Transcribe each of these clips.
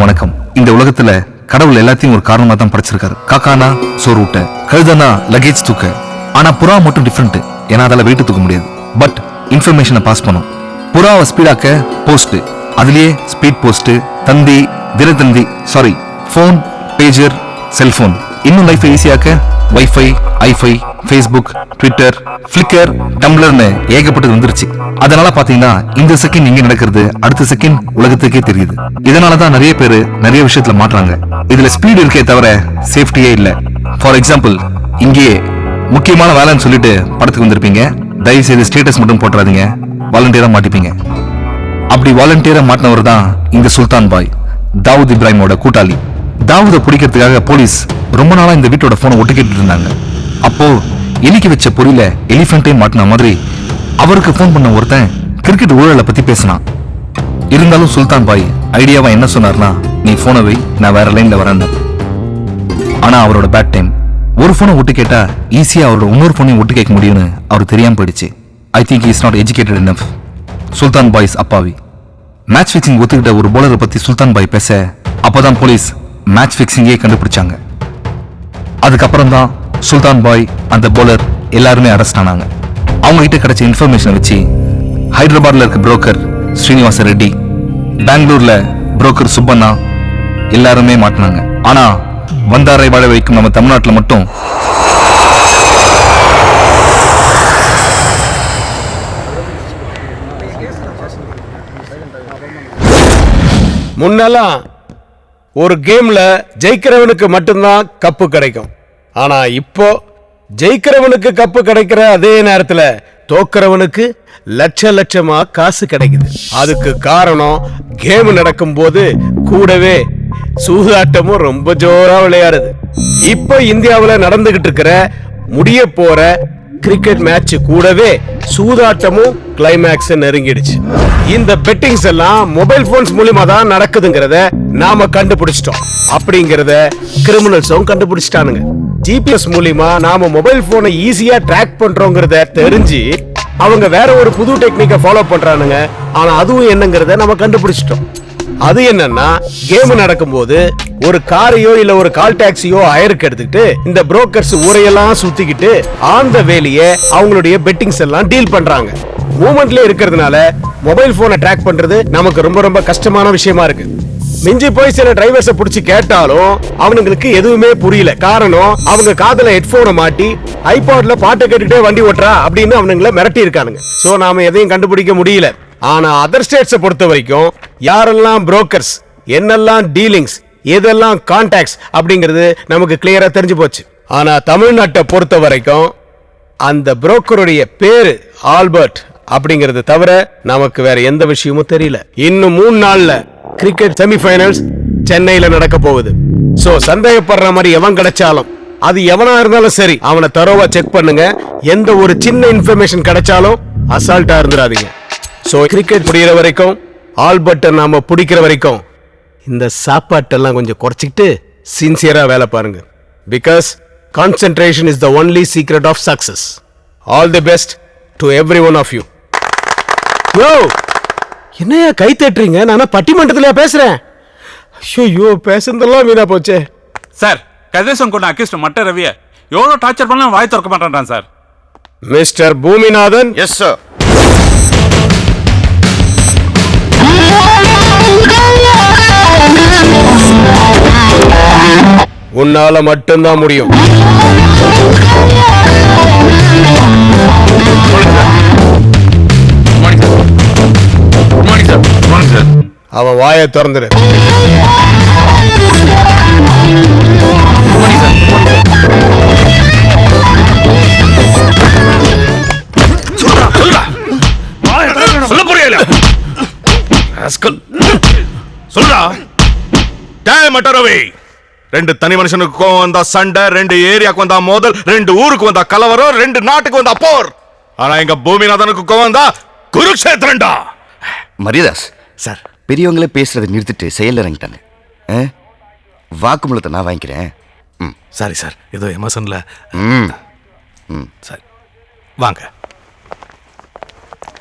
எல்லாருக்கும் வணக்கம். இந்த உலகத்துல கடவுள் எல்லாத்தையும் ஒரு காரணமா தான் படைச்சிருக்காரு. காக்கானா சோறு ஊட்ட, கழுதனா லக்கேஜ் தூக்க. ஆனா புறா மட்டும் டிஃபரெண்ட். ஏன்னா அதால வெயிட் தூக்க முடியாது, பட் இன்ஃபர்மேஷனை பாஸ் பண்ணும். புறாவை ஸ்பீடாக்க போஸ்ட், அதுலயே ஸ்பீட் போஸ்ட், தந்தி, தினத்தந்தி, சாரி போன், பேஜர், செல்போன். இன்னும் லைஃப் ஈஸியாக்க வைஃபை, ஐஃபை, ஃபேஸ்புக், ட்விட்டர், ஃபிளிக்கர், டம்ளர்னு ஏகப்பட்டது வந்துருச்சு. அதனால பாத்தீங்கன்னா இந்த செகண்ட் இங்க நடக்கிறது அடுத்த செகண்ட் உலகத்துக்கே தெரியுது. இதனாலதான் நிறைய பேரு நிறைய விஷயத்துல மாட்டுறாங்க. இதுல ஸ்பீட் இருக்கே தவிர சேஃப்டியே இல்ல. ஃபார் எக்ஸாம்பிள், இங்கேயே முக்கியமான வேலைன்னு சொல்லிட்டு படத்துக்கு வந்திருப்பீங்க. தயவு செய்து ஸ்டேட்டஸ் மட்டும் போட்டுறாதீங்க, வாலண்டியரா மாட்டிப்பீங்க. அப்படி வாலண்டியரா மாட்டினவர் தான் இந்த சுல்தான் பாய், தாவூத் இப்ராஹிமோட கூட்டாளி. தாவூதை பிடிக்கிறதுக்காக போலீஸ் ரொம்ப நாளா இந்த வீட்டோட போனை ஒட்டு கேட்டு இருந்தாங்க. அப்போ எலிக்கு வச்ச பொறியில எலிஃபென்ட்டே மாட்டின மாதிரி அவருக்கு போன் பண்ண ஒருத்தன் கிரிக்கெட் ஊழலை பத்தி பேசினான். இருந்தாலும் சுல்தான் பாய் ஐடியாவா என்ன சொன்னார்னா, நீ போனை வை, நான் வேற லைன்ல வரேன். ஆனா அவரோட பேட் டைம். ஒரு போனை ஒட்டு கேட்டா ஈஸியா அவரோட இன்னொரு போனையும் ஒட்டு கேட்க முடியும்னு அவருக்கு தெரியாம போயிடுச்சு. I think is not educated enough. Sultan boys அப்பாவி. மேட்ச் ஃபிக்சிங் ஒத்துக்கிட்ட ஒரு போலரை பத்தி சுல்தான் பாய் பேச அப்பதான் போலீஸ் மேட்ச் ஃபிக்சிங்கே கண்டுபிடிச்சாங்க. அதுக்கப்புறம் தான் சுல்தான் பாய், அந்த போலர் எல்லாருமே அரெஸ்ட் ஆனாங்க. அவங்க கிட்ட கிடைச்ச இன்ஃபர்மேஷனை வச்சு ஹைதராபாத்ல இருக்க புரோக்கர் ஸ்ரீனிவாச ரெட்டி, பெங்களூர்ல புரோக்கர் சுப்பண்ணா எல்லாருமே மாட்டினாங்க. ஆனா வந்தாரை வாழ வைக்கும் நம்ம தமிழ்நாட்டில் மட்டும் முன்னெல்லாம் ஒரு கேம்ல ஜெயிக்கிறவனுக்கு மட்டும்தான் கப்பு கிடைக்கும். ஆனா இப்போ ஜெயிக்கிறவனுக்கு கப்பு கிடைக்கிற அதே நேரத்துல தோக்கிறவனுக்கு லட்ச லட்சமா காசு கிடைக்குது. அதுக்கு காரணம் கேம் நடக்கும் போது கூடவே சூதாட்டமும் ரொம்ப ஜோரா விளையாடுது. இப்போ இந்தியாவுல நடந்துகிட்டு இருக்கிற முடிய போற கிரிக்கெட் மேட்ச் கூடவே சூதாட்டமும் கிளைமேக்ஸ் நெருங்கிடுச்சு. இந்த பெட்டிங்ஸ் எல்லாம் மொபைல் போன்ஸ் மூலமா தான் நடக்குதுங்கிறத நாம கண்டுபிடிச்சிட்டோம். அப்படிங்கறத கிரிமினல்ஸும் கண்டுபிடிச்சிட்டானுங்க. ஜிபிஎஸ் மூலமா நாம மொபைல் போனை ஈஸியா ட்ராக் பண்றோங்கிறத தெரிஞ்சு அவங்க வேற ஒரு புது டெக்னிக்கை ஃபாலோ பண்றானுங்க. ஆனா அதுவும் என்னங்கிறத நம்ம கண்டுபிடிச்சிட்டோம். அது என்னன்னா, கேம் நடக்கும்போது ஒரு காரையோ இல்ல ஒரு கால் டாக்ஸியோ ஹயருக்கு எடுத்துக்கிட்டு இந்த புரோக்கர்ஸ் ஊரையெல்லாம் சுத்திக்கிட்டு ஆன் த வேலையே அவங்களுடைய பெட்டிங்ஸ் எல்லாம் டீல் பண்றாங்க. மூமெண்ட்ல இருக்கிறதுனால மொபைல் போனை ட்ராக் பண்றது நமக்கு ரொம்ப ரொம்ப கஷ்டமான விஷயமா இருக்கு. மிஞ்சி போய் சில டிரைவர்ஸை பிடிச்சி கேட்டாலும் அவனுங்களுக்கு எதுவுமே புரியல. காரணம், அவங்க காதுல ஹெட்போனை மாட்டி ஐபாட்ல பாட்டை கேட்டுட்டே வண்டி ஓட்டுறா அப்படின்னு அவனுங்களை மிரட்டி இருக்கானுங்க. சோ நாம எதையும் கண்டுபிடிக்க முடியல. ஆனா அதர் ஸ்டேட்ஸை பொறுத்த வரைக்கும் யாரெல்லாம் புரோக்கர்ஸ், என்னெல்லாம் டீலிங்ஸ், எதெல்லாம் கான்டாக்ட்ஸ் அப்படிங்கிறது நமக்கு கிளியரா தெரிஞ்சு போச்சு. ஆனா தமிழ்நாட்டை பொறுத்த வரைக்கும் அந்த புரோக்கருடைய பேரு ஆல்பர்ட் அப்படிங்கிறது தவிர நமக்கு வேற எந்த விஷயமும் தெரியல. இன்னும் 3 நாள்ல கிரிக்கெட் செமிஃபைனல்ஸ் சென்னையில நடக்க போகுது. சோ சந்தேகப்படுற மாதிரி எவன் கிடைச்சாலும், அது எவனா இருந்தாலும் சரி, அவனை தரோவா செக் பண்ணுங்க. எந்த ஒரு சின்ன இன்ஃபர்மேஷன் கிடைச்சாலும் அசால்ட்டா இருந்துடாதீங்க. சோ கிரிக்கெட் முடிகிற வரைக்கும், ஆல்பர்ட்டை நாம பிடிக்கிற வரைக்கும் இந்த சாப்பாட்டெல்லாம் கொஞ்சம் குறைச்சிக்கிட்டு சின்சியரா வேலை பாருங்க. Because concentration is the only secret of success. All the best to every one of you. யோ, என்னையா கை தட்டுறீங்க? நானா பட்டிமன்றத்திலயா பேசுறேன்? ஐயோ, பேசுறதெல்லாம் வீணா போச்சே. சார், கதிரேசன் கொண்ட அக்யூஸ்ட் மட்ட ரவிய எவ்வளவு டார்ச்சர் பண்ணலாம் வாய் திறக்க மாட்டான் sir. Mister Boominathan. Yes sir. உன்னால மட்டும்தான் முடியும். அவன் வாயை திறந்துரு. சொல்ல புரியல. சொல்றா. ரெண்டு தனி மனுஷனுக்கு வந்தா சண்டை, 2 ஏரியாக்கு வந்தா மோதல், 2 ஊருக்கு வந்தா கலவரம், 2 நாட்டுக்கு வந்தா போர். ஆனா எங்க பூமிநாதனுக்கு வந்தா குருக்ஷேத்திரண்டா. மரியதாஸ் சார், பெரியவங்களே பேசுறதை நிறுத்திட்டு செயல் இறங்கிட்டாங்க. வாக்குமூலத்தை நான் வாங்கிக்கிறேன். சாரி சார், ஏதோ எமோஷன்ல. சரி வாங்க.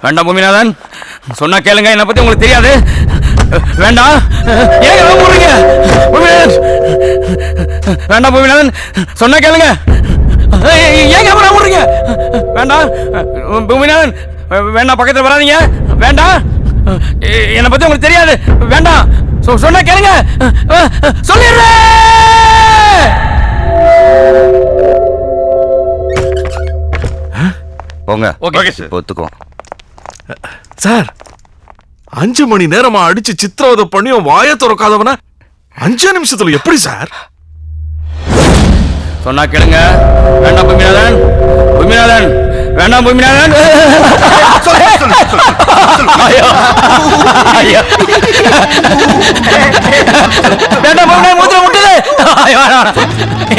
வேண்டாம் பூமிநாதன், சொன்னா கேளுங்க. என்னை பத்தி உங்களுக்கு தெரியாது. வேண்டாம் ஏங்க போறீங்க பூமிநாதன் வேண்டாம் பூமிநாதன் சொன்னா கேளுங்க ஏங்க போறீங்க வேண்டாம் பூமிநாதன் வேண்டாம் பக்கத்துல வராதீங்க வேண்டாம் என்னை பத்தி உங்களுக்கு தெரியாது வேண்டாம் சொன்னா கேளுங்க சொல்லிடுறேன் போங்க ஓகே இப்போ ஒத்துக்குவோம். சார் 5 மணி நேரமா அடிச்சு சித்திரவதை பண்ணியும் வாயை திறக்காதவன 5 நிமிஷத்துல எப்படி சார்? சொன்னா கேளுங்க வேண்டாம் பூமிநாதன் பூமிநாதன் வேண்டாம் பூமிநாதன் ஐயோ ஐயோ வேண்டாம் பூமிநாதன் மூத்திர முட்டுது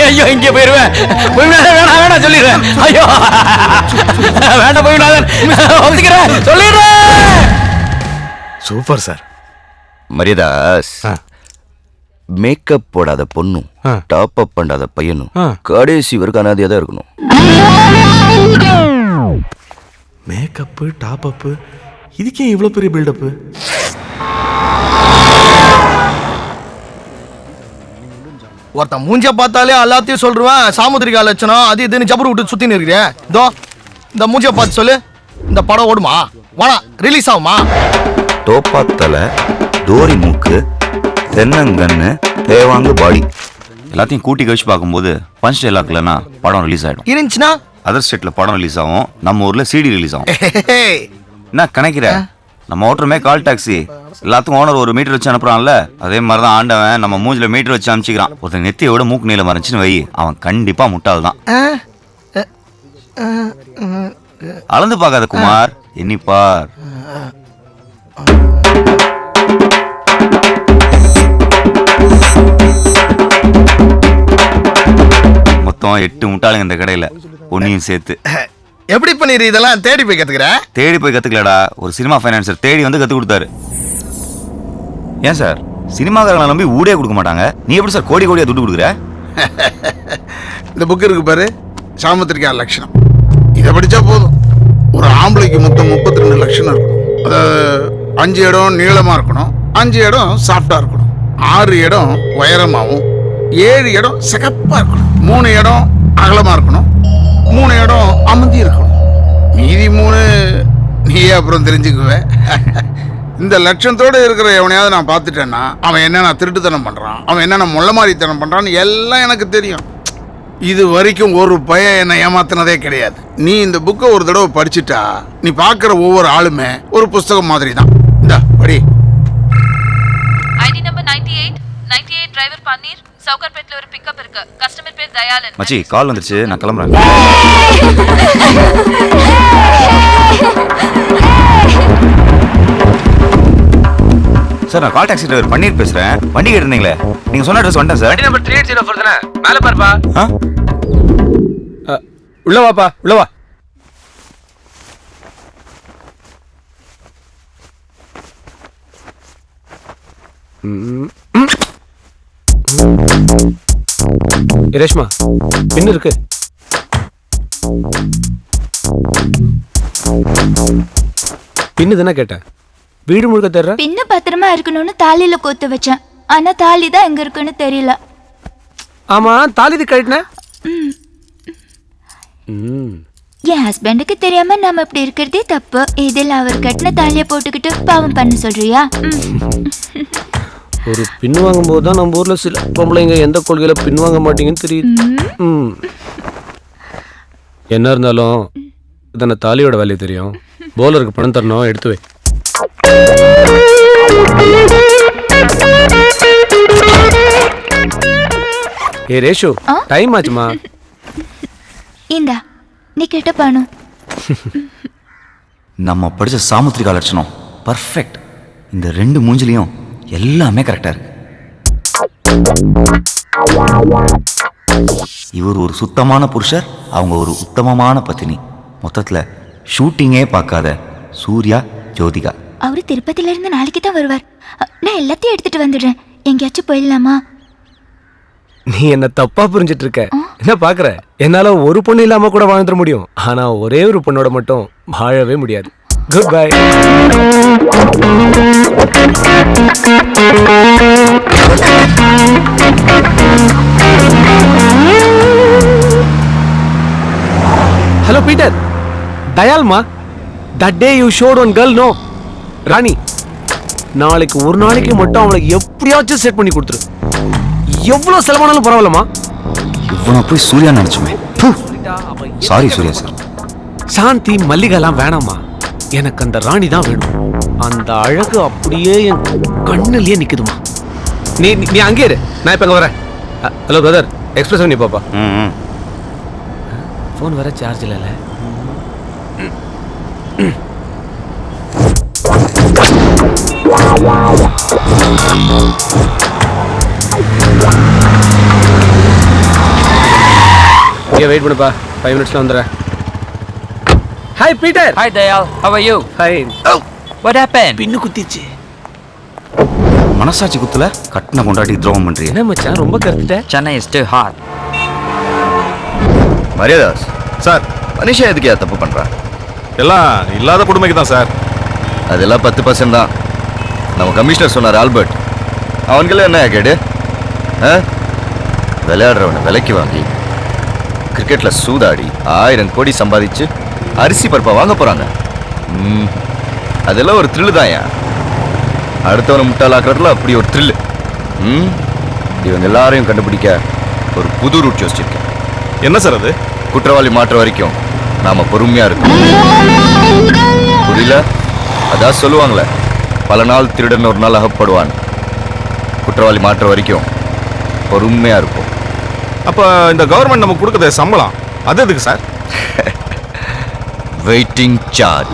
ஐயோ இங்கே போயிருவேன் பூமிநாதன் வேணாம் வேணாம் சொல்லிடுறேன் ஐயோ வேண்டாம் பூமிநாதன் ஒத்துக்கிறேன் சொல்லிடுறேன் சூப்பர் சார். மரியாதாஸ் ஆ. மேக்கப் போடாத பொண்ணும் ஆ. டாப் அப் பண்ணாத பையனும் ஆ. கடைசி வரைக்கும் அனாதையா தான் இருக்கணும். மேக்கப்பு டாப் அப்பு இதுக்கே இவ்வளோ பெரிய பில்டப்பு? ஒருத்தன் மூஞ்ச பார்த்தாலே எல்லாத்தையும் சொல்றேன். சாமுத்திரிகா லட்சணம் அது இதுன்னு ஜபர் விட்டு சுத்தின்னு இருக்கிறேன். இதோ இந்த மூஞ்ச பார்த்து சொல்லு, இந்த படம் ஓடுமா? வாடா ரிலீஸ் ஆகுமா? தோப்பாத்தல தோரி மூக்கு தென்னங்கன்னு தேவாங்க பாடி எல்லாத்தையும் கூட்டி கழிச்சு பார்க்கும்போது பஞ்ச் டைலாக் இல்லைன்னா படம் ரிலீஸ் ஆகிடும். இருந்துச்சுன்னா அதர் ஸ்டேட்ல படம் ரிலீஸ் ஆகும், நம்ம ஊர்ல சிடி ரிலீஸ் ஆகும். என்ன கணக்கிற? நம்ம ஓட்டுறமே கால் டாக்ஸி, எல்லாத்துக்கும் ஓனர் ஒரு மீட்டர் வச்சு அனுப்புறான்ல, அதே மாதிரி தான் ஆண்டவன் நம்ம மூஞ்சில மீட்டர் வச்சு அனுப்பிச்சிக்கிறான். ஒருத்தன் நெத்தியோட மூக்கு நீளம் மறைச்சுன்னு வை, அவன் கண்டிப்பா முட்டாள் தான். அளந்து பார்க்காத குமார், எண்ணிப்பார். மொத்தம் 8 முட்டாளுங்க இந்த கடையில, ஒன்னையும் சேர்த்து. எப்படி பண்ணிரு இதெல்லாம் தேடி போய் கத்துக்கிற? தேடி போய் கத்துக்கலடா, ஒரு சினிமா ஃபைனான்சர் தேடி வந்து கத்து கொடுத்தாரு. ஏன் சார் சினிமாக்காரங்களை நம்பி ஊடே கொடுக்க மாட்டாங்க, நீ எப்படி சார் கோடி கோடியா துட்டு கொடுக்குற? இந்த புக் இருக்கு பாரு, சாமுத்திரிகா லட்சணம். இதை படிச்சா போதும். ஒரு ஆம்பளைக்கு மொத்தம் 32 லட்சணம் இருக்கணும். அதாவது 5 இடம் நீளமா இருக்கணும், 5 இடம் சாஃப்டா இருக்கணும், 6 இடம் உயரமாகவும், 7 இடம் சிகப்பா இருக்கணும், 3 இடம் அகலமா இருக்கணும், 3 இடம் அமர்த்தி இருக்கணும். மீதி 3 நீயே அப்புறம் தெரிஞ்சுக்குவே. இந்த லட்சத்தோடு இருக்கிற எவனையாவது நான் பார்த்துட்டேன்னா அவன் என்னென்ன திருட்டுத்தனம் பண்ணுறான், அவன் என்னென்ன முள்ளமாரித்தனம் பண்ணுறான்னு எல்லாம் எனக்கு தெரியும். இது வரைக்கும் ஒரு பையன் என்னை ஏமாத்தினதே கிடையாது. நீ இந்த புக்கை ஒரு தடவை படிச்சுட்டா நீ பார்க்குற ஒவ்வொரு ஆளுமே ஒரு புஸ்தகம் மாதிரி தான். இந்த படி. ஐடி நம்பர் 98 டிரைவர் பன்னீர், சவுகார்பேட்ல ஒரு பிக்கப் இருக்கு. கஸ்டமர் பேர் தயாளன். மச்சி கால் வந்துருச்சு, நான் கிளம்புறேன். சார் நான் கால் டாக்ஸி டிரைவர் பன்னீர் பேசுறேன். வண்டி கேட்டிருந்தீங்களே, நீங்க சொன்ன அட்ரஸ் வந்துட்டேன் சார். வண்டி நம்பர் 3804 தானே, மேல பாருப்பா. ஆ? உள்ள வாப்பா உள்ள வா. ரேஷ்மா பின்னு இருக்கு. பின்னு தானே கேட்டேன், வீடு முழுக்க தேடுற. பின்ன பத்திரமா இருக்கணும்னு தாலியில கோத்து வச்சேன், ஆனா தாலி தான் எங்க இருக்குன்னு தெரியல. ஆமா தாலி கழட்டின. என் ஹஸ்பண்டுக்கு தெரியாம நாம இப்படி இருக்கிறதே தப்பு. இதில் அவர் கட்டின தாலியை போட்டுக்கிட்டு பாவம் பண்ண சொல்றியா? ஒரு பின் வாங்கும் போது தான் நம்ம ஊர்ல சில பொம்பளைங்க எந்த கொள்கையில பின் வாங்க மாட்டீங்கன்னு தெரியுது. என்ன இருந்தாலும் இதான தாலியோட வேலையை தெரியும். போலருக்கு பணம் தரணும், எடுத்து வை. ஏ ரேஷு, டைம் ஆச்சுமா. இந்தா நீ கேட்ட பணம். நம்ம படிச்ச சாமுத்திரிகா லட்சணம் பர்ஃபெக்ட். இந்த 2 மூஞ்சிலையும் எல்லாமே கரெக்டா இருக்கு. இவர் ஒரு சுத்தமான புருஷர், அவங்க ஒரு உத்தமமான பத்தினி. மொத்தத்துல ஷூட்டிங்கே பார்க்காத சூர்யா ஜோதிகா. அவரு திருப்பதில இருந்து நாளைக்கு தான் வருவார். நான் எல்லாத்தையும் எடுத்துட்டு வந்துடுறேன். எங்கேயாச்சும் போயிடலாமா? நீ என்ன தப்பா புரிஞ்சிட்டு இருக்க. என்ன பாக்குற, என்னால ஒரு பொண்ணு இல்லாம கூட வாழ்ந்துட முடியும், ஆனா ஒரே ஒரு பொண்ணோட மட்டும் வாழவே முடியாது. Good bye. ஹலோ பீட்டர், தயால்மா, that day you showed one girl, no? Rani, நாளைக்கு ஒரு நாளைக்கு மட்டும் அவளை எப்படியாச்சும் செட் பண்ணி கொடுத்துரு. எவ்வளவு செலவானாலும் பரவாயில்லம்மா. இவனை போய் சூர்யா நினைச்சுமே. Sorry Surya sir. சாந்தி மல்லிகாலாம் வேணாமா, எனக்கு அந்த ராணி தான் வேணும். அந்த அழகு அப்படியே என் கண்ணுலயே நிக்குதுமா. நீ நீ அங்கே இரு, நான் இப்ப அங்க வரேன். ஹலோ பிரதர், எக்ஸ்பிரஸ் பண்ணி பாப்பா. ஃபோன் வர சார்ஜ் இல்லைல்ல. இங்கே வெயிட் பண்ணுப்பா, 5 மினிட்ஸ்ல வந்துடுறேன். Hi Peter. Hi Dayal, how are you? Fine. What happened? பின்னு குத்திச்சு. மனசாட்சி குத்துல கட்டின கொண்டாட்டி துரோகம் பண்றீங்க. என்ன மச்சான் ரொம்ப கருத்துட்ட? Chennai is too hot. Mariadas sir, மனுஷன் எதுக்கு தப்பு பண்றான்? எல்லாம் இல்லாத கொடுமைக்கு தான் சார். அதெல்லாம் 10% தான். நம்ம கமிஷனர் சொன்னார் ஆல்பர்ட், அவன்கள என்ன கேடு? விளையாடுறவனை விலைக்கு வாங்கி கிரிக்கெட்ல சூதாடி 1000 கோடி சம்பாதிச்சு அரிசி பருப்பை வாங்க போறாங்க. அதெல்லாம் ஒரு த்ரில்லு தான். அடுத்தவனை முட்டாளாக்குறதுல அப்படி ஒரு த்ரில்லு. இவங்க எல்லாரையும் கண்டுபிடிக்க ஒரு புது ரூட் யோசிச்சிருக்கேன். என்ன சார் அது? குற்றவாளி மாற்ற வரைக்கும் நாம பொறுமையா இருக்கோம். புரியல? அதான் சொல்லுவாங்களே, பல நாள் திருடன் ஒரு நாள் அகப்படுவான். குற்றவாளி மாற்ற வரைக்கும் பொறுமையா இருக்கும். அப்ப இந்த கவர்மெண்ட் நமக்கு கொடுக்குற சம்பளம் அது எதுக்கு sir? Waiting charge.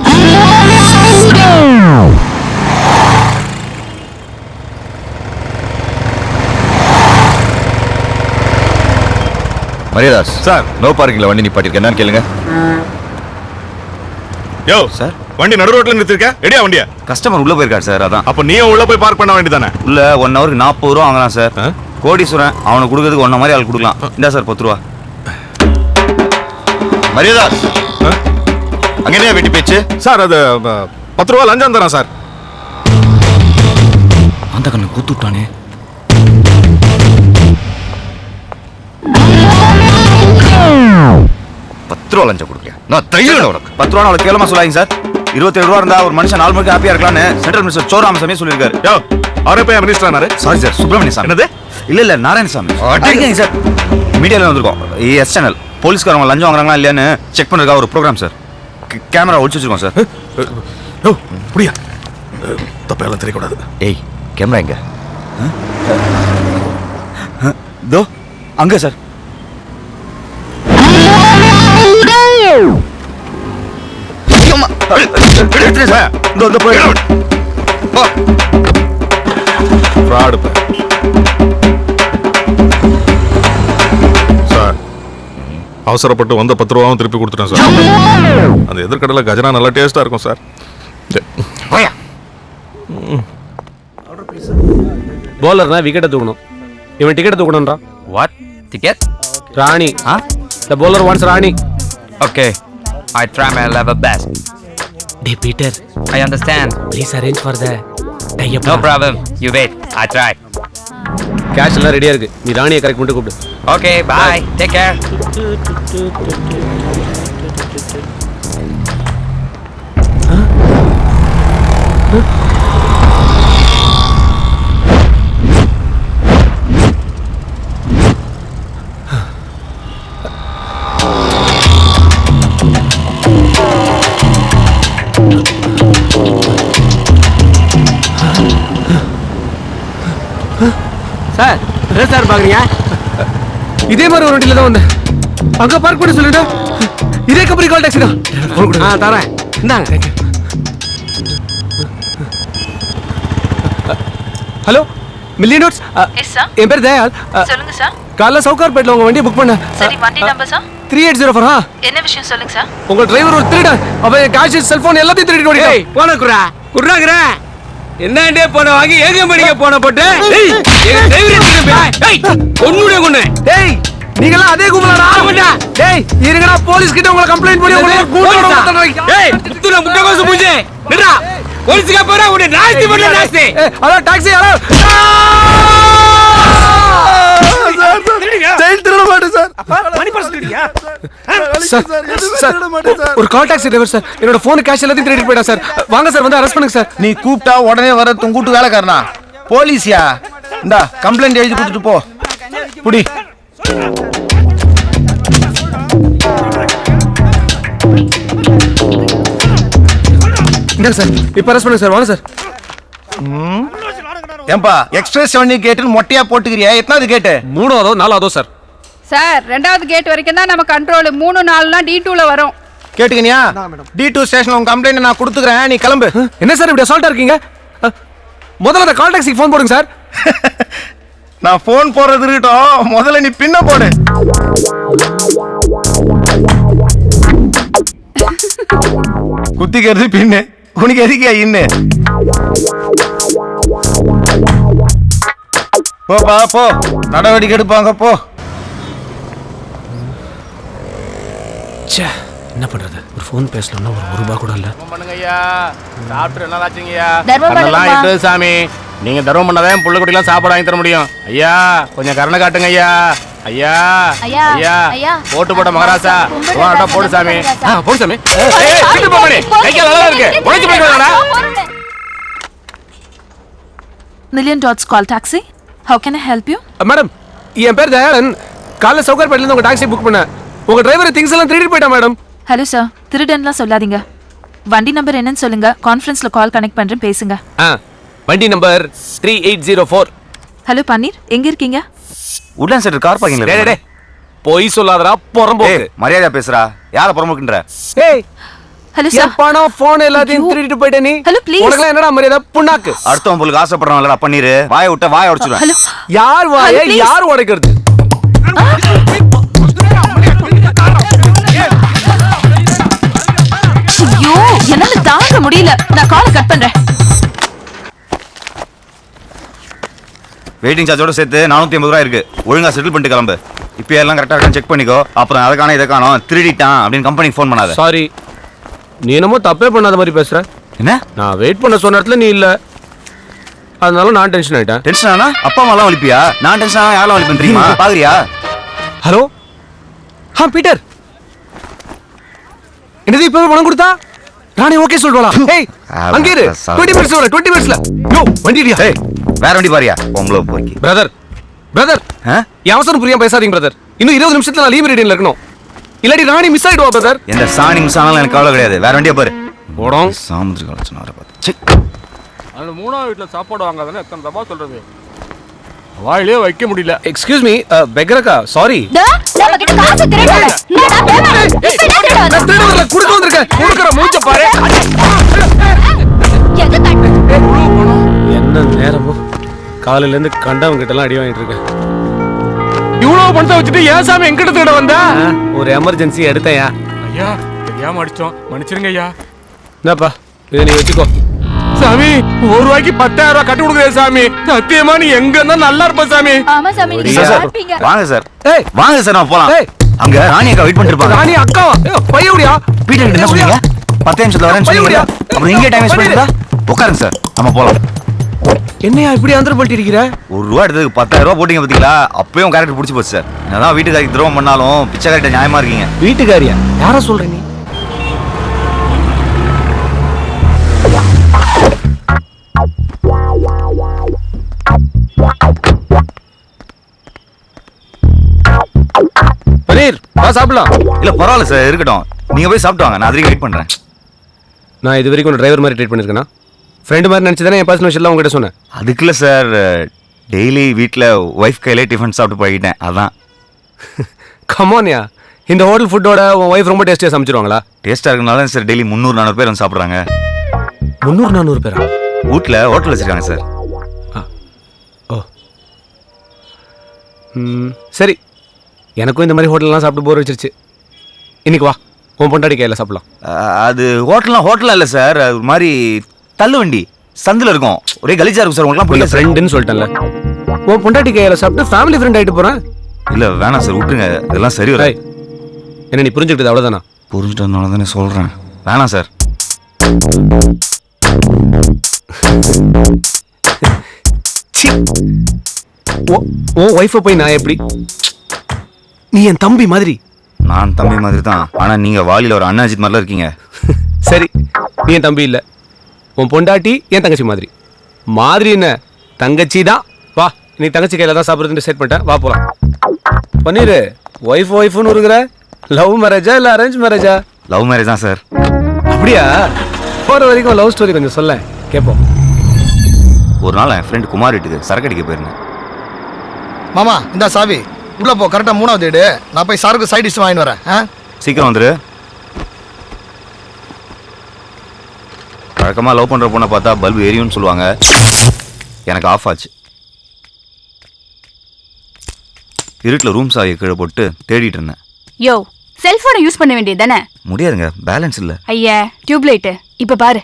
Mariyadas sir, no பார்க்கிங்ல வண்டி நிப்பாட்டிருக்கேன், என்னன்னு கேளுங்க. யோ சார், வண்டி நடு ரோட்ல நிறுத்திருக்க, எடியா வண்டியா? கஸ்டமர் உள்ள போயிருக்காரு சார், அதான். அப்ப நீயும் உள்ள போய் பார்க் பண்ண வேண்டியதானே? உள்ள 1 ஹவருக்கு 40 ரூபா வாங்கலாம் சார். கோடீஸ்வரன், அவனுக்கு கொடுக்கறதுக்கு ஒன்ன மாதிரி ஆள் கொடுக்கலாம். இந்தா சார் 10 ரூபா. மரியாதாஸ், அங்க என்ன வெட்டி பேச்சு? சார் அது 10 ரூபா லஞ்சம் தரேன் சார். அந்த கண்ணு கூத்து விட்டானே. லஞ்சம் கொடுக்க நான் தைரியல உனக்கு 10 ரூபா அவளுக்கு கேளமா சொல்லாதீங்க சார். 27 ரூபா இருந்தா ஒரு மனுஷன் 4 மணிக்கு ஹாப்பியா இருக்கலாம்னு சென்ட்ரல் மினிஸ்டர் சோராமசாமி சொல்லியிருக்காரு. யோ, அவரே போய் மினிஸ்டர். சாரி சார், சுப்பிரமணிய சாமி. என்னது? இல்ல நாராயணசாமி. அடிங்க சார். மீடியால வந்திருக்கோம், எஸ் சேனல். போலீஸ்காரங்க லஞ்சம் வாங்குறாங்களா இல்லையான்னு செக் பண்றதுக்காக ஒரு ப்ரோக்ராம் சார். கேமரா ஒளிச்சு வச்சிருக்கோம் சார். யோ புரியா, தப்பெல்லாம் தெரியக்கூடாது. ஏய், கேமரா எங்க? தோ அங்க சார். சார், அவசரப்பட்டு வந்த 10 ரூபாவும் திருப்பி கொடுத்துட்டேன் சார். அந்த எதிர்கடல கஜனா நல்லா டேஸ்டா இருக்கும் சார். போலர்னா விக்கெட்டை தூக்கணும், இவன் டிக்கெட்டை தூக்கணும்ன்றான். What? Ticket? Rani. Huh? The bowler wants Rani. Okay, I try my level best. Hey Peter, I understand. please arrange for the tie-up. No problem. You wait. I try. Cash எல்லாம் ரெடியா இருக்கு, நீ ராணியை correct பண்ணிட்டு கூப்பிடு. Okay, bye. Take care. Sir, என்ன sir பாக்குறீங்க? இதே மாதிரி ஒரு வண்டியில தான் வந்தேன். அங்க பார்க் பண்ணி சொல்லிட்டு இதே கம்பெனி கால் டாக்ஸி தான். தரேன், இந்தாங்க. Hello, Million Dots. Yes sir. என் பேர் தயால். சொல்லுங்க சார். காலைல சவுகார்பேட்ல உங்க வண்டியை புக் பண்ண. சரி, வண்டி நம்பர் சார்? 3804. என்ன விஷயம் சொல்லுங்க சார். உங்க டிரைவர் ஒரு திருடன், அவன் கேஷ் செல்போன் எல்லாத்தையும் திருடிட்டு ஓடிட்டான். போன குறா குறாக்குற என்னண்டே போன வாங்கி ஏக மணிக்கு போன போட்டு ஏய் எங்க டிரைவர் திரும்பி ஏய் கொன்னுடே கொன்னு. டேய், நீங்களாம் அதே கும்பலடா. டேய் இருங்கடா, போலீஸ் கிட்ட உங்களை கம்ப்ளைண்ட் பண்ணி உங்களை கூட்டோட மாட்டறேன். ஏய் துல முட்டகோசு பூஜே நிடா போலீஸ்க்கு போறா உன்னை நாஸ்தி பண்ணல நாஸ்தி. Hello taxi, hello. ஜெயில் திருட மாட்டேன் சார். மணி பர்ஸ் திருடியா? ஒரு கால் டாக்ஸி டிரைவர் சார், என்னோட போன் கேஷ் எல்லாத்தையும் திருடிட்டு போயிட்டா சார். வாங்க சார், வந்து அரெஸ்ட் பண்ணுங்க சார். நீ கூப்பிட்டா உடனே வர கூட்டு வேலைக்காரனா? போலீஸ்யா? இந்தா கம்ப்ளைண்ட் எழுதி கொடுத்துட்டு போ. புடி. இந்தாங்க சார், இப்போ அரெஸ்ட் பண்ணுங்க சார். வாங்க சார். ஏன்பா எக்ஸ்பிரஸ் 7 கேட்டுன்னு மொட்டையா போட்டுக்கிறியா? எத்தனாவது கேட்டு? 3ஆவதோ 4ஆவதோ சார். சார் 2வது கேட் வரைக்கும் தான் நம்ம கண்ட்ரோல். 3 4னா D2ல வரும். கேட்டுக்கினியா? D2 ஸ்டேஷன்ல உன் கம்ப்ளைண்ட் நான் கொடுத்துக்கிறேன், நீ கிளம்பு. என்ன சார் இப்படி அசால்ட்டா இருக்கீங்க? முதல்ல அந்த கால் டாக்ஸிக்கு ஃபோன் போடுங்க சார். நான் ஃபோன் போடுறது இருக்கட்டும், முதல்ல நீ பின்ன போடு. குத்திக்கிறது பின்னு, உனக்கு எதுக்கியா இன்னு? போப்பா போ, நடவடிக்கை எடுப்பாங்க போ. என்ன பண்றது? ஒரு ஃபோன் பேசணும்னா ஒரு ரூபாய் கூட இல்ல. பண்ணுங்கய்யா. சாப்பிட்டு என்ன ஆச்சுங்கய்யா? தர்மம் கண்ணெல்லாம் பண்ணுங்கப்பா. இட்டு சாமி. நீங்க தர்மம் பண்ணாதான் புள்ள குட்டிலாம் சாப்பாடு வாங்கி தர முடியும். ஐயா கொஞ்சம் கருணை காட்டுங்க ஐயா. ஐயா ஐயா, ஐயா ஐயா. போட்டு போட்ட மகாராசா கும்பிடு வாடா ராஜா, போடு சாமி. ராஜா. போடு சாமி. ஏய் சீக்கிரம் போ மணி. கைக்கு நல்லா இருக்கு. உடைச்சு போய்டா. Million Dots Call Taxi. How can I help you? Madam, என் பேர் தயாளன். காலைல சவுகார்பேட்ல இருந்து உங்க டாக்ஸி புக் பண்ணேன். உங்க டிரைவர் திங்ஸ் எல்லாம் திருடிட்டு போயிட்டா மேடம். ஹலோ சார், திருடன்லாம் சொல்லாதீங்க. வண்டி நம்பர் என்னன்னு சொல்லுங்க. கான்ஃபரன்ஸ்ல கால் கனெக்ட் பண்றேன், பேசுங்க. வண்டி நம்பர் 3804. ஹலோ பன்னீர், எங்க இருக்கீங்க? உட்லாண்ட் சென்டர் கார் பார்க்கிங்ல டேய் டேய், பொய் சொல்லாதடா பொறம்போக்கு. மரியாதையா பேசுறா. யார புறம்போக்குன்ற? ஏய், ஹலோ என் சார். பணம் போன் எல்லாத்தையும் திருடிட்டு போயிட்ட நீ. Hello, please. உனக்கு என்னடா மரியாதை? புண்ணாக்கு. அடுத்தவன் பொருளுக்கு ஆசைப்படுறவங்கள பண்ணிரு. வாயை விட்ட வாயை உடைச்சிடுவேன். ஹலோ. யார் வாயை Hello, please. யார் உடைக்கிறது? ஐயோ, என்னால தாங்க முடியல. நான் காலை கட் பண்றேன். வெயிட்டிங் சார்ஜோட சேர்த்து 450 ரூபாய் இருக்கு. ஒழுங்கா செட்டில் பண்ணிட்டு கிளம்பு. இப்போ எல்லாம் கரெக்டா இருக்கான்னு செக் பண்ணிக்கோ. அப்புறம் அதை காணோம் இதை காணோம் திருடிட்டான் அப்படின்னு கம்பெனிக்கு ஃபோன் பண்ணாத. சாரி, நீ என்னமோ தப்பே பண்ணாத மாதிரி பேசுற. என்ன? நான் வெயிட் பண்ண சொன்ன இடத்துல நீ இல்ல, அதனால நான் டென்ஷன் ஆயிட்டேன். டென்ஷன் ஆனா அப்பா அம்மா எல்லாம் வலிப்பியா? நான் டென்ஷன் ஆனா யாரெல்லாம் வலிப்பேன் தெரியுமா? பாக்குறியா? ஹலோ, பீட்டர், என்னது இப்பவே பணம் கொடுத்தா ராணி ஓகே சொல்றா? ஏய் அங்க இரு, 20 மினிட்ஸ் வர, 20 மினிட்ஸ்ல யோ வண்டிடியா. ஏய் வேற வண்டி பாரியா பொம்பளை போய்க்கு. பிரதர் என் அவசரம் புரியாம பேசாதீங்க பிரதர். இன்னும் 20 நிமிஷத்துல நான் லீவ் ரீடிங்ல இருக்கணும். இல்லாட்டி ராணி மிஸ் ஆயிடுவா பிரதர். எந்த சாணி மிஸ் ஆனாலும் எனக்கு கவலை கிடையாது. வேற வண்டியா பாரு. போடும் சாமுத்திரி கலெக்ஷன் வர பார்த்து. செக். அந்த 3வது வீட்ல சாப்பாடு வாங்காதன்னு எத்தனை தடவை சொல்றது? வாயிலே வைக்க முடியல. எக்ஸ்கியூஸ் மீ பெக்ரக்கா, சாரி. நம்ம கிட்ட காசு திருடல. என்னடா பேமா? நான் திருடல, குடுக்க வந்திருக்கேன். குடுக்குற மூஞ்ச பாரு. எங்க கட்டு? என்ன நேரமோ காலையில இருந்து கண்டவங்க கிட்ட எல்லாம் அடி வாங்கிட்டு இருக்கேன். இவ்வளவு பணத்தை வச்சுட்டு ஏன் சாமி எங்கிட்ட தேட வந்த? ஒரு எமர்ஜென்சி எடுத்தேயா. ஐயா தெரியாம அடிச்சோம், மன்னிச்சிருங்க ஐயா. என்னப்பா இதை நீ வச்சுக்கோ. சாமி 1 ரூபாய்க்கு 10,000 ரூபாய் கட்டி கொடுக்குறேன் சாமி. சத்தியமா நீ எங்க இருந்தா நல்லா இருப்ப சாமி. ஆமா சாமி, நீங்க சார், சார், பார்ப்பீங்க. வாங்க சார். ஏய் வாங்க சார் நம்ம போலாம். ஏய். அங்க ராணி அக்கா வெயிட் பண்ணிட்டு இருப்பாங்க. ராணி அக்காவா? பையவுடியா? பீட்டர் கிட்ட என்ன சொன்னீங்க? 10 நிமிஷத்துல வரேன்னு சொன்னீங்க. அப்புறம் இங்கே டைம் வேஸ்ட் பண்ணிட்டா? உட்காருங்க சார், நம்ம போலாம். என்னையா இப்படி ஆந்திர பண்ணிட்டு இருக்கிற? 1 ரூபா எடுத்ததுக்கு 10,000 ரூபாய் போட்டீங்க பாத்தீங்களா? அப்பயும் கேரக்டர் பிடிச்சி போச்சு சார். என்னதான் வீட்டுக்காரிக்கு துரோகம் பண்ணாலும் பிச்சைக்காரிட்ட நியாயமா இருக்கீங்க. வீட்டுக்காரியா? யார சொல்ற நீ? பனீர் வா சாப்பிடலாம். இல்ல பரவாயில்ல சார், இருக்கட்டும். நீங்க போய் சாப்பிட்டு வாங்க, நான் அதுக்கு வெயிட் பண்றேன். நான் இது வரைக்கும் டிரைவர் மாதிரி ட்ரீட் பண்ணிருக்கேனா? ஃப்ரெண்ட் மாதிரி நினைச்சு தானே என் பர்சனல் விஷயம் உங்ககிட்ட சொன்னேன். அதுக்குள்ள சார் டெய்லி வீட்டில் ஒய்ஃப் கையிலே டிஃபன் சாப்பிட்டு போயிட்டேன், அதான். கமான்யா, இந்த ஹோட்டல் ஃபுட்டோட உன் ஒய்ஃப் ரொம்ப டேஸ்டியாக சமைச்சிருவாங்களா? டேஸ்ட்டாக இருக்கனால சார் டெய்லி 300-400 பேர் வந்து சாப்பிட்றாங்க. 300-400 பேரா? வீட்டில் ஹோட்டல் வச்சிருக்காங்க சார். ஓ சரி, எனக்கும் இந்த மாதிரி ஹோட்டல்லாம் சாப்பிட்டு போர் வச்சிருச்சு. இன்னைக்கு வா, உன் பொண்டாடி கையில் சாப்பிடலாம். அது ஹோட்டலாம் இல்லை சார், அது ஒரு மாதிரி தள்ளு வண்டி சந்தில் இருக்கும். ஒரே கலிஜா இருக்கும் சார். உங்களுக்குலாம் புரிய புரியல. ஃப்ரெண்டுன்னு சொல்லிட்டேன்ல. உன் பொண்டாட்டி கையில் சாப்பிட்டு ஃபேமிலி ஃப்ரெண்ட் ஆகிட்டு போகிறேன். இல்ல வேணாம் சார் விட்டுருங்க, இதெல்லாம் சரி வர. ஏய், என்ன நீ புரிஞ்சுக்கிட்டது அவ்வளோதானா? புரிஞ்சுட்டதுனால தானே சொல்றேன். வேணாம் சார். உன் ஒய்ஃபை போய் நான் எப்படி? நீ என் தம்பி மாதிரி. நான் தம்பி மாதிரி தான், ஆனா நீங்க வாலியில ஒரு அண்ணாஜித் மாதிரிலாம் இருக்கீங்க. சரி, நீ என் தம்பி இல்லை, உன் பொண்டாட்டி என் தங்கச்சி மாதிரி. மாதிரி என்ன, தங்கச்சி தான். வா, நீ தங்கச்சி கையில தான் சாப்பிட்றதுன்னு செட் பண்ணிட்டேன், வா போலாம். பன்னீர், ஒய்ஃப்னு இருக்கிற, லவ் மேரேஜா இல்லை அரேஞ்ச் மேரேஜா? லவ் மேரேஜ் தான் சார். அப்படியா? போகிற வரைக்கும் லவ் ஸ்டோரி கொஞ்சம் சொல்ல கேட்போம். ஒரு நாள் என் ஃப்ரெண்ட் குமார் வீட்டுக்கு சரக்கு அடிக்க போயிருந்தேன். மாமா இந்த சாவி உள்ள போ, கரெக்டா 3வது வீடு. நான் போய் சரக்கு சைட் டிஷ் வாங்கிட்டு வரேன். சீக்கிரம் வந்துரு. வழக்கமாக லவ் பண்ணுற பொண்ணை பார்த்தா பல்பு எரியும்னு சொல்லுவாங்க. எனக்கு ஆஃப் ஆச்சு. இருட்டில் ரூம் சாவியை கீழே போட்டு தேடிட்டு இருந்தேன். யோ, செல்போனை யூஸ் பண்ண வேண்டியது தானே? முடியாதுங்க, பேலன்ஸ் இல்லை. ஐயா, டியூப்லைட்டு இப்ப பாரு.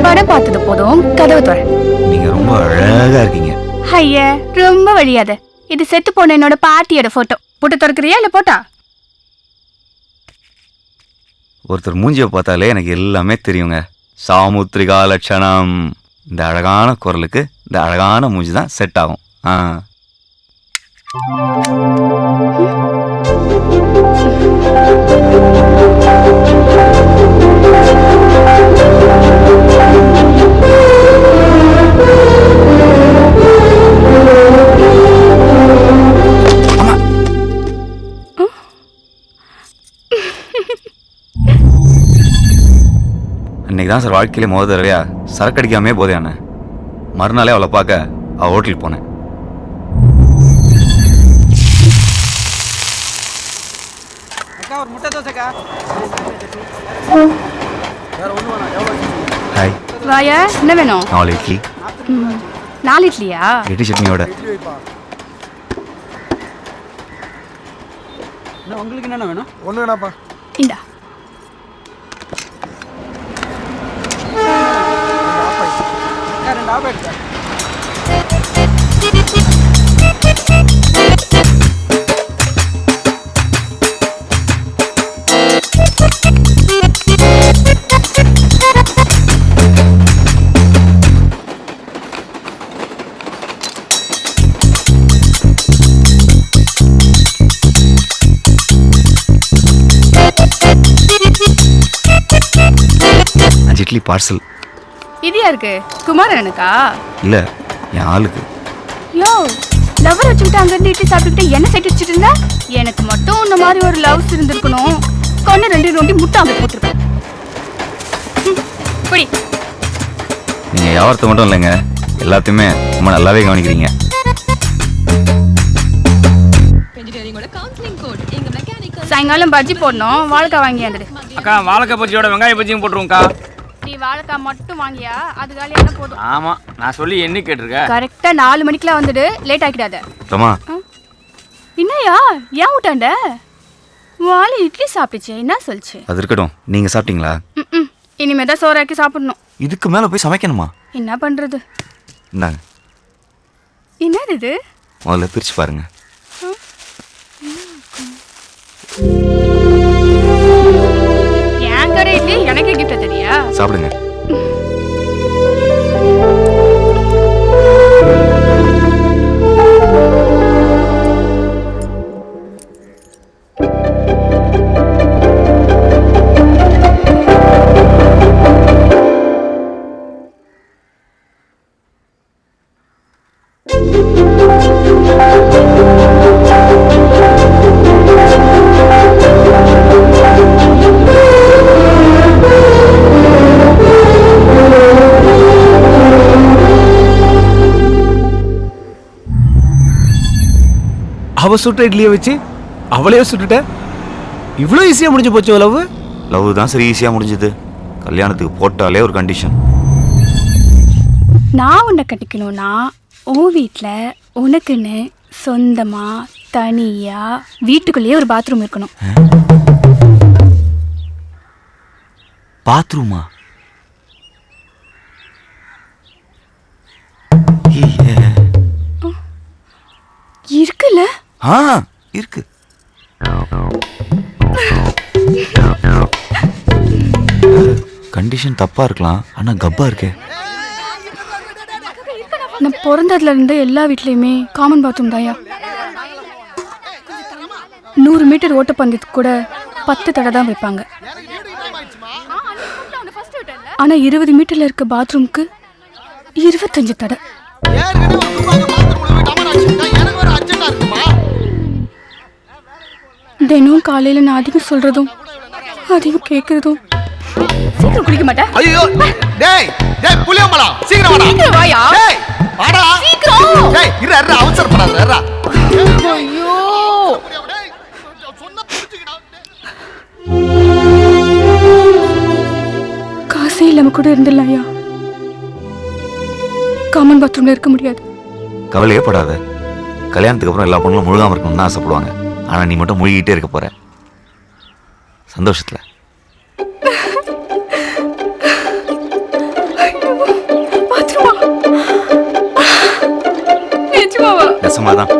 படம் பார்த்தது போதும், கதவு தர. நீங்க ரொம்ப அழகா இருக்கீங்க. ஐயா, ரொம்ப வழியாத. இது செத்து போன என்னோட பாட்டியோட போட்டோ. போட்டு திறக்கிறியா இல்ல போட்டா? ஒருத்தர் மூஞ்சியை பார்த்தாலே எனக்கு எல்லாமே தெரியுங்க. சாமுத்திரிகா லட்சணம். இந்த அழகான குரலுக்கு இந்த அழகான மூஞ்சி தான் செட் ஆகும். அன்னைக்கு தான் சார் வாழ்க்கையிலே முதல் தடவையா சரக்கு அடிக்காமே போதையான. மறுநாளே அவளை பார்க்க அவள் ஹோட்டலுக்கு போனேன். ஹாய். வாயா, என்ன வேணும்? 4 இட்லி. 4 இட்லியா? 8 சட்னியோட. உங்களுக்கு என்ன வேணும்? ஒண்ணு வேணாப்பா. இந்தா. இட்லி பார்சல். இது யாருக்கு? குமாரனுக்கா? இல்ல, என் ஆளுக்கு. யோ, லவர் வச்சுக்கிட்டு அங்கிருந்து இட்லி சாப்பிட்டுக்கிட்டு என்ன சைட் வச்சுட்டு இருந்த? எனக்கு மட்டும் உன்ன மாதிரி ஒரு லவ்ஸ் இருந்திருக்கணும். கொண்டு 2 நோண்டி முட்டை அங்க போட்டுருப்பேன். புடி. நீங்க யாவரத்தை மட்டும் இல்லைங்க, எல்லாத்தையுமே ரொம்ப நல்லாவே கவனிக்கிறீங்க. சாயங்காலம் பஜ்ஜி போடணும், வாழைக்காய் வாங்கி வந்துடு. அக்கா, வாழைக்காய் பஜ்ஜியோட வெங்காய பஜ்ஜியும் போட்டுருவோம்க்கா. நீ வாழைக்காய் மட்டும் வாங்கியா? அது காலியான போதும். ஆமா, நான் சொல்லி என்ன கேட்டிருக்க? கரெக்டா 4 மணிக்கெல்லாம் வந்துடு, லேட் ஆக்கிடாத. தம்மா, என்னையா ஏன் விட்டாண்ட? வாழை இட்லி சாப்பிடுச்சு, என்ன சொல்லுச்சு? அது இருக்கட்டும். நீங்க சாப்பிட்டீங்களா? இனிமே தான் சோறாக்கி சாப்பிடணும். இதுக்கு மேல போய் சமைக்கணுமா? என்ன பண்றது? இந்தாங்க. என்னது இது? முதல்ல பிரிச்சு பாருங்க. என் கடை இட்லி எனக்கு கிஃப்ட் தெரியா? சாப்பிடுங்க. அவ சுட்ட இட்லியை வச்சு அவளையே சுட்டுட்ட. இவ்வளோ ஈஸியா முடிஞ்சு போச்சு லவ். லவ் தான் சரி ஈஸியா முடிஞ்சது. கல்யாணத்துக்கு போட்டாலே ஒரு கண்டிஷன். நான் உன்னை கட்டிக்கணும்னா உன் வீட்டில் உனக்குன்னு சொந்தமா தனியா வீட்டுக்குள்ளேயே ஒரு பாத்ரூம் இருக்கணும். பாத்ரூமா? இருக்குல்ல? ஆ இருக்கு. கண்டிஷன் தப்பா இருக்கலாம், ஆனா கப்பா இருக்கே. நான் பிறந்ததுல இருந்து எல்லா வீட்லயுமே காமன் பாத்ரூம் தாயா. 100 மீட்டர் ஓட்டப்பந்தயத்துக்கு கூட 10 தடை தான் வைப்பாங்க. ஆனா 20 மீட்டர்ல இருக்க பாத்ரூம்க்கு 25 தடை. தினம் காலையில நான் அதிகம் சொல்றதும் அதிகம் கேக்குறதும். சீக்கிரம் குளிக்க மாட்டேன். ஐயோ டேய் டேய் புளியம்பளா சீக்கிரம் வாடா. சீக்கிரம் வாயா. டேய் வாடா சீக்கிரம். டேய் இரு இரு அவசரப்படாத இரு. ஐயோ காசே இல்லாம கூட இருந்துடலாம்யா. காமன் பாத்ரூம்ல இருக்க முடியாது. கவலையே படாத. கல்யாணத்துக்கு அப்புறம் எல்லா பொண்ணுங்களும் முழுகாம இருக்கணும்னு ஆசைப்படுவாங்க. ஆனா நீ மட்டும் முழுகிட்டே இருக்க போற சந்தோஷத்துல. நெசமாதான்.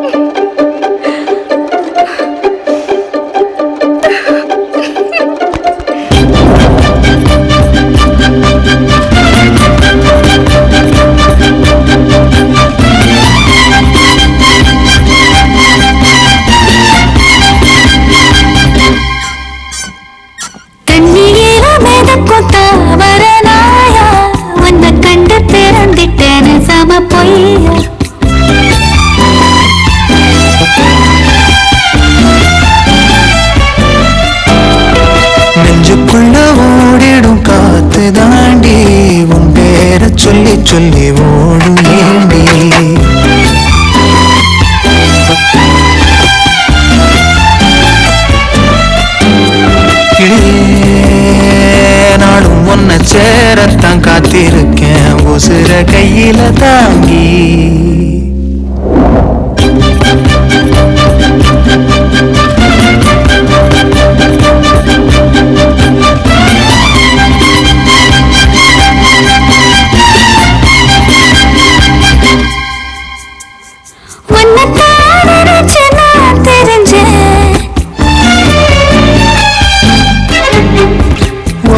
நெஞ்சுக்குள்ள ஓடிடும் காத்து தாண்டி உன் பேரை சொல்லி சொல்லி ஓடும் ஏண்டி. நானும் உன்னை சேரத்தான் காத்திருக்கேன் உசுர கையில தாங்கி.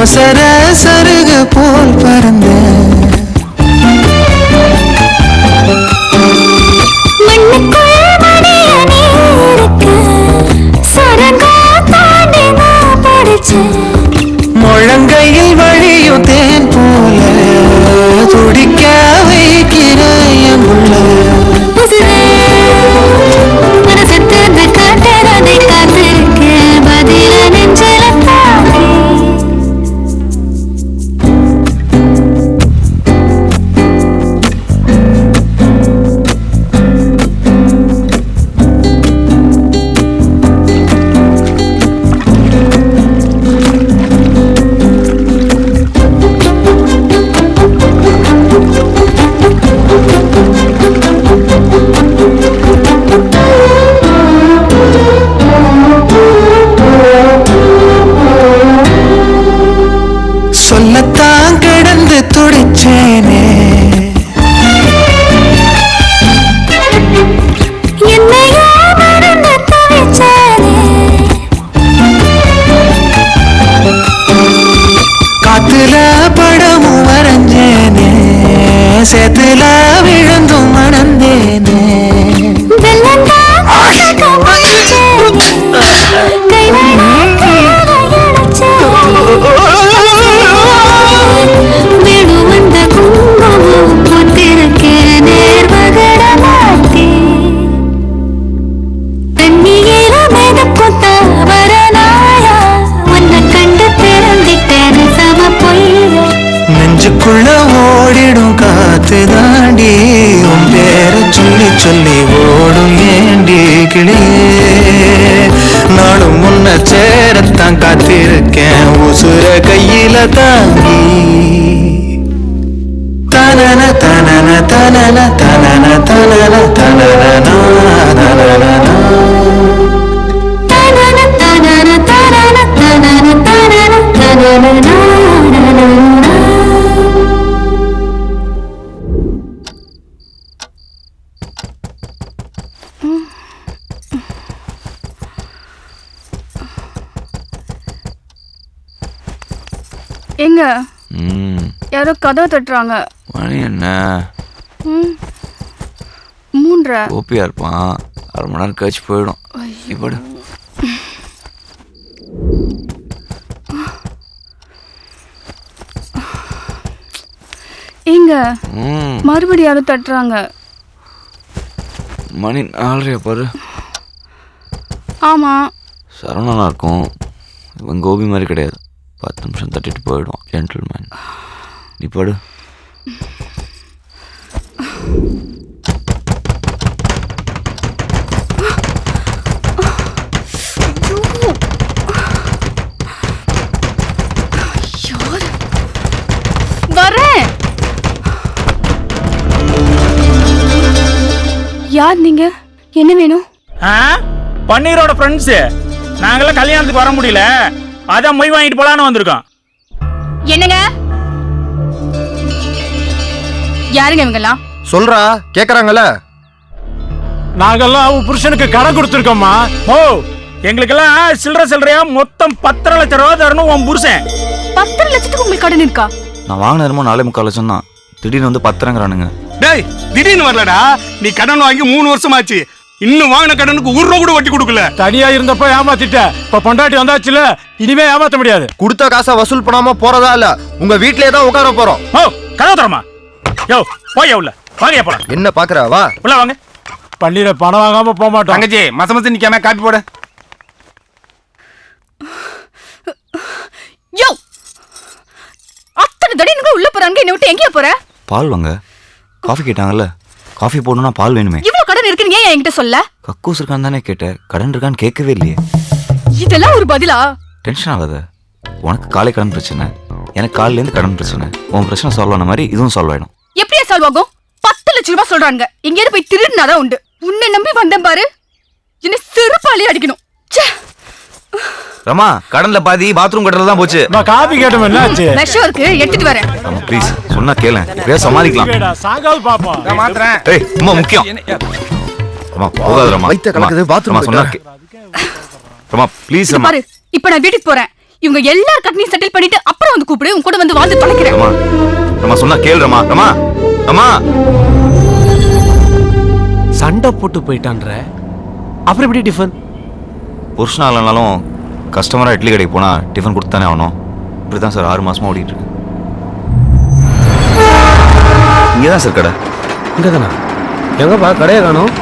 ஒசர சருக போல் பறந்த முழங்கையில் வழியும் தேன் போல துடிக்க வைக்கிறேன் உள்ள. சொல்லத்தான் கிடந்து துடிச்சேனே என்னையா மறந்து துடிச்சேனே. காத்துல படமும் வரைஞ்சேனே சேத்துல விழுந்தும் மணந்தேனே. நெஞ்சுக்குள்ள ஓடிடும் காத்து தாண்டி உன் பேரை சொல்லி சொல்லி ஓடும் ஏண்டி கிளியே. நானும் முன்ன சேரத்தான் காத்திருக்கேன் உசுர கையில தாங்கி. தனன தனன தனன தனன தனன தனன தனன தனன தனன தனன தனன தனன எங்க ம் யாரோ கதவை தட்டுறாங்க. மணி என்ன? 3:30. ஓபியா இருப்பான். 1/2 மணி நேரம் கழிச்சு போயிடும். இப்படி எங்க மறுபடியும் யாரோ தட்டுறாங்க. மணி 4:30 பாரு. ஆமா. சரவணனா இருக்கும். இவன் கோபி மாதிரி கிடையாது. 10 நிமிஷம் தட்டிட்டு போயிடும். ஜென்டில்மேன். நீ படு. வரேன். யார் நீங்க? என்ன வேணும்? பன்னீரோட ஃப்ரெண்ட்ஸ். நாங்களாம் கல்யாணத்துக்கு வர முடியல, அதான் மொய் வாங்கிட்டு போலான்னு வந்திருக்கோம். என்னங்க? யாருங்க இவங்கெல்லாம்? சொல்றா கேக்குறாங்கல்ல. நாங்கெல்லாம் உன் புருஷனுக்கு கடன் கொடுத்துருக்கோம்மா. ஓ, எங்களுக்கெல்லாம் சில்லறையா மொத்தம் 10 லட்சம் ரூபா தரணும் உன் புருஷன். 10 லட்சத்துக்கு உங்களுக்கு கடன் இருக்கா? நான் வாங்கின நேரமும் 4.25 லட்சம் தான். திடீர்னு வந்து 10ங்கிறானுங்க. டேய், திடீர்னு வரலடா. நீ கடன் வாங்கி 3 வருஷம் ஆச்சு. இன்னும் வாங்கின கடனுக்கு 1 ரூபா கூட வட்டி கொடுக்கல. தனியா இருந்தப்ப ஏமாத்திட்ட, இப்ப பொண்டாட்டி வந்தாச்சுல, இனிமே ஏமாத்த முடியாது. கொடுத்த காசை வசூல் பண்ணாம போறதா இல்ல, உங்க வீட்லயே தான் உட்கார போறோம். ஓ, கதவு தரமா? யோ, போய் உள்ள வாங்க போலாம். என்ன பாக்குற? வா உள்ள வாங்க. பள்ளியில பணம் வாங்காம போக மாட்டோம். தங்கச்சி மசமத்து நிக்காம காப்பி போட. யோ, அத்தனை தடவை உள்ள போறாங்க, என்ன விட்டு எங்கேயா போற? பால் வாங்க. காஃபி கேட்டாங்கல்ல, காஃபி போடணும்னா பால் வேணுமே. இவ்வளவு கடன் இருக்குன்னு ஏன் என்கிட்ட சொல்ல? கக்கூஸ் இருக்கான்னு தானே கேட்டேன். கடன் இருக்கான்னு கேட்கவே இல்லையே. இதெல்லாம் ஒரு பதிலா? டென்ஷன் ஆகாத. உனக்கு காலை கடன் பிரச்சனை, எனக்கு காலையில இருந்து கடன் பிரச்சனை. உன் பிரச்சனை சால்வ் ஆன மாதிரி இதுவும் சால்வ் ஆயிடும். எப்படியா சால்வ் ஆகும்? 10 லட்சம் ரூபாய் சொல்றாங்க. எங்கேயாவது போய் திருடினாதான் உண்டு. உன்னை நம்பி வந்தேன் பாரு, என்ன செருப்பாலே அடிக்கணும். ரமா, கடன்ல பாதி பாத்ரூம் கட்டல தான் போச்சு. நான் காபி கேட்டோம், என்னாச்சு? விஷம் இருக்கு, எடுத்துட்டு வரேன். ரமா ப்ளீஸ், சொன்னா கேளேன். இப்படியே சமாளிக்கலாம். சாகால் பாப்போம். நான் மாத்துறேன். ஏய், ரொம்ப முக்கியம். ரமா போகாத ரமா. வைத்த கலக்குது பாத்ரூம். ரமா சொன்னா ரமா ப்ளீஸ் ரமா. பாரு, இப்போ நான் வீட்டுக்கு போறேன். இவங்க எல்லார் கடனையும் செட்டில் பண்ணிட்டு அப்புறம் வந்து கூப்பிடு. உன் கூட வந்து வாழ்ந்து தொலைக்கிறேன். ரமா, ரமா சொன்னா கேள் ரமா. ரமா, ரமா. சண்டை போட்டு போயிட்டான்ற, அப்புறம் எப்படி டிஃபன்? புருஷனா இல்லைனாலும் கஸ்டமராக இட்லி கடைக்கு போனால் டிஃபன் கொடுத்து தானே ஆகணும். இப்படி தான் சார் 6 மாசமா ஓடிட்டு இருக்கு. இங்கே தான் சார் கடை. இங்கே தானா? எங்கப்பா கடையை காணும்?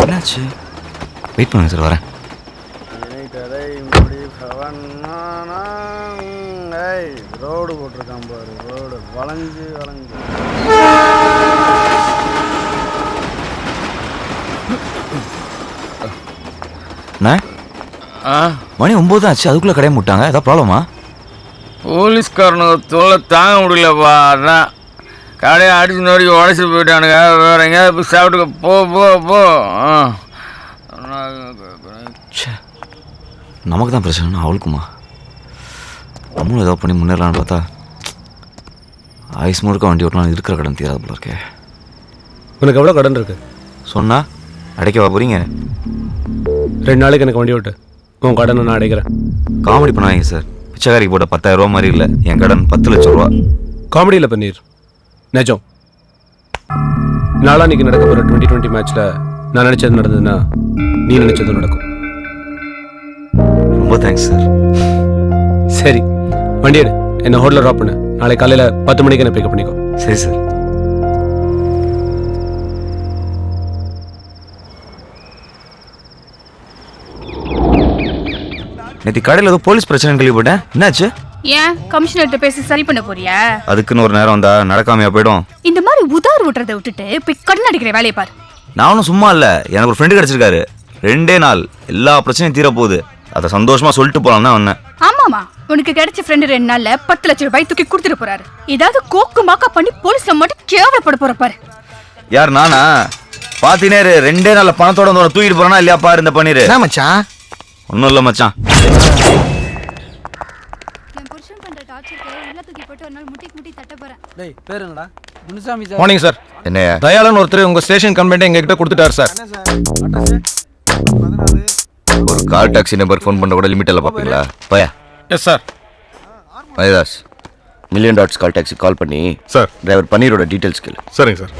என்னாச்சு? வெயிட் பண்ணுங்க சார், வரேன். ரோடு போட்டிருக்கான் பாரு, ரோடு வளைஞ்சு வளைஞ்சு. மணி 9 ஆச்சு, அதுக்குள்ள கடையை முட்டாங்க. ஏதாவது ப்ராப்ளமா? போலீஸ்காரனுங்க தொல்லை தாங்க முடியலப்பா. அதான் கடையை அடிச்சு நோடி உடச்சி போயிட்டானுங்க. வேற எங்கேயாவது போய் சாப்பிட்டுக்க. போ போ போ. நமக்கு தான் பிரச்சனைனா அவளுக்குமா? நம்மளும் ஏதோ பண்ணி முன்னேறலான்னு பார்த்தா ஐஸ் முழுக்க வண்டி ஓட்டலாம் இருக்கிற கடன் தீராது போல இருக்கே. உனக்கு எவ்வளோ கடன் இருக்கு? சொன்னா அடைக்கவா போறீங்க? 2 நாளைக்கு எனக்கு வண்டி ஓட்டு. உன் கடனை நான் அடைக்கிறேன். காமெடி பண்ணாதீங்க சார். பிச்சைக்காரிக்கு போட்ட 10,000 ரூபா மாதிரி இல்லை. என் கடன் 10 லட்சம் ரூபா. காமெடியில் பண்ணீர் நிஜம். நாளான்னைக்கு நடக்க போகிற 2020 மேட்ச்ல நான் நினைச்சது நடந்ததுன்னா நீ நினைச்சதும் நடக்கும். ரொம்ப தேங்க்ஸ் சார். சரி, வண்டி எடு, என்ன ஹோட்டலில் ட்ராப் பண்ணு. நாளை காலையில் 10 மணிக்கு என்ன பிக்கப் பண்ணிக்கோ. சரி சார். நேற்று கடையில் ஏதோ போலீஸ் பிரச்சனை கேள்விப்பட்டேன். என்னாச்சு? ஏன் கமிஷனர்கிட்ட பேசி சரி பண்ண போறியா? அதுக்குன்னு ஒரு நேரம் வந்தா நடக்காமையா போயிடும். இந்த மாதிரி உதார் விட்டுறதை விட்டுட்டு போய் கடன் அடிக்கிற வேலையை பாரு. நானும் சும்மா இல்லை, எனக்கு ஒரு ஃப்ரெண்டு கிடைச்சிருக்காரு. 2 நாள் எல்லா பிரச்சனையும் தீர போகுது. அதை சந்தோஷமா சொல்லிட்டு போலாம் தான் வந்தேன். ஆமாமா, உனக்கு கிடைச்ச ஃப்ரெண்டு 2 நாள்ல 10 லட்சம் ரூபாய் தூக்கி கொடுத்துட்டு போறாரு. ஏதாவது கோக்கு மாக்கா பண்ணி போலீஸ்ல மட்டும் கேவலப்பட போற பாரு. யார் நானா? பாத்தீனே 2 நாள்ல பணத்தோட வந்து தூக்கிட்டு போறானா இல்லையா பாரு இந்த பன்னீர். என்ன மச்சான்? ஒன்றும் இல்லை மச்சான். Morning sir. என்னையா? தயாளன் ஒருத்தர் உங்க ஸ்டேஷன் கம்ப்ளைண்ட் எங்ககிட்ட கொடுத்துட்டாரு சார். ஒரு கால் டாக்ஸி நம்பர் ஃபோன் பண்ண கூட லிமிட் எல்லாம் பார்ப்பீங்களா? பயா. Yes sir. வைதாஸ் Million Dots Call Taxi call பண்ணி சார் டிரைவர் பன்னீரோட டீட்டெயில்ஸ் கேளு. சரிங்க sir.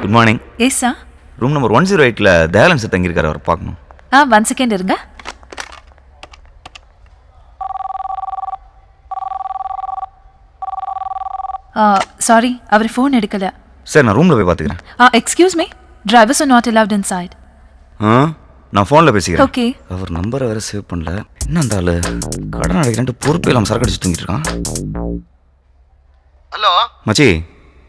Good morning. Yes sir. Room number 108ல தயாலன் சார் தங்கியிருக்காரு, அவர் பார்க்கணும். 1 செகண்ட் இருங்க. சாரி, அவர் ஃபோன் எடுக்கல. சார் நான் ரூமில் போய் பார்த்துக்கிறேன். Excuse me, drivers are not allowed inside. நான் ஃபோனில் பேசிக்கிறேன். ஓகே. அவர் நம்பரை வேற சேவ் பண்ணல. என்ன அந்த ஆளு கடன் அடைக்கிறேன்ட்டு பொறுப்பே இல்லாமல் சரக்கு அடிச்சு தூங்கிட்டு இருக்கான். ஹலோ மச்சி,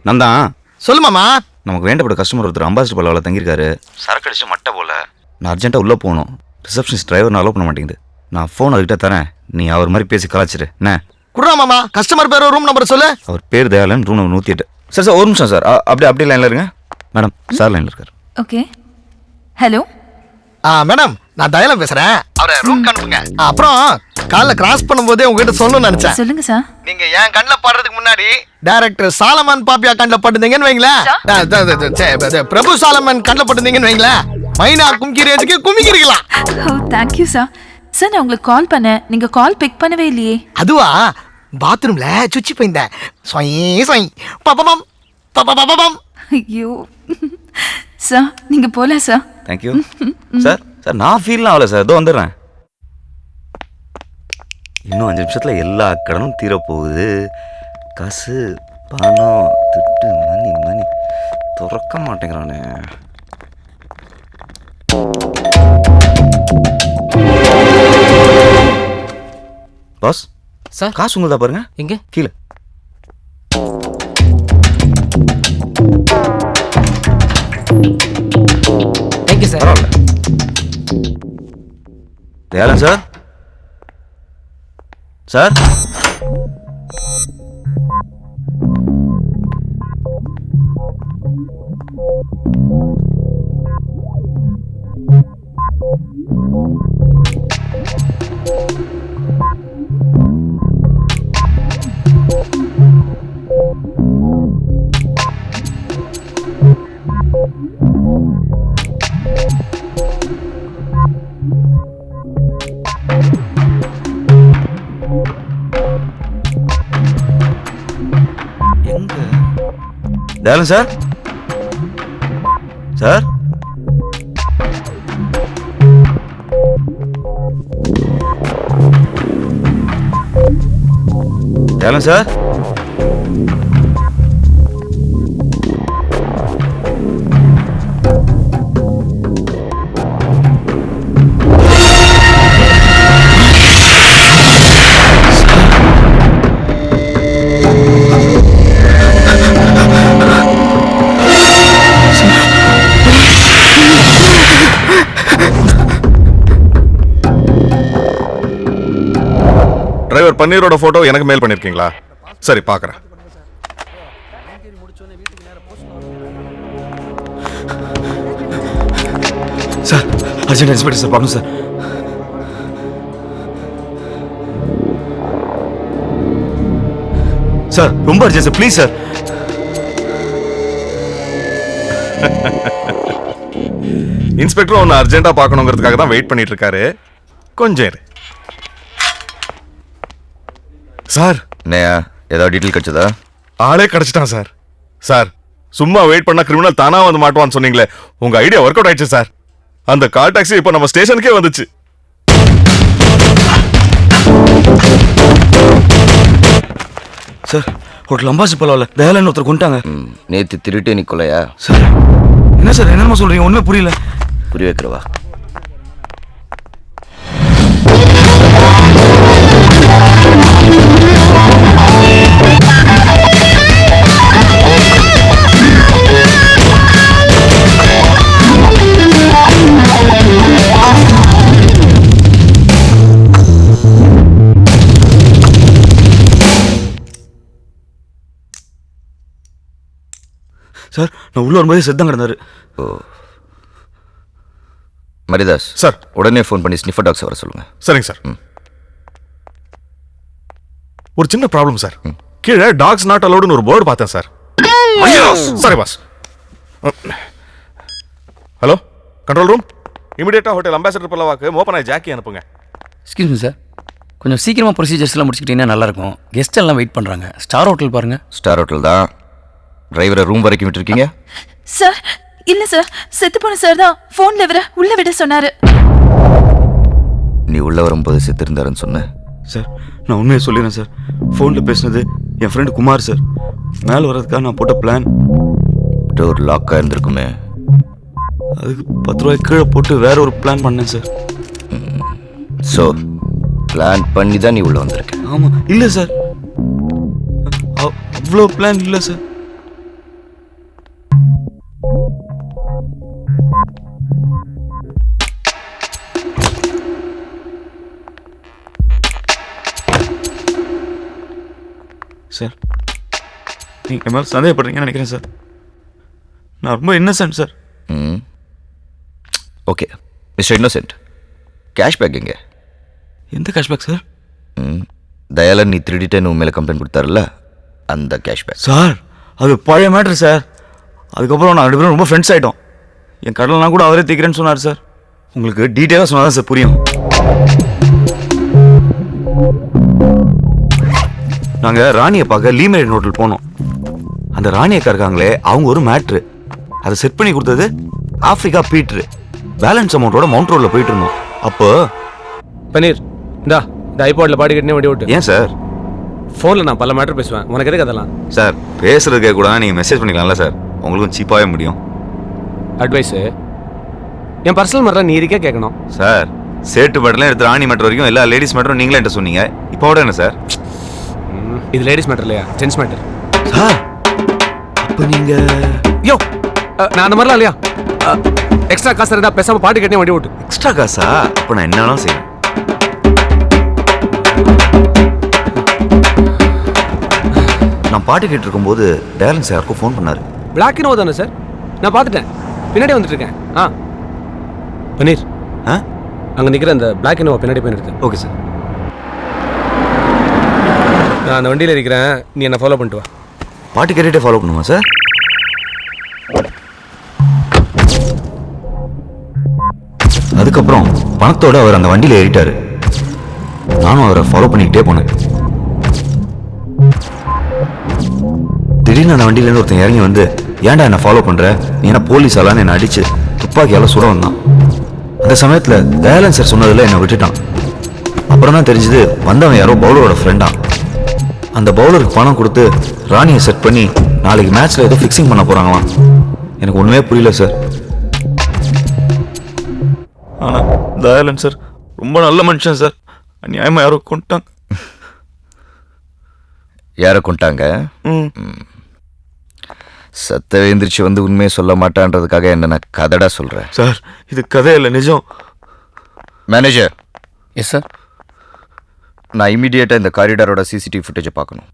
நான் தான். சொல்லு மாமா. நமக்கு வேண்டப்பட்ட கஸ்டமர் ஒருத்தர் அம்பாசிடர் பல்லாவில் தங்கியிருக்காரு. சரக்கு அடிச்சு மட்டை போல. நான் அர்ஜென்ட்டாக உள்ளே போகணும். ரிசப்ஷனிஸ்ட் டிரைவர் அலோவ் பண்ண மாட்டேங்குது. நான் ஃபோன் அதுக்கிட்ட தரேன், நீ அவர் மாதிரி பேசி கலாச்சிரு என்ன. குடுறா மாமா, கஸ்டமர் பேர் ரூம் நம்பர் சொல்லு. அவர் பேர் Dayalan, room number 108. Sir sir ஒரு நிமிஷம் சார், அப்படியே லைனில் இருங்க. மேடம் சார் லைனில் இருக்கார். ஓகே. ஹலோ மேடம், நான் தயாலம் பேசுறேன். அவரை ரூம் அனுப்புங்க. அப்புறம் காலைல கிராஸ் பண்ணும்போதே உங்ககிட்ட சொல்லணும்னு நினைச்சேன். சொல்லுங்க சார். நீங்க என் கண்ணில் படுறதுக்கு முன்னாடி டைரக்டர் சாலமன் பாப்பியா கண்ணில் பட்டுந்தீங்கன்னு வைங்களேன், பிரபு சாலமன் கண்ணில் பட்டுந்தீங்கன்னு வைங்களேன், மைனா கும்கி ரேஞ்சுக்கு குமிக்கிருக்கலாம். ஓ தேங்க்யூ சார். சார் நான் உங்களுக்கு கால் பண்ணேன், நீங்க கால் பிக் பண்ணவே இல்லையே. அதுவா, பாத்ரூம்ல சுச்சி போயிருந்தேன். பப்பம் பப்பம். ஐயோ சார், நீங்க போலாம் சார். Thank you sir. சார் நான் ஃபீல்லாம் ஆகல சார், இதோ வந்துடுறேன். இன்னும் 5 நிமிஷத்தில் எல்லா கடனும் தீரப்போகுது. காசு பணம் திட்டு மணி மணி துறக்க மாட்டேங்கிறானே. பாஸ் சார், காசு உங்களுதா பாருங்க. எங்க? கீழே. Thank you sir. பரவாயில்ல. Dayalan sir. Sir Dayalan sir. Sir Dayalan sir. Driver பன்னீரோட போட்டோ எனக்கு மெயில் பண்ணிருக்கீங்களா? சரி பார்க்குறேன். சார் அர்ஜென்ட் இன்ஸ்பெக்டர் சார் பார்க்கணும் சார். சார் ரொம்ப urgent sir, please sir. Inspector ஒன்று அர்ஜென்ட்டாக பார்க்கணுங்கிறதுக்காக தான் வெயிட் பண்ணிட்டு இருக்காரு. கொஞ்சம் இரு. சார் என்னையா ஏதாவது டீட்டெயில் கிடைச்சதா? ஆளே கிடைச்சிட்டான் சார். சார் சும்மா வெயிட் பண்ணா கிரிமினல் தானா வந்து மாட்டுவான்னு சொன்னீங்களே, உங்க ஐடியா ஒர்க் அவுட் ஆயிடுச்சு சார். அந்த கால் டாக்ஸி இப்போ நம்ம ஸ்டேஷனுக்கே வந்துச்சு. சார் ஹோட்டல் அம்பாசி பரவாயில்ல, தயாலன் ஒருத்தர் கொண்டாங்க. நேத்து திருட்டு நீ கொலையா? சார் என்ன சார் என்னமா சொல்றீங்க, ஒண்ணுமே புரியல. புரிய வைக்கிறவா? சார் நான் உள்ள வரும்போது செத்தம் கிடந்தாரு. ஓ மரிதாஸ் சார். உடனே ஃபோன் பண்ணி ஸ்னிஃபர் டாக்ஸ் வர சொல்லுங்க. சரிங்க சார். ஒரு சின்ன ப்ராப்ளம் சார். கீழே டாக்ஸ் நாட் அலோடுன்னு ஒரு போர்டு பார்த்தேன் சார். ஐயோ sorry boss. Hello control room, இமிடியேட்டா ஹோட்டல் அம்பாசிடர் பல்லவாக்கு மோப்பனாய் ஜாக்கி அனுப்புங்க. எக்ஸ்கியூஸ் மீ சார், கொஞ்சம் சீக்கிரமாக ப்ரொசீஜர்ஸ்லாம் முடிச்சுக்கிட்டீங்கன்னா நல்லாயிருக்கும். கெஸ்ட் எல்லாம் வெயிட் பண்ணுறாங்க. ஸ்டார் ஹோட்டல் பாருங்கள். ஸ்டார் ஹோட்டல் தான். டிரைவரை ரூம் வரைக்கும் விட்டுருக்கீங்க? சார் இல்ல சார், செத்து போன சார் தான் போன்ல இவரை உள்ள விட சொன்னாரு. நீ உள்ள வரும்போது செத்து இருந்தாருன்னு சொன்ன. சார் நான் உண்மையை சொல்லிடுறேன் சார். ஃபோனில் பேசினது என் ஃப்ரெண்டு குமார் சார். மேலே வர்றதுக்காக நான் போட்ட பிளான். டோர் லாக்காக இருந்திருக்குமே. அதுக்கு 10 ரூபாய் கீழே போட்டு வேற ஒரு பிளான் பண்ணேன் சார். ஸோ பிளான் பண்ணி தான் நீ உள்ள வந்திருக்க? ஆமாம். இல்லை சார், அவ்வளோ பிளான் இல்லை சார். சார் நீங்கள் மேலே சந்தேகப்படுறீங்கன்னு நினைக்கிறேன் சார். நான் ரொம்ப Innocent sir. Okay mister innocent, cashback எங்க? எந்த கேஷ்பேக் சார்? தயாளன் நீ திருடிட்டேன்னு உன் மேலே கம்ப்ளைண்ட் கொடுத்தாருல்ல, அந்த கேஷ்பேக். சார் அது பழைய மேட்ரு சார். அதுக்கப்புறம் நான் 2 பேரும் ரொம்ப ஃப்ரெண்ட்ஸ் ஆகிட்டோம். என் கடலாம் கூட அவரே தீக்கிறேன்னு சொன்னார் சார். உங்களுக்கு டீட்டெயிலாக சொன்னால் தான் சார் புரியும். நாங்கள் ராணியை பார்க்க லீமேட் ஹோட்டல் போனோம். அந்த ராணி அக்கா இருக்காங்களே, அவங்க ஒரு மேட்ரு அதை செட் பண்ணி கொடுத்தது ஆஃப்ரிக்கா பீட்ரு. பேலன்ஸ் அமௌண்ட்டோட மவுண்ட் ரோடில் போயிட்டு இருந்தோம். அப்போ பன்னீர் இந்த ஐபாடில் பாடி கட்டினே வண்டி ஓட்டு. ஏன் சார்? ஃபோனில் நான் பல மேட்டர் பேசுவேன், உனக்கு எதுக்கு அதெல்லாம்? சார் பேசுறதுக்கே கூட நீங்கள் மெசேஜ் பண்ணிக்கலாம்ல சார், உங்களுக்கும் சீப்பாகவே முடியும். அட்வைஸு என் பர்சனல் மேட்டர் நீ இருக்கே கேட்கணும் சார். சேட்டு மேட்டர்லாம் எடுத்து ராணி மேட்டர் வரைக்கும் எல்லா லேடிஸ் மேட்டரும் நீங்களே என்கிட்ட சொன்னீங்க. இப்போ விட என்ன சார்? இது லேடிஸ் மேட்டர் இல்லையா, ஜென்ஸ் மேட்டர். சார் அப்போ நீங்கள் யோ நான் அந்த மாதிரிலாம் இல்லையா. எக்ஸ்ட்ரா காசு இருந்தால் பேசாமல் பாட்டு கட்டினே வண்டி ஓட்டு. எக்ஸ்ட்ரா காசா? அப்போ நான் என்னன்னாலும் செய்வேன். நான் பாட்டு கேட்டு இருக்கும்போது டேலன்ஸ் யாருக்கும் ஃபோன் பண்ணாரு. பிளாக் இனோவா தானே சார்? நான் பார்த்துட்டேன், பின்னாடி வந்துட்டு இருக்கேன். பன்னீர் அங்கே நிற்கிற அந்த பிளாக் இனோவா பின்னாடி போய் இருக்கேன். Okay sir. நான் அந்த வண்டியில் இருக்கிறேன், நீ என்ன ஃபாலோ பண்ணிட்டு வா. பாட்டு கேட்டுகிட்டே ஃபாலோ பண்ணுமா சார்? அதுக்கப்புறம் பணத்தோட அவர் அந்த வண்டியில் ஏறிட்டாரு. நானும் அவரை ஃபாலோ பண்ணிக்கிட்டே போனேன். திடீர்னு அந்த வண்டியிலேருந்து ஒருத்தன் இறங்கி வந்து, ஏன்டா என்ன ஃபாலோ பண்ற, நீ என்ன போலீஸாலான்னு என்னை அடிச்சு துப்பாக்கியால் சுட வந்தான். அந்த சமயத்தில் தயாளன் சார் சொன்னதில் என்னை விட்டுட்டான். அப்புறம் தான் தெரிஞ்சது வந்தவன் யாரோ பவுலரோட ஃப்ரெண்டா. அந்த பவுலருக்கு பணம் கொடுத்து ராணியை செட் பண்ணி நாளைக்கு மேட்ச்ல ஏதோ ஃபிக்ஸிங் பண்ண போறாங்களாம். எனக்கு ஒண்ணுமே புரியல சார். ஆனா தயாளன் சார் ரொம்ப நல்ல மனுஷன் சார். அநியாயமா யாரோ கொண்டாங்க. யாரை கொண்டாங்க? சத்த எழுந்திரிச்சு வந்து உண்மையை சொல்ல மாட்டான்றதுக்காக என்ன நான் கதடா சொல்றேன் சார். இது கதை இல்லை, நிஜம். மேனேஜர். Yes sir. நான் இமீடியேட்டாக இந்த காரிடாரோட சிசிடிவி ஃபுட்டேஜை பார்க்கணும்.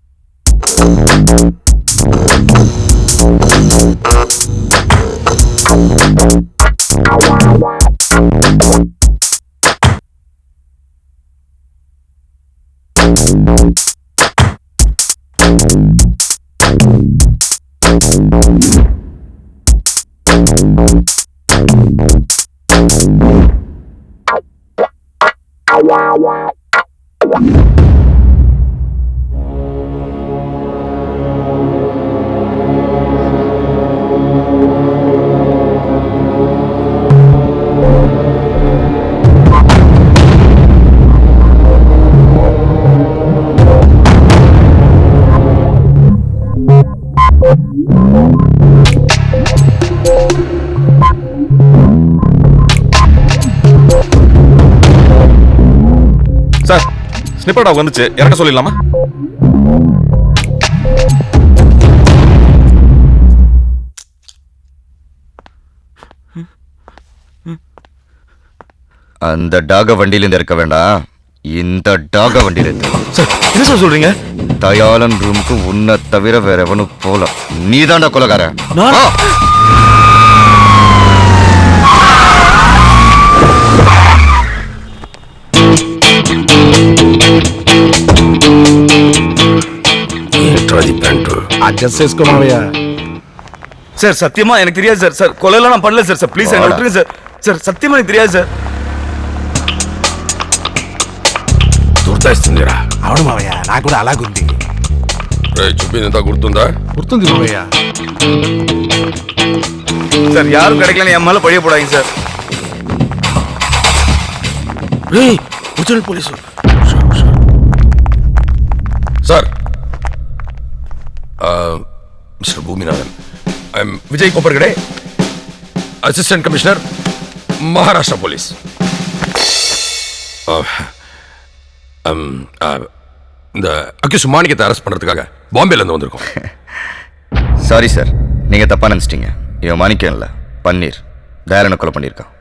சார் ஸ்னிப்பர் டாக் வந்துச்சு, இறக்க சொல்லிடலாமா? அந்த டாக வண்டியிலேருந்து இறக்க வேண்டாம், இந்த டாக வண்டியில இருந்து. சார் என்ன சார் சொல்றீங்க? தயாளன் ரூமுக்கு உன்னை தவிர வேற எவனும் போல. நீதான்டா கொலைகார. నిద్రది పెంటు అడ్జస్ట్ చేసుకో మావయ్య. సార్ సత్యమా எனக்கு தெரியாது సార్. సార్ కొలెలా நான் பண்ணல సార్. ప్లీజ్ என்ன விட்டுருங்க సార్. సార్ సత్యమా எனக்கு தெரியாது సార్. గుర్తొస్తుందిరా. అవును మావయ్య, నాకు కూడా అలాగుంది. చూపిందంతా గుర్తుందా? గుర్తుంది మావయ్య. சார் யாரும் கிடைக்கலன்னு என் மேல பழிய போடாதீங்க sir. Original police sir. Mister Bhoominathan, I'm Vijay Kopargade, assistant commissioner, Maharashtra police. இந்த அக்யூஸ் மாணிக்கத்தை அரெஸ்ட் பண்றதுக்காக பாம்பேல இருந்து வந்திருக்கோம். சாரி சார், நீங்க தப்பா நினைச்சிட்டீங்க. இவன் மாணிக்கம் இல்லை, பன்னீர். தயாளனை கொலை பண்ணியிருக்கான்.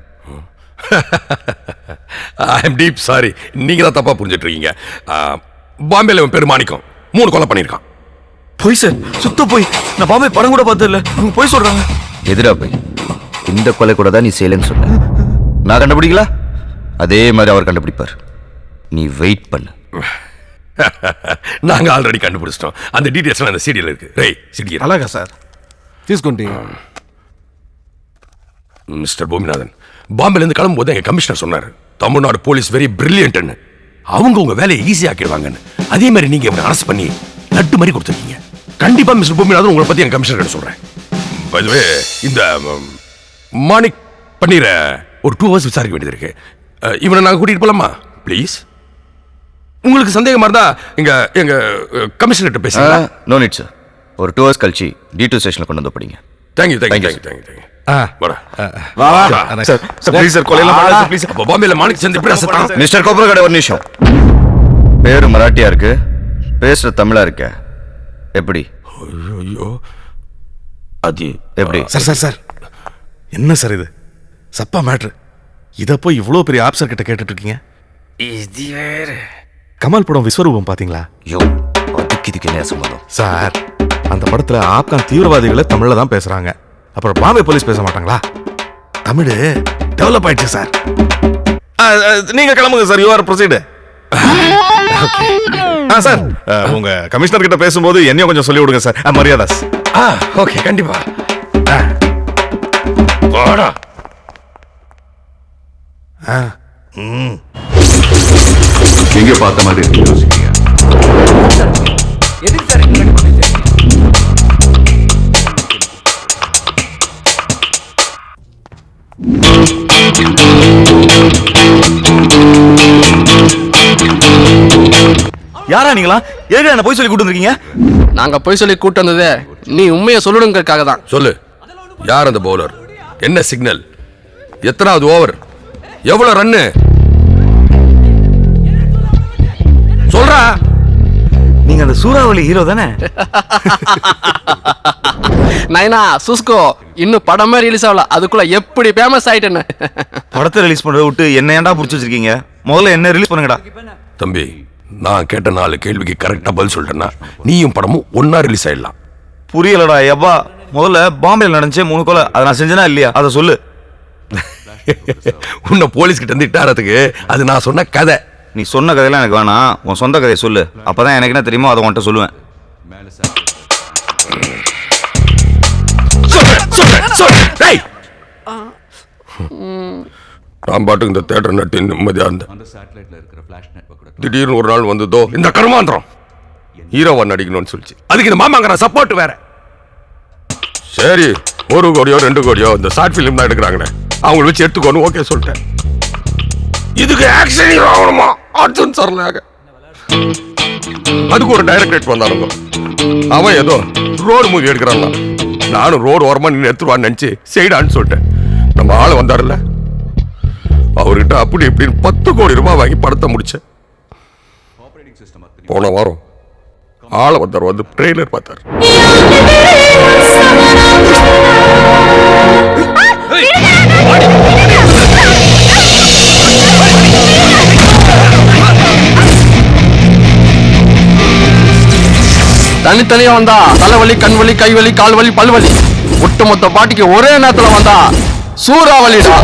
ஐ எம் டீப் சாரி, நீங்க தான் தப்பா புரிஞ்சிட்டு இருக்கீங்க. பாம்பேல இவன் பேரு மாணிக்கம் 3 கொலை பண்ணியிருக்கான். போய் சார், சுத்த போய். நான் பாம்பே படம் கூட பார்த்தது இல்லை. அவங்க போய் சொல்றாங்க. எதிரா போய் இந்த கொலை கூட தான் நீ செய்யலன்னு சொன்ன. நான் கண்டுபிடிக்கல, அதே மாதிரி அவர் கண்டுபிடிப்பார். நீ வெயிட் பண்ணு. நாங்க ஆல்ரெடி கண்டுபிடிச்சிட்டோம். அந்த டீடைல்ஸ் அந்த சீடியில் இருக்கு. Right, CD. అలాగా సార్, తీసుకోండి. மிஸ்டர் பூமிநாதன், பாம்பேலேருந்து கிளம்பும்போது எங்க கமிஷனர் சொன்னார், தமிழ்நாடு போலீஸ் வெரி பிரில்லியன்ட்னு. அவங்க உங்க வேலையை ஈஸி ஆக்கிடுவாங்கன்னு. அதே மாதிரி நீங்க இவனை அரெஸ்ட் பண்ணி லட்டு மாதிரி கொடுத்துருக்கீங்க. கண்டிப்பா மிஸ்டர் பூமிநாதன் உங்களை பத்தி என் கமிஷனர் கிட்ட சொல்றேன். பை தி வே, இந்த மாணிக் பன்னீரை ஒரு 2 hours விசாரிக்க வேண்டியது இருக்கு. இவனை நாங்கள் கூட்டிட்டு போலாமா ப்ளீஸ்? உங்களுக்கு சந்தேகமா இருந்தா எங்க கமிஷனர்கிட்ட பேசுங்க. No need sir. ஒரு 2 hours கழிச்சு D2 ஸ்டேஷன்ல கொண்டு வந்து படிங்க. தேங்க்யூ. மிஸ்டர் கோபர்கடே, ஒரு நிமிஷம். பேரு மராட்டியா இருக்கு, பேசுற தமிழா இருக்க. எப்படி? ஐயோ, அது எப்படி? சார் என்ன சார் இது? சப்பா மேட்ரு. இதை போய் இவ்வளோ பெரிய ஆப்சர் கிட்ட கேட்டுட்டு இருக்கீங்க. இது வேற. கமல் படம் விஸ்வரூபம் பாத்தீங்களா? யோ, அதுக்கு இதுக்கு என்ன சம்பந்தம்? சார், அந்த படத்துல ஆப்கான் தீவிரவாதிகளை தமிழ்ல தான் பேசுறாங்க. அப்புறம் பாம்பே போலீஸ் பேச மாட்டாங்களா? தமிழ் டெவலப் ஆயிடுச்சு சார். நீங்க கிளம்புங்க sir. You are proceed. Sir, உங்க கமிஷனர் கிட்ட பேசும்போது என்னையும் கொஞ்சம் சொல்லி விடுங்க சார். மரியாதாஸ். ஓகே, கண்டிப்பா. போடா. எங்க பார்த்த மாதிரி இருக்கு யோசிக்கீங்க. எதுக்கு சார் இங்க பண்ணிட்டு? யாரா நீங்களா? ஏங்க என்ன போய் சொல்லி கூட்டு வந்திருக்கீங்க? நாங்க போய் சொல்லி கூட்டு வந்ததே நீ உண்மையை சொல்லணுங்கிறதுக்காக தான். சொல்லு, யார் அந்த பவுலர்? என்ன சிக்னல்? எத்தனாவது ஓவர்? எவ்வளவு ரன்னு? சொல்றா. நீங்க அந்த சூறாவளி ஹீரோ தானே? நைனா சுஸ்கோ, இன்னும் படமே ரிலீஸ் ஆகல, அதுக்குள்ள எப்படி ஃபேமஸ் ஆயிட்டேன்னு. படத்தை ரிலீஸ் பண்றத விட்டு என்ன ஏன்டா புடிச்சு வச்சிருக்கீங்க? முதல்ல என்ன ரிலீஸ் பண்ணுங்கடா. தம்பி, நான் கேட்ட 4 கேள்விக்கு கரெக்டா பதில் சொல்லிட்டேன்னா நீயும் படமும் ஒன்னா ரிலீஸ் ஆயிடலாம். புரியலடா எப்பா. முதல்ல பாம்பேல நடந்துச்சே 3 கொலை, அதை நான் செஞ்சேனா இல்லையா? அதை சொல்லு. உன்னை போலீஸ் கிட்ட இருந்து இட்டாரத்துக்கு அது நான் சொன்ன கதை. நீ சொன்ன கதையெல்லாம் எனக்கு வேணாம். உன் சொந்த கதையை சொல்லு. அப்பதான் எனக்கு என்ன தெரியுமோ அதை உன்கிட்ட சொல்லுவேன். நான் பாட்டுக்கு இந்த தேட்டர் நட்டு நிம்மதியா இருந்தேன். திடீர்னு ஒரு நாள் வந்ததோ இந்த கர்மாந்திரம் ஹீரோவா நடிக்கணும்னு சொல்லிச்சு. அதுக்கு இந்த மாமாங்கிற சப்போர்ட் வேற. சரி, 1 கோடியோ 2 கோடியோ இந்த ஷார்ட் ஃபிலிம் தான் எடுக்கிறாங்கன்னு அவங்களை வச்சு எடுத்துக்கோன்னு ஓகே சொல்லிட்டேன். இதுக்கு ஆக்ஷன் ஹீரோ ஆகணுமா? அர்ஜுன் சரலாக. அதுக்கு ஒரு டைரக்டர் வந்தானுங்க. அவன் ஏதோ ரோடு மூவி எடுக்கிறான். நானும் ரோடு ஓரமா நின்று எடுத்துருவான்னு நினைச்சு செய்டான்னு சொல்லிட்டேன். நம்ம ஆளு வந்தாருல்ல, அவர்கிட்ட அப்படி இப்படின்னு 10 கோடி ரூபாய் வாங்கி படத்தை முடிச்சேன். போன வாரம் ஆளை வந்தார், வந்து ட்ரெய்லர் பார்த்தார். தனித்தனியா வந்தா தலைவலி, கண்வலி, கைவலி, கால்வலி, பல்வலி. ஒட்டுமொத்த பாட்டிக்கு ஒரே நேரத்துல வந்தா சூறாவளிடா.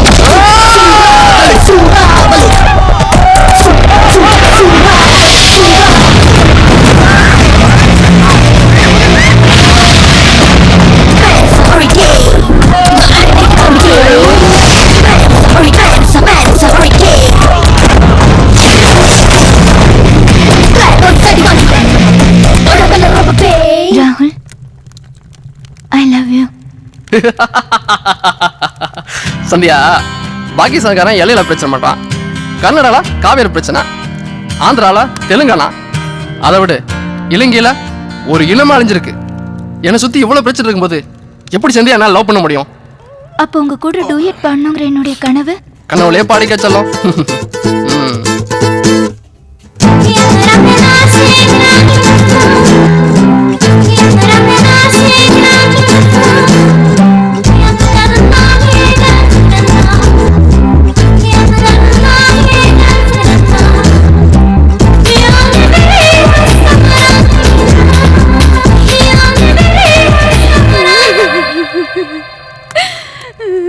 சந்தியா பாகிஸ்தான்காரன் எல்லையில பிரச்சனை மாட்டான், கன்னடால காவேரி பிரச்சனை, ஆந்திரால தெலுங்கானா, அதை விட இலங்கையில ஒரு இனமா அழிஞ்சிருக்கு. என்னை சுத்தி இவ்வளவு பிரச்சனை இருக்கும்போது எப்படி சந்தியா என்னால் லவ் பண்ண முடியும்? அப்போ உங்க கூட டூயட் பண்ணுங்கிற என்னுடைய கனவு கனவுலயே பாடிக்க சொல்லும்.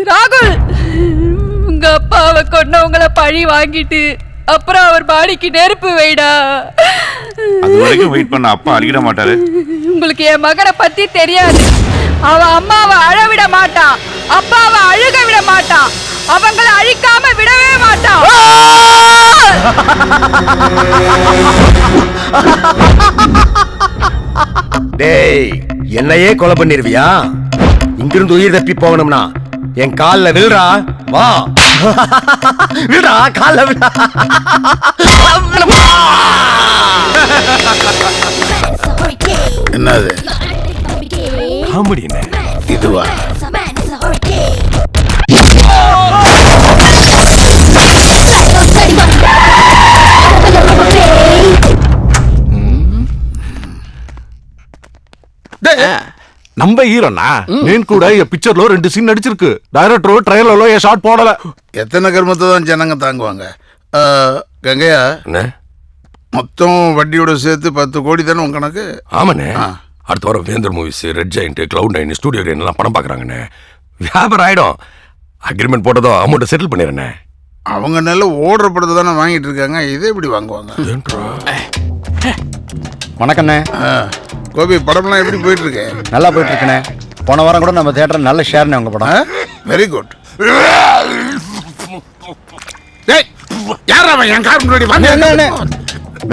ராகுல், உங்க அப்பாவை கொன்னவங்கள பழி வாங்கிட்டு அப்புறம் அவர் பாடிக்கு நெருப்பு வைடா. அது வரைக்கும் வெயிட் பண்ண அப்பா அடிக்கிட மாட்டாரு. உங்களுக்கு என் மகனை பத்தி தெரியாது. அவன் அம்மாவை அழவிட மாட்டான், அப்பாவை அழுக விட மாட்டான், அவங்கள அழிக்காம விடவே மாட்டான். டேய், என்னையே கொலை பண்ணிருவியா? இங்கிருந்து உயிர் தப்பி போகணும்னா என் கால்ல விழுறா. வா விடா, கால்ல விடா. என்னது காமெடி என்ன இதுவா? நம்ம ஹீரோனா నేను కూడా ఈ పిక్చర్ లో 2 సీన్ నడిచిருக்கு. డైరెక్టర్ ట్రైలర్ లో ఏ షాట్ పోడல. எத்தனை கர்மத்தை தான் ஜனங்க தாங்குவாங்க? கங்கையா, மொத்தம் வட்டியோட சேர்த்து 10 கோடி தானே உங்க கணக்கு? ஆமாண்ணே. அடுத்த வாரம் வேந்தர் movies, red giant, cloud 9, studio எல்லாம் படம் பார்க்குறாங்கண்ணே. வியாபாரம் ஆயிடும். அக்ரிமெண்ட் போட்டதும் அமௌண்ட்டை செட்டில் பண்ணிடுறேண்ணே. அவங்க நல்ல ஓடுற படத்தை தானே வாங்கிட்டு இருக்காங்க, இதே எப்படி வாங்குவாங்க? வணக்கண்ணே. கோபி, படம்லாம் எப்படி போயிட்டு இருக்கு? நல்லா போயிட்டு இருக்கண்ணே. போன வாரம் கூட நம்ம தியேட்டர் நல்ல ஷேர்ண்ணே உங்க படம். Very good. யார் அவன் என் கார் முன்னாடி வந்து?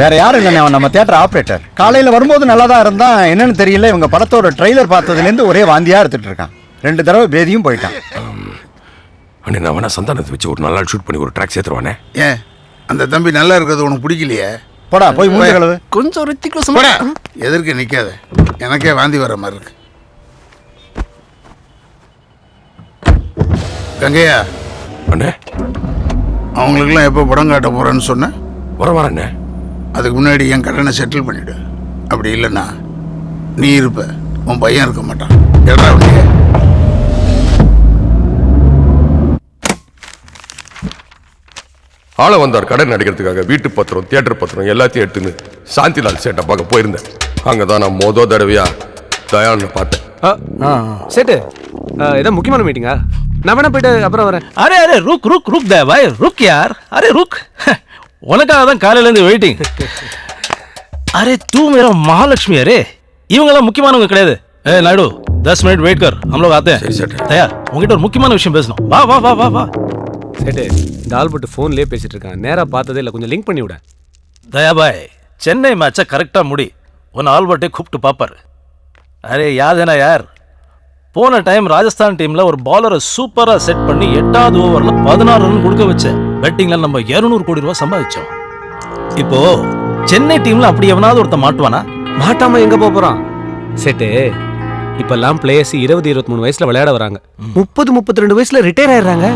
வேற யாரும் இல்லைண்ணே, அவன் நம்ம தியேட்டர் ஆப்ரேட்டர். காலையில வரும்போது நல்லா தான் இருந்தான். என்னன்னு தெரியல, இவங்க படத்தோட ட்ரெய்லர் பார்த்ததுலேருந்து ஒரே வாந்தியா எடுத்துட்டு இருக்கான். 2 தடவை பேதியும் போயிட்டான். அண்ணே, நான் வேணா சந்தானத்தை வச்சு ஒரு நல்லா ஷூட் பண்ணி ஒரு ட்ராக் சேர்த்துருவானே. ஏன் அந்த தம்பி நல்லா இருக்கிறது உனக்கு பிடிக்கலையே? போடா போய் மூஞ்சி கழுவு. கொஞ்சம் ரித்திக்லோஸ் போடா, எதற்கு நிக்காத, எனக்கே வாந்தி வர மாதிரி இருக்கு. கங்கையா அண்ணே, அவங்களுக்குலாம் எப்போ படம் காட்ட போறேன்னு சொன்ன? வரண்ணே. அதுக்கு முன்னாடி என் கடனை செட்டில் பண்ணிவிடு. அப்படி இல்லைன்னா நீ இருப்ப, உன் பையன் இருக்க மாட்டான். எடா வண்டிய. ஆள வந்தார் கடன் நடிக்கிறதுக்காக. வீட்டு பத்திரம், தியேட்டர் பத்திரம் எல்லாத்தையும் எடுத்துன்னு சாந்திலால் சேட்டை பார்க்க போயிருந்தேன். அங்கதான் நான் மொதல் தடவையா தயான்னு பார்த்தேன். சேட்டு, ஏதோ முக்கியமான மீட்டிங்கா? நான் வேணா போயிட்டு அப்புறம் வரேன். அரே அரே ருக் ருக் ருக் தே பாய், ருக் யார். அரே ருக், உனக்காக தான் காலையில இருந்து வெயிட்டிங். அரே தூ மேரா महालक्ष्मी. அரே இவங்கெல்லாம் முக்கியமானவங்க கிடையாது. ஏ நாயுடு, 10 मिनट वेट कर, हम लोग आते हैं. சரி சேட்டு. தயா, உங்ககிட்ட ஒரு முக்கியமான விஷயம் பேசணும். வா வா வா வா வா. சேட்டு, இந்த ஆல்பர்ட் ஃபோன்லேயே பேசிட்டு இருக்கான். நேரா பார்த்ததே இல்லை, கொஞ்சம் லிங்க் பண்ணி விட. தயா பாய், சென்னை மேட்சை கரெக்டா முடி. உன் ஆல்பர்ட்டை கூப்பிட்டு பாப்பாரு. அரே யாதேனா யார், போன டைம் ராஜஸ்தான் டீம்ல ஒரு பாலரை சூப்பரா செட் பண்ணி 8வது ஓவர்ல 16 ரன் கொடுக்க வச்சேன். பெட்டிங்ல நம்ம 200 கோடி ரூபாய் சம்பாதிச்சோம். இப்போ சென்னை டீம்ல அப்படி எவனாவது ஒருத்த மாட்டுவானா? மாட்டாம எங்க போறான்? சேட்டு, இப்பெல்லாம் பிளேயர்ஸ் 20-23 வயசுல விளையாட வராங்க. 30-32 வயசுல ரிட்டையர் ஆயிடுறாங்க.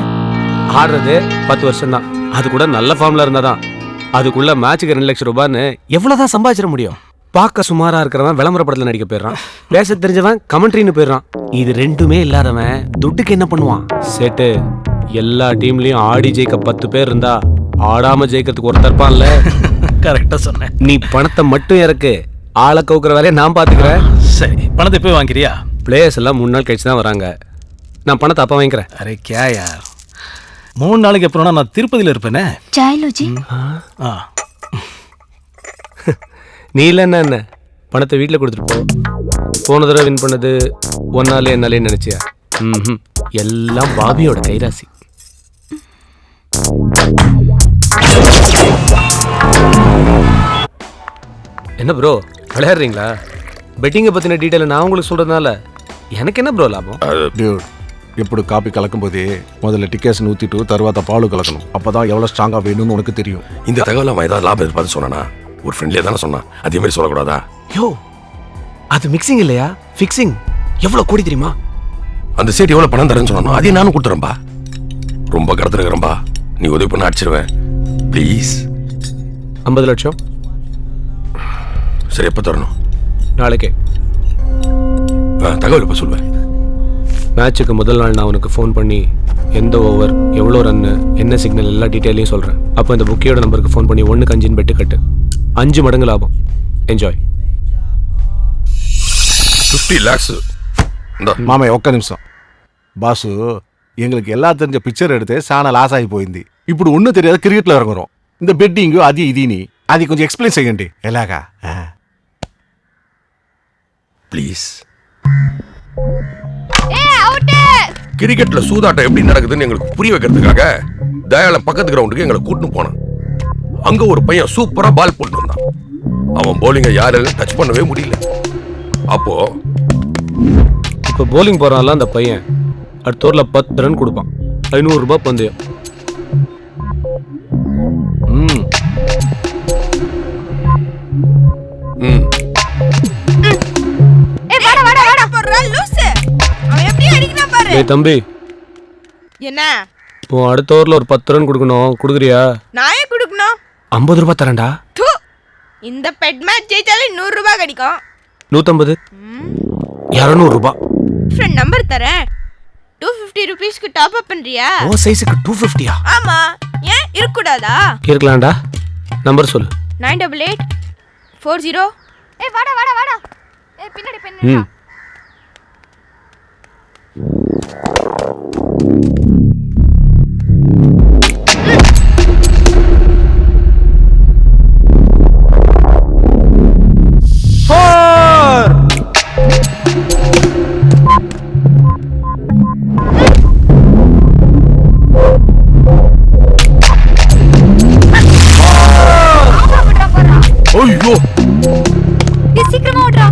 ஆடுறது 10 வருஷம் தான். அது கூட நல்ல ஃபார்ம்ல இருந்தாதான். அதுக்குள்ள மேட்சுக்கு 2 லட்சம் ரூபான்னு எவ்வளவுதான் சம்பாதிச்சிட முடியும்? பார்க்க சுமாரா இருக்கிறவன் விளம்பர படத்துல நடிக்க போயிடுறான். பேச தெரிஞ்சவன் கமெண்ட்ரின்னு போயிடுறான். இது ரெண்டுமே இல்லாதவன் துட்டுக்கு என்ன பண்ணுவான்? சேட்டு, எல்லா டீம்லயும் ஆடி ஜெயிக்க 10 பேர் இருந்தா ஆடாம ஜெயிக்கிறதுக்கு ஒருத்தர் இருப்பான்ல. கரெக்டா சொன்னேன். நீ பணத்தை மட்டும் இறக்கு, ஆளை கவுக்குற வேலையை நான் பாத்துக்கிறேன். சரி, பணத்தை போய் வாங்கிறியா? பிளேயர்ஸ் எல்லாம் 3 நாள் கழிச்சு தான் வராங்க. நான் பணத்தை அப்ப வாங்கிக்கிறேன். அரே கியா யார், 3 நாளைக்கு அப்புறம் நான் திருப்பதியில இருப்பேனே. சாய்லோஜி, நீ இல்லைன்னா என்ன, பணத்தை வீட்டில் கொடுத்துட்டு போ. போன தடவை வின் பண்ணது ஒன்னாலே என்னாலே நினைச்சியா? எல்லாம் பாபியோட கைராசி. என்ன ப்ரோ, விளையாடுறீங்களா? பெட்டிங்கை பற்றின டீட்டெயில் நான் உங்களுக்கு சொல்கிறதுனால எனக்கு என்ன ப்ரோ லாபம்? டியூட் ఇప్పుడు కాపీ కలకంపోతే మొదల టికేషన్ ஊத்திட்டு తర్వాత பால் கலக்கணும் அப்பதான் எவ்வளவு ஸ்ட்ராங்கா வேணும்னு உனக்கு தெரியும். இந்த தகவல் அவன் ஏதாவது லாபம் எதிர்பார்த்து சொன்னானா? ஒரு ஃப்ரெண்ட்லியா தானே சொன்னான். அதே மாதிரி சொல்லக்கூடாதா? யோ அது மிக்சிங் இல்லையா, ஃபிக்ஸிங். எவ்வளவு கோடி தெரியுமா? அந்த சேட் எவ்வளவு பணம் தரேன்னு சொன்னானோ அதே நானும் கொடுத்துறேன்பா. ரொம்ப கடத்துறேன்பா. நீ உதவி பண்ண அடிச்சிருவேன் ப்ளீஸ். 50 லட்சம். சரி, எப்போ தரணும்? நாளைக்கே. தகவல் எப்போ சொல்லுவேன்? மேட்சுக்கு முதல் நாள் நான் உனக்கு ஃபோன் பண்ணி எந்த ஓவர், எவ்வளோ ரன்னு, என்ன சிக்னல் எல்லா டீட்டெயிலையும் சொல்கிறேன். அப்போ இந்த புக்கியோட நம்பருக்கு ஃபோன் பண்ணி 1க்கு 5 பெட்டு கட்டு. 5 மடங்கு லாபம். என்ஜாய். 50 lakhs. మామయ్య ఒక్క నిమిషం. బాసు எங்களுக்கு எல்லாம் தெரிஞ்ச పిక్చర్ எடுத்து చాలా లాస్ అయిపోయింది. ఇప్పుడు ஒண்ணு தெரியாத கிரிக்கெட்ல இறங்குறோம். இந்த பெட்டிங் அது இதுని అది కొంచెం ఎక్స్ప్లెయిన్ చేయండి. ఎలాగా? ப்ளீஸ். கிரிக்கெட்ல சூதாட்டம் எப்படி நடக்குதுன்னு எங்களுக்கு புரிய வைக்கிறதுக்காக தயாளன் பக்கத்து கிரவுண்டுக்கு எங்களை கூட்டின்னு போனான். அங்க ஒரு பையன் சூப்பரா பால் போட்டு வந்தான். அவன் போலிங்க யாரும் டச் பண்ணவே முடியல. அப்போ இப்போ போலிங் போறான்ல அந்த பையன் அடுத்த ஓவரில் 10 ரன் கொடுப்பான். 500 ரூபாய் பந்தயம். ஏய் தம்பி, என்ன இப்போ அடுத்த ஓவரில் ஒரு 10 ரன் கொடுக்கணும். கொடுக்குறியா? நான் ஏன் கொடுக்கணும்? 50 ரூபாய் தரேன்டா. இந்த பெட் மேட்ச் ஜெயிச்சாலே 100 ரூபாய் கிடைக்கும். 150, 200 ரூபாய். ஃப்ரெண்ட் நம்பர் தரேன். 250 ரூபீஸ்க்கு டாப் அப் பண்றியா? ஓ சைஸ்க்கு 250யா? ஆமா, ஏன் இருக்கக்கூடாதா? இருக்கலாம்டா. நம்பர் சொல்லு. 988 40. ஏய் வாடா வாடா வாடா. ஏய் பின்னாடி பின்னாடி. ஐயோ, சீக்கிரமா ஓடுறா.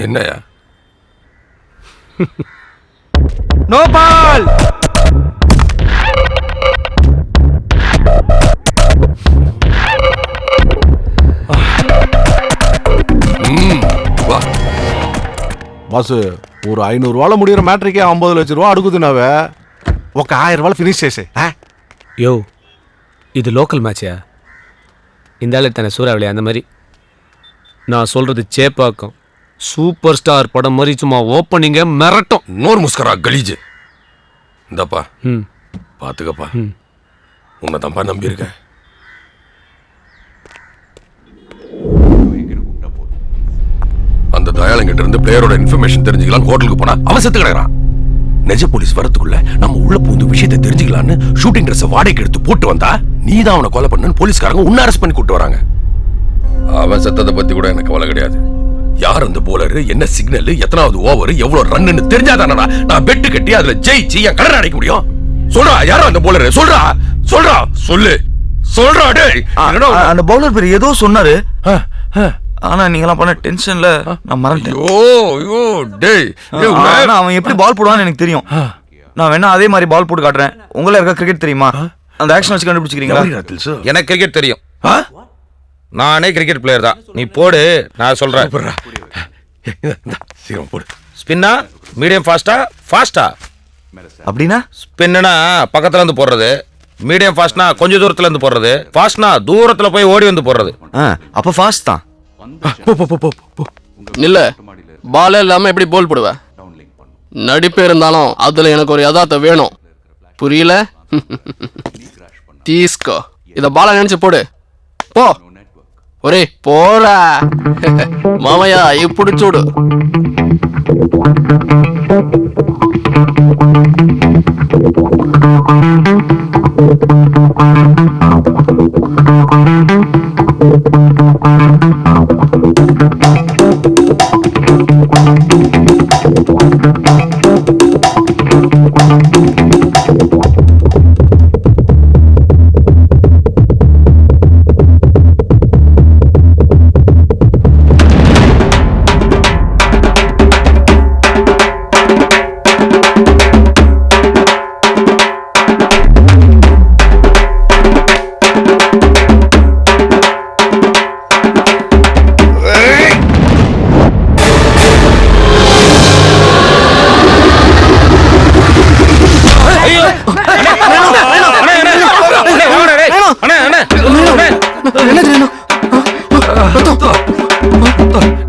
என்னையா? No ball. வா బాసు ஒரு 500 రూపాయల முடிகிற மேட்ரிக்கே 50 లక్ష రూపాయలు అడుగుతున్నావే. ఒక 1000 రూపాయలు ఫినిష్ చేసే. யோ இது லோக்கல் மேட்சியா? இந்த ஆள் தானே சூறாவளி அந்த மாதிரி. நான் சொல்றது சேப்பாக்கம் சூப்பர் ஸ்டார் படம் மாதிரி சும்மா ஓப்பனிங்க மிரட்டும். நோர் முஸ்கரா கலீஜ். இந்தப்பா பாத்துக்கப்பா. உன்னை தம்பா நம்பி இருக்க. அந்த தயாளங்கிட்ட இருந்து பிளேயரோட இன்ஃபர்மேஷன் தெரிஞ்சுக்கலாம் ஹோட்டலுக்கு போனா அவன் செத்து கிடக்குறான். நெஜ போலீஸ் வரதுக்குள்ள நம்ம உள்ள பூந்து விஷயத்தை தெரிஞ்சுக்கலான்னு ஷூட்டிங் ட்ரெஸ் வாடகைக்கு எடுத்து போட்டு வந்தா நீ தான் அவனை கொலை பண்ணு போலீஸ்காரங்க உன்ன அரெஸ்ட் பண்ணி கூட்டு வராங்க. அவன் செத்ததை பத்தி கூட எனக்கு கவலை கிடையாது. யார் அந்த போலரு, என்ன சிக்னல், எத்தனாவது ஓவர், எவ்வளவு ரன்னு தெரிஞ்சாதானே நான் பெட்டு கட்டி அதுல ஜெயிச்சு என் கடனை அடைக்க முடியும். சொல்றா, யாரோ அந்த போலரு? சொல்றா சொல்றா சொல்லு சொல்றா. டேய், அந்த பவுலர் பேர் ஏதோ சொன்னாரு. ஆனா நீங்கலாம் பண்ண டென்ஷன்ல நான் மறந்துட்டேன். ஐயோ டேய், அவன் எப்படி பால் போடுவான்னு எனக்கு தெரியும். நான் வேணா அதே மாதிரி பால் போட்டு காட்டுறேன். உங்கள இருக்க கிரிக்கெட் தெரியுமா? அந்த ஆக்ஷன் வச்சு கண்டுபிடிச்சிக்கிறீங்களா? எனக்கு கிரிக்கெட் தெரியும். நானே கிரிக்கெட் பிளேயர் தான். நீ போடு, நான் சொல்றேன். சீக்கிரம் போடு. ஸ்பின்னா, மீடியம் ஃபாஸ்டா, ஃபாஸ்டா? அப்படின்னா ஸ்பின்னா பக்கத்துல இருந்து போடுறது, மீடியம் ஃபாஸ்ட்னா கொஞ்சம் தூரத்துல இருந்து போடுறது, ஃபாஸ்ட்னா தூரத்துல போய் ஓடி வந்து போடுறது. அப்ப ஃபாஸ்ட் தான். இல்ல பாலே இல்லாம எப்படி போல் போடுவ? நடிப்பு இருந்தாலும் அதுல எனக்கு ஒரு யதார்த்தம் வேணும். புரியல? தீஸ்கோ, இத பால நினைச்சு போடு. போ ஒரே போடா. மாமையா இப்படி சூடு.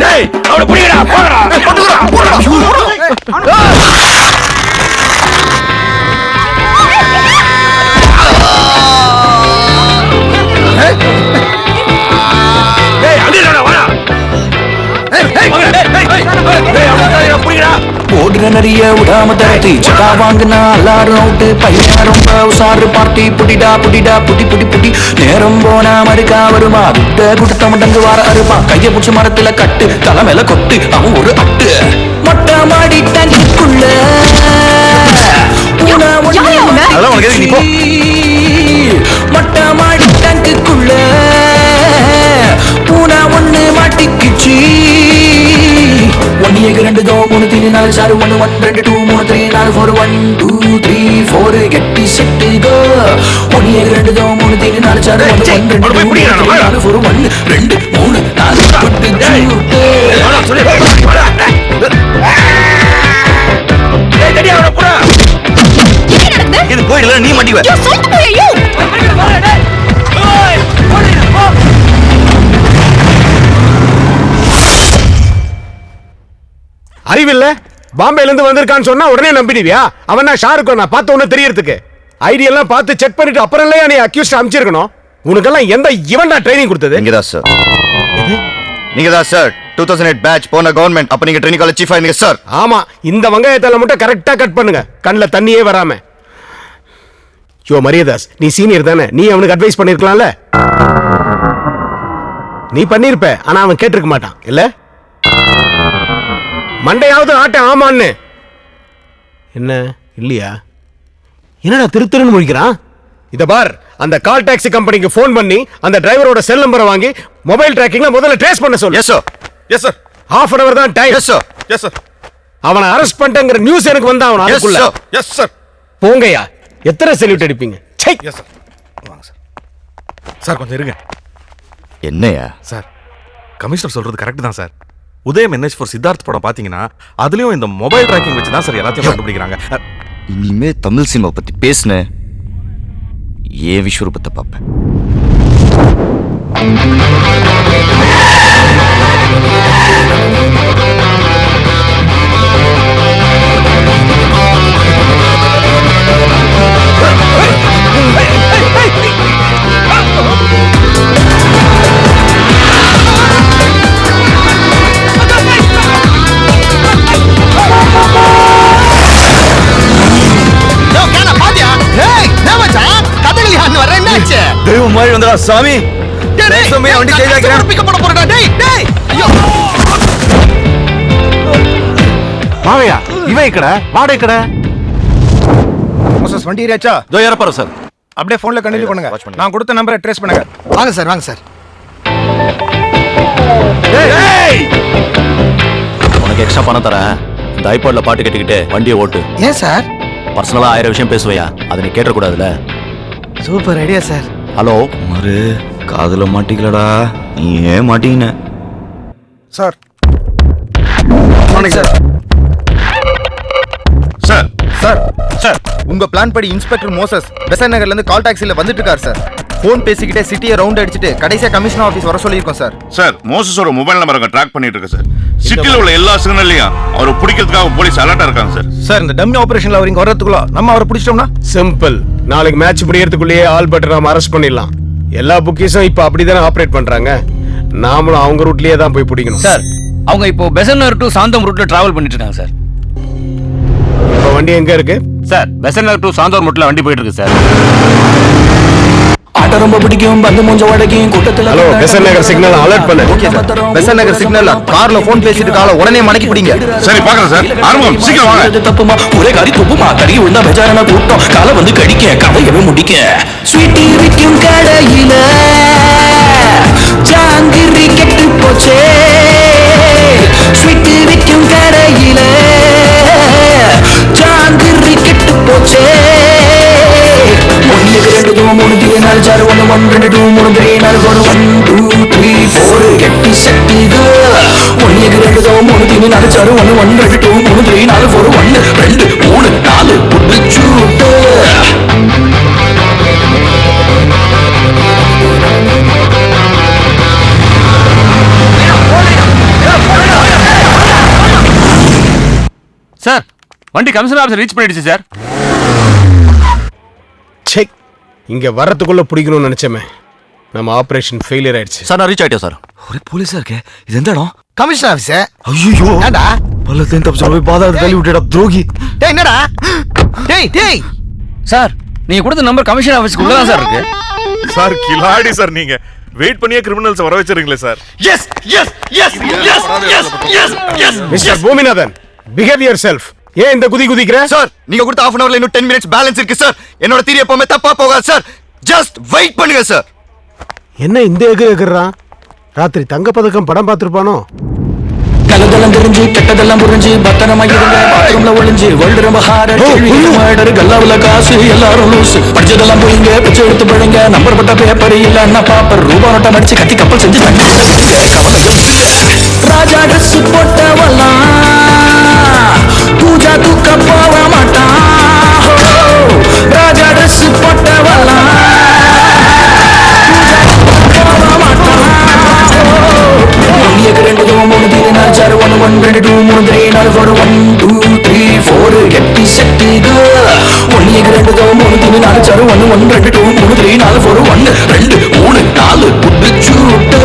டேய் அவளை புடிங்கடா போடா ஓடுற நிறைய விடாம தரட்டி சட்டா வாங்கினா எல்லாரும் அவுட்டு பையன் ரொம்ப உசாரு பார்ட்டி புடிடா புடிடா புடி புடி புடி நேரம் போனா மறுக்கா வருமா விட்ட குடுத்த மடங்கு வார அருப்பா கைய புடிச்சு மரத்துல கட்டு தலை மேல கொட்டு அவன் ஒரு அட்டு மொட்டை மாடி டேங்குக்குள்ள மொட்டை மாடி டேங்குக்குள்ள பூனா ஒண்ணு மாட்டிக்குச்சு 1 2 3 4 5 6 1 1 2 2 3 4 4 1 2 3 4 கெட்டி செட்டு கோ 1 2 3 4 6 1 1 2 3 4 4 1 2 3 4 பட்டு ஜூட்டு டேய் டேடி அவளை புடா இது போயிடல நீ மாட்டிவ அறிவில்ல பாம்பேல இருந்து வந்திருக்கான்னு சொன்னா உடனே நம்பிடுவியா? அவன் நான் ஷாருக் நான் பார்த்த உடனே தெரியறதுக்கு ஐடியெல்லாம் பார்த்து செக் பண்ணிட்டு அப்புறம் இல்லையா நீ அக்யூஸ்ட் அனுப்பிச்சிருக்கணும். உனக்கெல்லாம் எந்த இவன்டா ட்ரைனிங் கொடுத்தது? நீங்க தான் சார் 2008 பேட்ச் போன கவர்மெண்ட் அப்ப நீங்க ட்ரைனிங் காலேஜ் சீஃபா இருந்தீங்க சார். ஆமா, இந்த வெங்காயத்தால மட்டும் கரெக்டா கட் பண்ணுங்க, கண்ணுல தண்ணியே வராம. யோ மரியதாஸ், நீ சீனியர் தானே, நீ அவனுக்கு அட்வைஸ் பண்ணிருக்கலாம்ல. நீ பண்ணிருப்ப, ஆனா அவன் கேட்டிருக்க மாட்டான் இல்ல. மண்டையாவது ஆட்ட ஆமான்னு என்ன இல்லையா? என்னடா திருத்திருன்னு முடிக்கிறான்? இத பார், அந்த கால் டாக்ஸி கம்பெனிக்கு ஃபோன் பண்ணி அந்த டிரைவரோட செல் நம்பரை வாங்கி மொபைல் ட்ராக்கிங்ல முதல்ல ட்ரேஸ் பண்ண சொல்லு. Yes sir. Yes sir. half an hour தான் time. Yes sir. Yes sir. அவனை அரெஸ்ட் பண்ணிட்டேங்கற நியூஸ் எனக்கு வந்தா அவன அதுக்குள்ள. Yes sir. போங்கயா, எத்தனை செல்யூட் அடிப்பீங்க? சை. Yes sir. வாங்க சார். சார் கொஞ்சம் இருங்க. என்னையா சார், கமிஷனர் சொல்றது கரெக்ட் தான் சார். உதயம் NH4 சித்தார்த் படம் பாத்தீங்கன்னா அதுலயும் இந்த மொபைல் ட்ராக்கிங் வச்சு தான் சார் எல்லாத்தையும் கண்டுபிடிக்கிறாங்க. இனிமே தமிழ் சினிமா பத்தி பேசுன ஏன் விஸ்வரூபத்தை பார்ப்பேன். தெய்வம் மாதிரி வந்தா சாமி. வண்டி மாவையா இவன் கடை வாடகை கடை வண்டி ஏறியாச்சா? இதோ ஏறப்பாரு சார். அப்படியே போன்ல கண்டினியூ பண்ணுங்க. நான் கொடுத்த நம்பரை ட்ரேஸ் பண்ணுங்க. வாங்க சார், வாங்க சார். உனக்கு எக்ஸ்ட்ரா பணம் தரேன். இந்த ஐபாட்ல பாட்டு கேட்டுக்கிட்டு வண்டியை ஓட்டு. ஏன் சார்? பர்சனலா 1000 விஷயம் பேசுவையா, அதை நீ கேட்டக்கூடாதுல. Super idea sir. ஹலோ மறு காதுல மாட்டிக்கலடா, நீ ஏன் மாட்டீங்க sir? Sir sir sir sir உங்க பிளான் படி இன்ஸ்பெக்டர் மோசஸ் பெசன் நகர்ல இருந்து கால் டாக்ஸில வந்துட்டு இருக்காரு சார். போன் பேசிக்கிட்டே சிட்டியை ரவுண்ட் அடிச்சிட்டு கடைசியா கமிஷனர் ஆபீஸ் வர சொல்லியிருக்கோம் சார். சார், மோசஸோட மொபைல் நம்பரை ட்ராக் பண்ணிட்டு இருக்கு சார். சிட்டில உள்ள எல்லா சிக்னல்லையும் அவரை பிடிக்கிறதுக்காக போலீஸ் அலர்ட்டா இருக்காங்க சார். சார், இந்த டம்மி ஆபரேஷன்ல அவர் இங்க வரதுக்குள்ள நம்ம அவரை பிடிச்சிட்டோம்னா சிம்பிள். நாளைக்கு மேட்ச் முடியறதுக்குள்ளேயே ஆல்பர்ட் நாம அரெஸ்ட் பண்ணிடலாம். எல்லா புக்கீஸும் இப்ப அப்படிதானே ஆபரேட் பண்றாங்க. நாமளும் அவங்க ரூட்லயே தான் போய் பிடிக்கணும் சார். அவங்க இப்போ பெசன்னர் டு சாந்தோம் ரூட்ல டிராவல் பண்ணிட்டு இருக்காங்க சார். இப்போ வண்டி எங்க இருக்கு சார்? பெசன்னர் டு சாந்தோம் ரூட்ல வண்டி போயிட்டு இருக்கு சார். பாட்ட ரொம்ப பிடிக்கும் பந்து மூஞ்ச உடைக்கும் கூட்டத்துல hello Besant Nagar signal alert பண்ணு. Okay sir. பெசன் நகர் சிக்னல்ல கார்ல போன் பேசிட்டு காலை உடனே மடக்கி பிடிங்க. சரி பாக்குறேன் சார். ஆரம்பம் சீக்கிரம் வாங்க. தப்புமா ஒரே காரி துப்புமா தறி விழுந்தா பெஜாரான கூட்டம் காலை வந்து கடிக்க கதையவே முடிக்க ஸ்வீட்டி விற்கும் கடையில ஜாங்கிரி கெட்டு போச்சே ஸ்வீட்டி விற்கும் கடையில ஜாங்கிரி கெட்டு போச்சே 1 2 3 4 4 1 1 2 2 3 4 4 1 2 3 4 கெட்டி செட்டுக 1 2 3 4 4 1 1 2 2 3 4 4 1 2 3 4 புடிச்சுட்டு சார் வண்டி கமிஷனர் ஆஃபீஸ் ரீச் பண்ணிடுச்சு சார். செக் இங்க வரதுக்குள்ள பிடிக்கணும்னு நினைச்சமே நம்ம ஆபரேஷன் ஃபெயிலியர் ஆயிடுச்சு. சார் நான் ரீச் ஆயிட்டேன் சார். ஒரே போலீஸா இருக்கே. இது எந்த இடம்? Commissioner office. ஐயோ ஏண்டா பல்லத்தையும் தப்பு சொல்லி பாதாளத்தை தள்ளி விட்டுடா துரோகி. டேய் என்னடா டேய் சார் நீங்க கொடுத்த நம்பர் கமிஷன் ஆஃபீஸ்க்கு உள்ளதான் சார் இருக்கு. சார் கிலாடி சார் நீங்க வெயிட் பண்ணியே கிரிமினல்ஸ் வர வச்சிருக்கீங்களே சார். Yes yes yes yes yes yes yes mister Bhoominathan behave yourself. ஏன் இந்த குதிக்கிற? சார் நீங்க கொடுத்த half an hourல இன்னும் 10 minutes பேலன்ஸ் இருக்கு சார். என்னோட தியரி எப்பவுமே தப்பா போகாது சார். ஜஸ்ட் வெயிட் பண்ணுங்க சார். என்ன இந்த எகுறான்? ராத்திரி தங்க பதக்கம் படம் பார்த்திருப்பானோ? கலதெல்லாம் தெரிஞ்சு கெட்டதெல்லாம் புரிஞ்சு பத்திரமா இருங்க பாத்ரூம்ல ஒளிஞ்சு வேர்ல்டு ரொம்ப ஹார்டர் கல்லாவுல காசு எல்லாரும் லூஸ் படிச்சதெல்லாம் போயிங்க பிச்சை எடுத்து படுங்க நம்பர் பட்ட பேப்பர் இல்லன்னா பாப்பர் ரூபா நோட்டை மடிச்சு கத்தி கப்பல் செஞ்சு ராஜா ட்ரெஸ் போட்டவெல்லாம் பூஜா தூக்க போக மாட்டான் ராஜா ட்ரெஸ் போட்டவெல்லாம் போக மாட்டான் 1 2 3 4 1 1 2 3 4 4 1 2 3 4 கெட்டி செட்டுக 1 2 3 4 1 1 2 3 4 4 1 2 3 4 புடிச்சுட்டு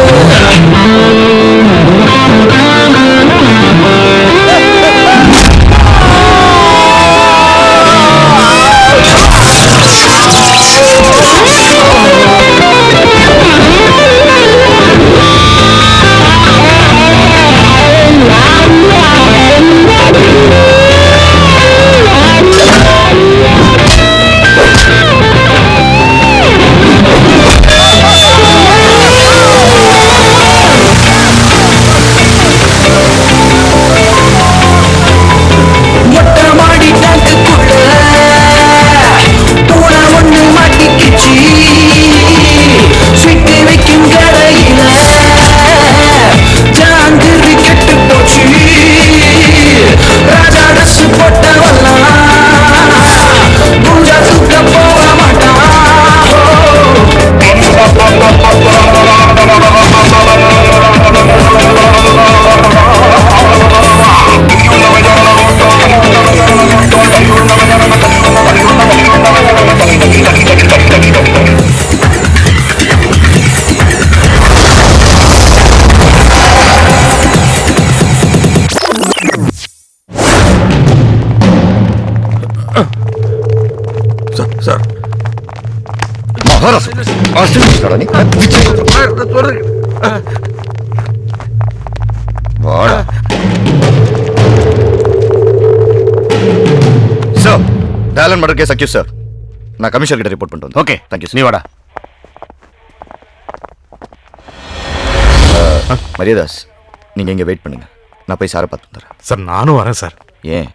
சார் மகாராஷ்டிரா வாடா சார் டேலன் மர்டர் கேஸ் அக்யூஸ் சார். நான் கமிஷனர் கிட்ட ரிப்போர்ட் பண்ணிட்டு வந்தேன். ஓகே தேங்க்யூ நீ வாடா. மரியாதாஸ் நீங்க இங்க வெயிட் பண்ணுங்க. நான் போய் சாரை பார்த்து வந்துடுறேன். சார் நானும் வரேன் சார். ஏன்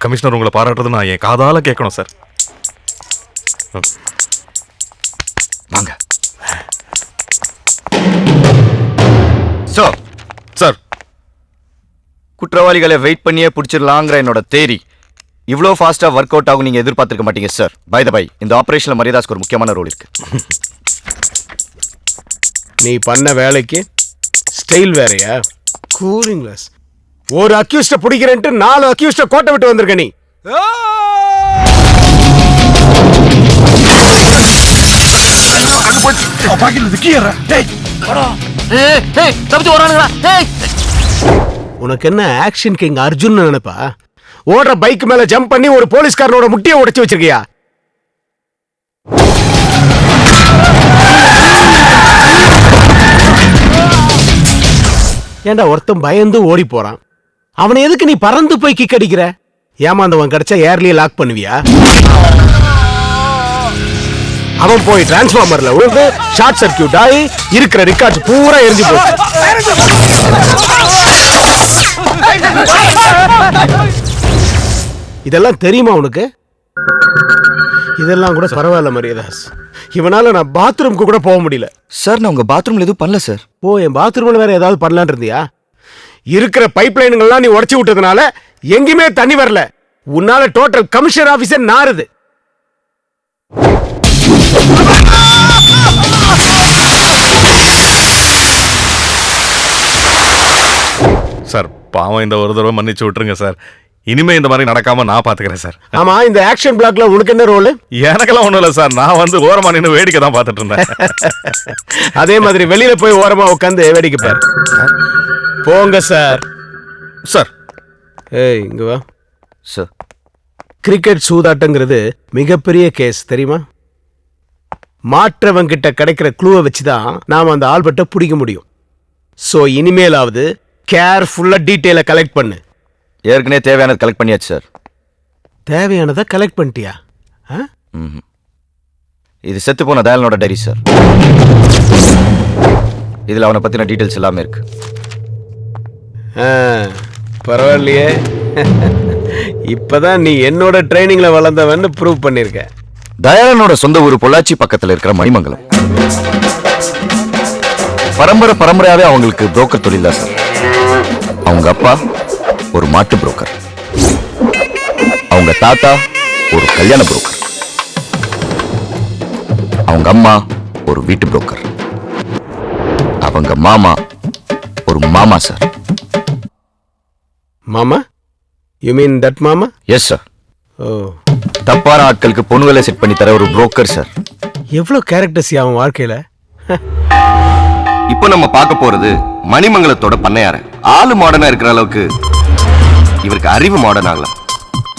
கமிஷனர் உங்களை பாராட்டுறது நான் என் காதால கேட்கணும் சார். வாங்க சார். சார் குற்றவாளிகளை வெயிட் பண்ணியே பிடிச்சிடலாங்கிற என்னோட தேரி இவ்வளோ ஃபாஸ்டா ஒர்க் அவுட் ஆகும் நீங்க எதிர்பார்த்திருக்க மாட்டீங்க சார். பை த பை இந்த ஆபரேஷன்ல மரியாதாஸ்க்கு ஒரு முக்கியமான ரோல் இருக்கு. நீ பண்ண வேலைக்கு ஸ்டைல் வேறயா? Cooling glass. ஒரு அக்யூஸ்ட பிடிக்கிறேன்ட்டு 4 அக்யூஸ்ட கோட்டை விட்டு வந்திருக்க நீ. உனக்கு என்ன ஆக்ஷன் கிங் அர்ஜுன் நினைப்பா? ஓடுற பைக் மேல ஜம்ப் பண்ணி ஒரு போலீஸ்காரனோட முட்டியை உடைச்சு வச்சிருக்கியா? ஏன்டா ஒருத்தன் பயந்து ஓடி போறான், அவனை எதுக்கு நீ பறந்து போய் கிக் அடிக்கிற? ஏமாந்தவன் கிடைச்சா ஏர்லயே லாக் பண்ணுவியா? அவன் போய் டிரான்ஸ்ஃபார்மர்ல விழுந்து ஷார்ட் சர்க்கியூட் ஆகி இருக்கிற ரிக்கார்ட்ஸ் பூரா எரிஞ்சு போச்சு. இதெல்லாம் தெரியுமா உனக்கு? இதெல்லாம் கூட பரவாயில்ல மரியதாஸ், இவனால நான் பாத்ரூம்க்கு கூட போக முடியல. சார் நான் உங்க பாத்ரூம்ல எதுவும் பண்ணல சார். ஓ, என் பாத்ரூம்ல வேற ஏதாவது பண்ணலான் இருந்தியா? இருக்கிற பைப் லைன்கள்லாம் நீ உடைச்சு விட்டதுனால எங்கேயுமே தண்ணி வரல. உன்னால டோட்டல் கமிஷனர் ஆபீஸர் நாறுது. சார் பாவம், இந்த ஒரு தடவை மன்னிச்சு விட்டுருங்க சார். இனிமே இந்த மாதிரி நடக்காம நான் பாத்துக்கிறேன் சார். ஆமா, இந்த ஆக்ஷன் பிளாக்ல உனக்கு என்ன ரோல்? எனக்கெல்லாம் ஒண்ணும் இல்ல சார், நான் வந்து ஓரமா நின்று வேடிக்கை தான் பார்த்துட்டு இருந்தேன். அதே மாதிரி வெளியில போய் ஓரமா உட்காந்து வேடிக்கை பாரு. போங்க சார். சார் ஏய் இங்க வா சார். கிரிக்கெட் சூதாட்டங்கிறது மிகப்பெரிய கேஸ் தெரியுமா? மாற்றவங்கிட்ட கிடைக்கிற க்ளூவை வச்சுதான் நாம அந்த ஆல்பர்ட்டை பிடிக்க முடியும். சோ இனிமேலாவது கேர்ஃபுல்லா டீட்டெயிலை கலெக்ட் பண்ணு. ஏற்கனவே தேவையானது கலெக்ட் பண்ணியாச்சு சார். தேவையானதை கலெக்ட் பண்ணிட்டியா? இது செத்து போன தயாலனோட டைரி சார். இதுல அவனை பத்தின டீடைல்ஸ் எல்லாமே இருக்கு. பரவாயில்லையே, இப்பதான் நீ என்னோட ட்ரைனிங்ல வளர்ந்தவன்னு ப்ரூவ் பண்ணிருக்க. தயாலனோட சொந்த ஊர் பொள்ளாச்சி பக்கத்துல இருக்கிற மணிமங்கலம். பரம்பரையாவே அவங்களுக்கு புரோக்கர் தொழில் தான் சார். அவங்க அப்பா ஒரு மாட்டு புரோக்கர், அவங்க தாத்தா ஒரு கல்யாண புரோக்கர், அவங்க அம்மா ஒரு வீட்டு புரோக்கர், அவங்க மாமா ஒரு மாமா சார். மாமா? யூ மீன் தட் மாமா? Yes sir. ஓ, தப்பான ஆட்களுக்கு பொண்ணுகளை செட் பண்ணி தர ஒரு புரோக்கர் சார். எவ்வளவு கேரக்டர்ஸ் அவன் வாழ்க்கையில. இப்போ நம்ம பார்க்க போறது மணிமங்கலத்தோட பண்ணையார. ஆளு மாடர்னா இருக்கிற அளவுக்கு இவருக்கு அறிவு மாடர்ன் ஆகல.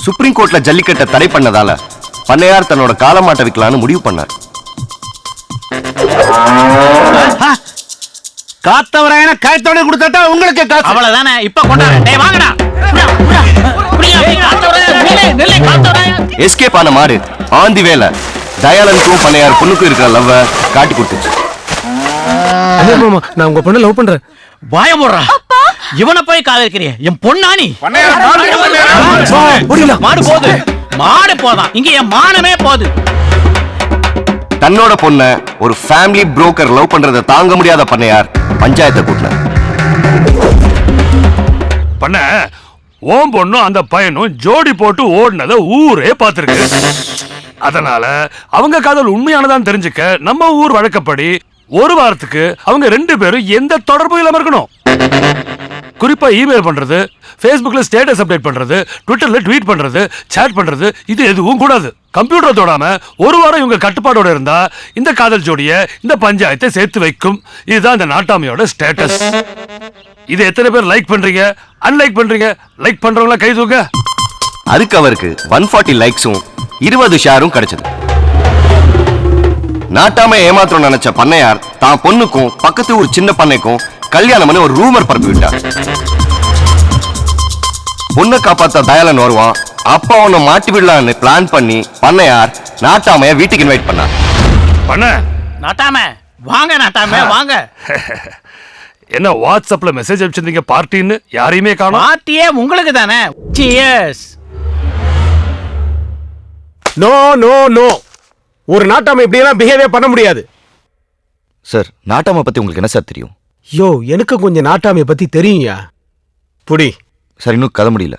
சுப்ரீம் கோர்ட்ல ஜல்லிக்கட்டை தடை பண்ணதால பண்ணையார் தன்னோட காலமாட்டை விற்கலான்னு முடிவு பண்ணார். காத்தவராயன கயத்தோட கொடுத்தா உங்களுக்கு காசு அவ்வளவுதானே. இப்ப கொண்டாரு. டேய் வாங்கடா. எஸ்கேப் ஆன மாடு ஆந்தி வேலை தயாளனுக்கும் பண்ணையார் பொண்ணுக்கும் இருக்கிற லவ்வ காட்டி கொடுத்துச்சு. மாமா, நான் உங்க பொண்ணு லவ் பண்றேன். வாய போடுறா. இவனை போய் காதலிக்கிறிய? என் பொண்ணானி மாடு போது, மாடு போதான். இங்க என் மானமே போது. தன்னோட பொண்ண ஒரு ஃபேமிலி புரோக்கர் லவ் பண்றதை தாங்க முடியாத பண்ணையார் பஞ்சாயத்தை கூட்டினார். பண்ண ஓம் பொண்ணும் அந்த பையனும் ஜோடி போட்டு ஓடினதை ஊரே பார்த்திருக்கு. அதனால அவங்க காதல் உண்மையானதான் தெரிஞ்சுக்க நம்ம ஊர் வழக்கப்படி ஒரு வாரத்துக்கு அவங்க ரெண்டு பேரும் எந்த தொடர்பும் இல்லாம இருக்கணும். குறிப்பா இமெயில் பண்றது, ஃபேஸ்புக்ல ஸ்டேட்டஸ் அப்டேட் பண்றது, ட்விட்டர்ல ட்வீட் பண்றது, சேட் பண்றது, இது எதுவும் கூடாது. கம்ப்யூட்டர் தொடாம ஒரு வாரம் இவங்க கட்டுப்பாடோட இருந்தா இந்த காதல் ஜோடிய இந்த பஞ்சாயத்தை சேர்த்து வைக்கும். இதுதான் இந்த நாட்டாமையோட ஸ்டேட்டஸ். இது எத்தனை பேர் லைக் பண்றீங்க, அன்லைக் பண்றீங்க? லைக் பண்றவங்கள கை தூக்க. அதுக்கு அவருக்கு 140 லைக்ஸும் 20 ஷேரும் கிடைச்சது. நாட்டாம ஏமாத்திரம் நினைச்ச பண்ணையார் தான் பொண்ணுக்கும் பக்கத்து ஒரு சின்ன பண்ணைக்கும் கல்யாணம் ஒரு ரூமர் பரப்பி விட்டார். பொண்ணை காப்பாத்த தயாளன் வருவான், அப்பா அவனை மாட்டி விடலான்னு பிளான் பண்ணி பண்ணையார் நாட்டாமைய வீட்டுக்கு இன்வைட் பண்ணார். பண்ண நாட்டாம வாங்க, நாட்டாம வாங்க. என்ன வாட்ஸ்அப்ல மெசேஜ் அனுப்பிச்சிருந்தீங்க பார்ட்டின்னு? யாரையுமே காணோம். பார்ட்டியே உங்களுக்கு தானே. சியர்ஸ். நோ நோ நோ, ஒரு நாட்டாம இப்படி எல்லாம் பிஹேவியர் பண்ண முடியாது. சார், நாட்டாமை பத்தி உங்களுக்கு என்ன சார் தெரியும்? யோ, எனக்கு கொஞ்சம் நாட்டாமைய பத்தி தெரியும்யா. புடி. சார், இன்னும் கதை முடியல.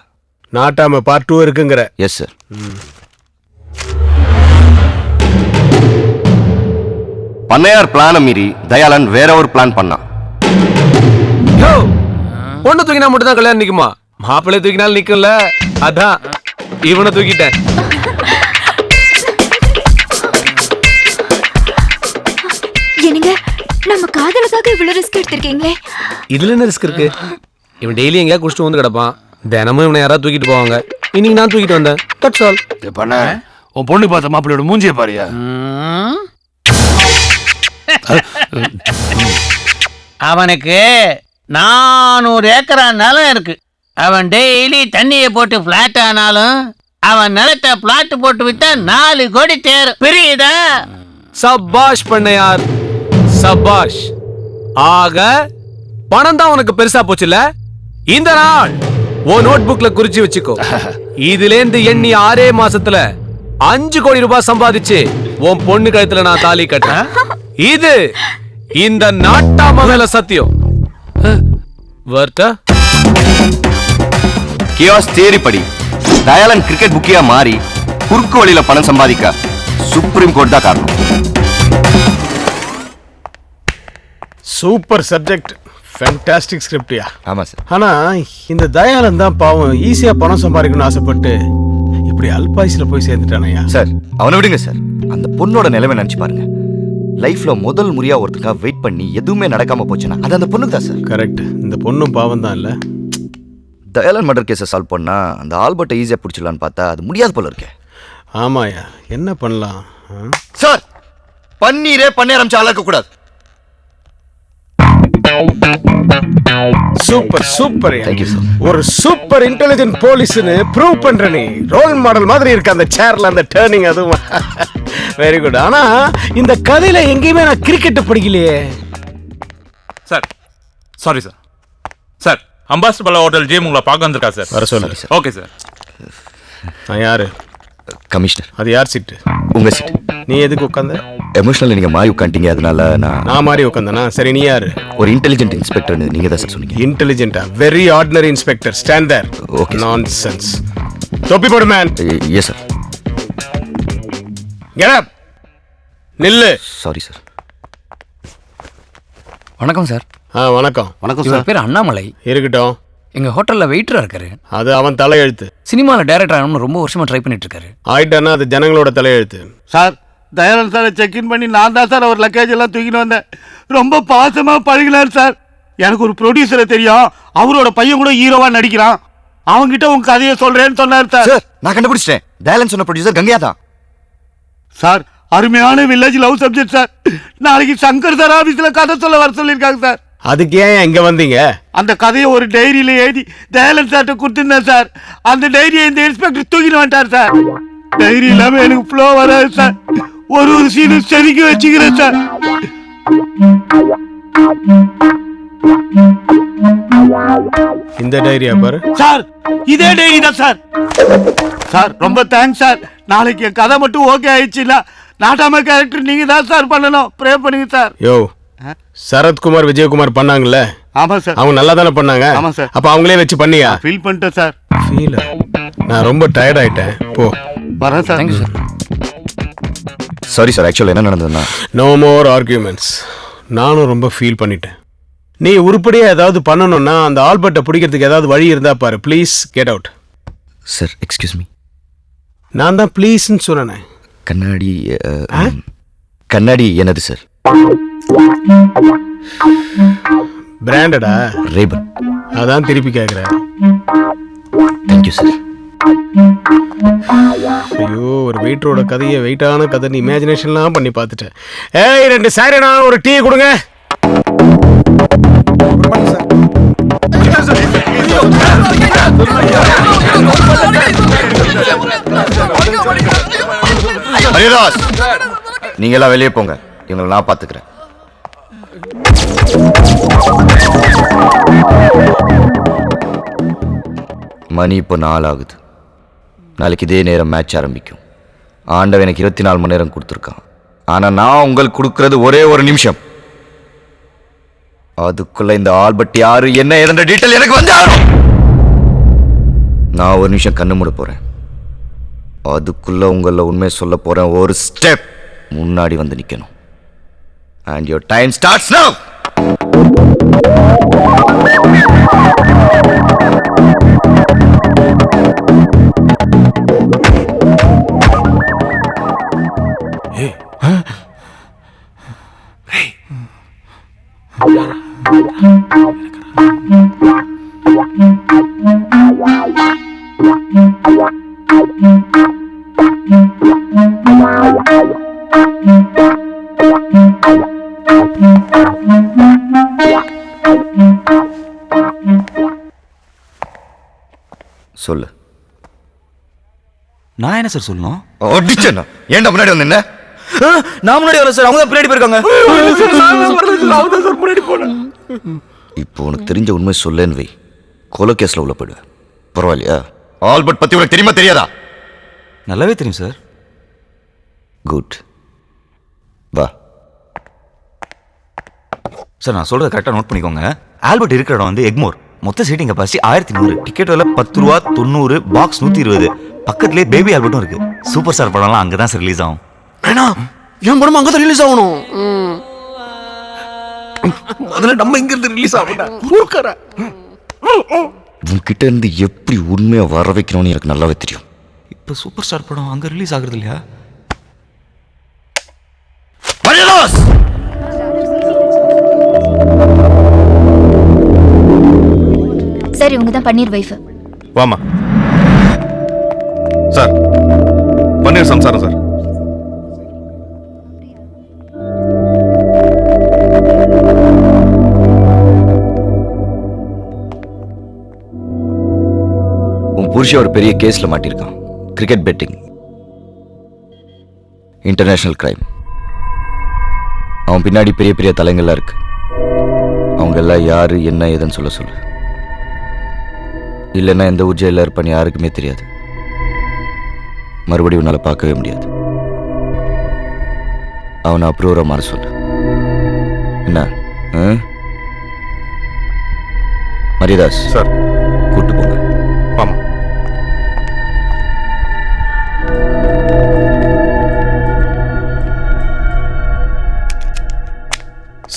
நாட்டாம பார்ட் 2 இருக்குங்கிற? Yes sir. பண்ணையார் பிளான மீறி தயாளன் வேற ஒரு பிளான் பண்ணான். பொண்ணு தூக்கினா மட்டும் தான் கல்யாணம் நிக்குமா? மாப்பிள்ளை தூக்கினாலும் நிக்கும்ல. அதான் இவனை தூக்கிட்டேன். என்னங்க, நம்ம காதலுக்காக இவ்வளவு ரிஸ்க் எடுத்திருக்கீங்களே. இதுல என்ன ரிஸ்க் இருக்கு? இவன் டெய்லி எங்கேயா குடிச்சிட்டு வந்து கிடப்பான். தினமும் இவனை யாராவது தூக்கிட்டு போவாங்க. இன்னைக்கு நான் தூக்கிட்டு வந்தேன். That's all. பண்ண உன் பொண்ணு பார்த்த மாப்பிள்ளையோட மூஞ்சிய பாரியா. அவனுக்கு 400 ஏக்கரா நிலம் இருக்கு. அவன் டெய்லி தண்ணியை போட்டு பிளாட் ஆனாலும் அவன் நிலத்தை பிளாட் போட்டு வித்தா 4 கோடி தேரும். புரியுதா? சபாஷ் பண்ணையார், சபாஷ். ஆக பணம் தான் உனக்கு பெருசா போச்சுல. இந்த நாள் ஓ நோட் புக்ல குறிச்சு வச்சுக்கோ. இதுலேந்து எண்ணி 6 மாசத்துல 5 கோடி ரூபாய் சம்பாதிச்சு உன் பொண்ணு கழுத்துல நான் தாலி கட்டுறேன். இது இந்த நாட்டாம மேல சத்தியம். வர்த்தா கியாஸ் தியரி படி தயாளன் கிரிக்கெட் புக்கியா மாறி குறுக்கு வழியில பணம் சம்பாதிக்க சுப்ரீம் கோர்ட் தான் காரணம். சூப்பர் சப்ஜெக்ட், ஃபேண்டாஸ்டிக் ஸ்கிரிப்டியா. ஆமா சார். ஆனா இந்த தயாளன் தான் பாவம் ஈஸியா பணம் சம்பாதிக்கணும்னு ஆசைப்பட்டு இப்படி அல்பாயுஸ்ல போய் சேர்ந்துட்டானயா. சார் அவனை விடுங்க சார். அந்த பொண்ணோட நிலைமை நினைச்சு பாருங்க. லைஃப்ல முதல் முறையா ஒருத்தருக்காக வெயிட் பண்ணி எதுவுமே நடக்காம போச்சுன்னா அது அந்த பொண்ணுக்கு தான் சார். கரெக்ட். இந்த பொண்ணும் பாவம் தான் இல்ல. தயாளன் மர்டர் கேஸை சால்வ் பண்ணா அந்த ஆல்பர்ட்டை ஈஸியா பிடிச்சிடலான்னு பார்த்தா அது முடியாது போல இருக்கே. ஆமாயா, என்ன பண்ணலாம் சார்? பன்னீரே பண்ணி ஆரம்பிச்சு ஆளாக்க கூடாது. Super super. Thank you sir. ஒரு சூப்பர் இன்டெலிஜென்ட் போலீஸ்னு ப்ரூவ் பண்ற நீ. ரோல் மாடல் மாதிரி இருக்கு அந்த சேர்ல அந்த டர்னிங், அதுவும் வெரி குட். ஆனா இந்த கதையில எங்கேயுமே நான் கிரிக்கெட் படிக்கலையே sir. Sorry sir. Sir, Ambassador Pallava hotel GM உங்களை பார்க்க வந்திருக்கா சார். வர சொல்லு. Okay sir. நான் யாரு? கமிஷனர். அது யார் சீட்டு? உங்க சீட். நீ எதுக்கு உட்காந்த? எமோஷனல் நீங்க மாறி உட்காந்துட்டீங்க, அதனால நான் மாறி உட்காந்தனா? சரி, நீ யாரு? ஒரு இன்டெலிஜென்ட் இன்ஸ்பெக்டர்னு நீங்க தான் சார் சொன்னீங்க. இன்டெலிஜென்ட்டா? Very ordinary inspector. Stand there. Okay. Nonsense. தொப்பி போடு man. Yes sir. Get up. நில்லு. Sorry sir. வணக்கம் சார். வணக்கம். வணக்கம் சார். பேர் அண்ணாமலை. இருக்கட்டும். எங்க ஹோட்டல்ல வெயிட்டரா இருக்காரு. அது அவன் தலையெழுத்து. சினிமால டைரக்டர் ஆகணும்னு ரொம்ப வருஷமா ட்ரை பண்ணிட்டு இருக்காரு. ஆயிட்டானா அது ஜனங்களோட தலையெழுத்து. சார், தயானந்த் சாரை செக்இன் பண்ணி நான் தான் சார் அவர் லக்கேஜ் எல்லாம் தூக்கின்னு வந்தேன். ரொம்ப பாசமா பழகினார் சார். எனக்கு ஒரு ப்ரொடியூசரை தெரியும், அவரோட பையன் கூட ஹீரோவா நடிக்கிறான். அவங்கிட்ட உங்க கதையை சொல்றேன்னு சொன்னார் சார். நான் கண்டுபிடிச்சிட்டேன். தயாளன் சொன்ன ப்ரொடியூசர் கங்கையா தான் சார். அருமையான வில்லேஜ் லவ் சப்ஜெக்ட் சார். நாளைக்கு சங்கர் சார் ஆபீஸ்ல கதை சொல்ல வர சொல்லியிருக்காங்க சார். அதுக்கு ஏன் இங்க வந்தீங்க? அந்த கதையை ஒரு டைரியில எழுதி தயாளன் சார்ட்ட கொடுத்துருந்தேன் சார். அந்த டைரியை இந்த இன்ஸ்பெக்டர் தூக்கிட்டு வந்துட்டார் சார். டைரி இல்லாம எனக்கு ஃப்ளோ வராது சார். ஒரு சீனும் செதுக்கி வச்சுக்கிறேன் சார். இந்த டைரியா பாரு சார். இதே டைரி தான் சார். சார் ரொம்ப தேங்க்ஸ் சார். நாளைக்கு என் கதை மட்டும் ஓகே ஆயிடுச்சுன்னா நாட்டாம கேரக்டர் நீங்க தான் சார் பண்ணணும். ப்ரே பண்ணுங்க சார். யோ, சரத்குமார் விஜயகுமார் பண்ணாங்கல்ல? ஆமா சார். அவங்க நல்லா தானே பண்ணாங்க? ஆமா சார். அப்ப அவங்களே வச்சு பண்ணியா? ஃபீல் பண்ணிட்டேன் சார். ஃபீல்? நான் ரொம்ப டயர்ட் ஆயிட்டேன். போ. வரேன் sir. Thank you sir. Sorry sir. ஆக்சுவலா என்ன நடந்ததுன்னா நோ மோர் ஆர்கியூமெண்ட்ஸ். நானும் ரொம்ப ஃபீல் பண்ணிட்டேன். நீ உருப்படியா ஏதாவது பண்ணணும்னா அந்த ஆல்பர்ட்டை பிடிக்கிறதுக்கு ஏதாவது வழி இருந்தா பாரு. Please get out. Sir excuse me. நான் தான் ப்ளீஸ்ன்னு சொன்னேன். கண்ணாடி கண்ணாடி என்னது சார்? பிராண்டடா? ரேபன். அதான் திருப்பி கேட்குறேன். Thank you sir. ஐயோ, ஒரு வெயிட்டரோட கதையை வெயிட்டான கதை நீ இமேஜினேஷன்லாம் பண்ணி பார்த்துட்டேன். ஏய், 2 சாரிண்ணா, ஒரு டீ கொடுங்க. ஹரிதாஸ், நீங்க எல்லாம் வெளியே போங்க. இவங்களை நான் பாத்துக்கிறேன். மணி இப்போ 4 ஆகுது. நாளைக்கு இதே நேரம் மேட்ச் ஆரம்பிக்கும். ஆண்டவன் எனக்கு 24 மணி நேரம் கொடுத்துருக்கான். ஆனா நான் உங்களுக்கு கொடுக்கறது ஒரே ஒரு நிமிஷம். அதுக்குள்ள இந்த ஆல்பர்ட் யாரு என்ன ஏதென்ற டீட்டெயில் எனக்கு வந்து நான் ஒரு நிமிஷம் கண்ணு மூட போறேன். அதுக்குள்ள உங்கள உண்மை சொல்ல போறேன். ஒரு ஸ்டெப் முன்னாடி வந்து நிக்கணும். And your time starts now. Hey. Hey. சொல்லு. நான் என்ன சார் சொல்லணும்? அடிச்சேன்னா ஏன்டா முன்னாடி வந்து என்ன? நான் முன்னாடி வரல சார், அவங்க தான் பின்னாடி போயிருக்காங்க. இப்போ உனக்கு தெரிஞ்ச உண்மை சொல்லேன்னு வை, கொலை கேஸ்ல உள்ள போயிடுவேன். பரவாயில்லையா? ஆல்பர்ட் பத்தி உனக்கு தெரியுமா தெரியாதா? நல்லாவே தெரியும் சார். குட், வா. சார் நான் சொல்றத கரெக்டாக நோட் பண்ணிக்கோங்க. ஆல்பர்ட் இருக்கிற இடம் வந்து எக்மோர். மொத்த சீட்டிங் கெப்பாசிட்டி 1100. டிக்கெட் விலை 10 ரூபா 90, பாக்ஸ் 120. பக்கத்துலேயே பேபி ஆல்பர்ட்டும் இருக்கு. சூப்பர் ஸ்டார் படம்லாம் அங்கே தான் சார் ரிலீஸ் ஆகும். வேணாம், என் படம் அங்கே தான் ரிலீஸ் ஆகணும். முதல்ல நம்ம இங்க இருந்து ரிலீஸ் ஆகணும். உன்கிட்ட இருந்து எப்படி உண்மையை வர வைக்கணும்னு எனக்கு நல்லாவே தெரியும். இப்போ சூப்பர் ஸ்டார் படம் அங்கே ரிலீஸ் ஆகுறது இல்லையா? சார் இவங்க தான் பன்னீர் வைஃப். வாமா சார், பன்னீர் சம்சாரம் சார். உன் புருஷன் ஒரு பெரிய கேஸ்ல மாட்டிருக்கான். Cricket betting, international crime. அவன் பின்னாடி பெரிய பெரிய தலைங்கள்லாம் இருக்கு. அவங்க எல்லாம் யாரு என்ன ஏதுன்னு சொல்ல சொல்லு. இல்லைன்னா எந்த ஊர் ஜெயில இருப்பான்னு யாருக்குமே தெரியாது. மறுபடியும் உன்னால பார்க்கவே முடியாது. அவனை அப்ரூவரா மாற சொல்லு. என்ன? மரியதாஸ் சார், கூட்டு போங்க. ஆமா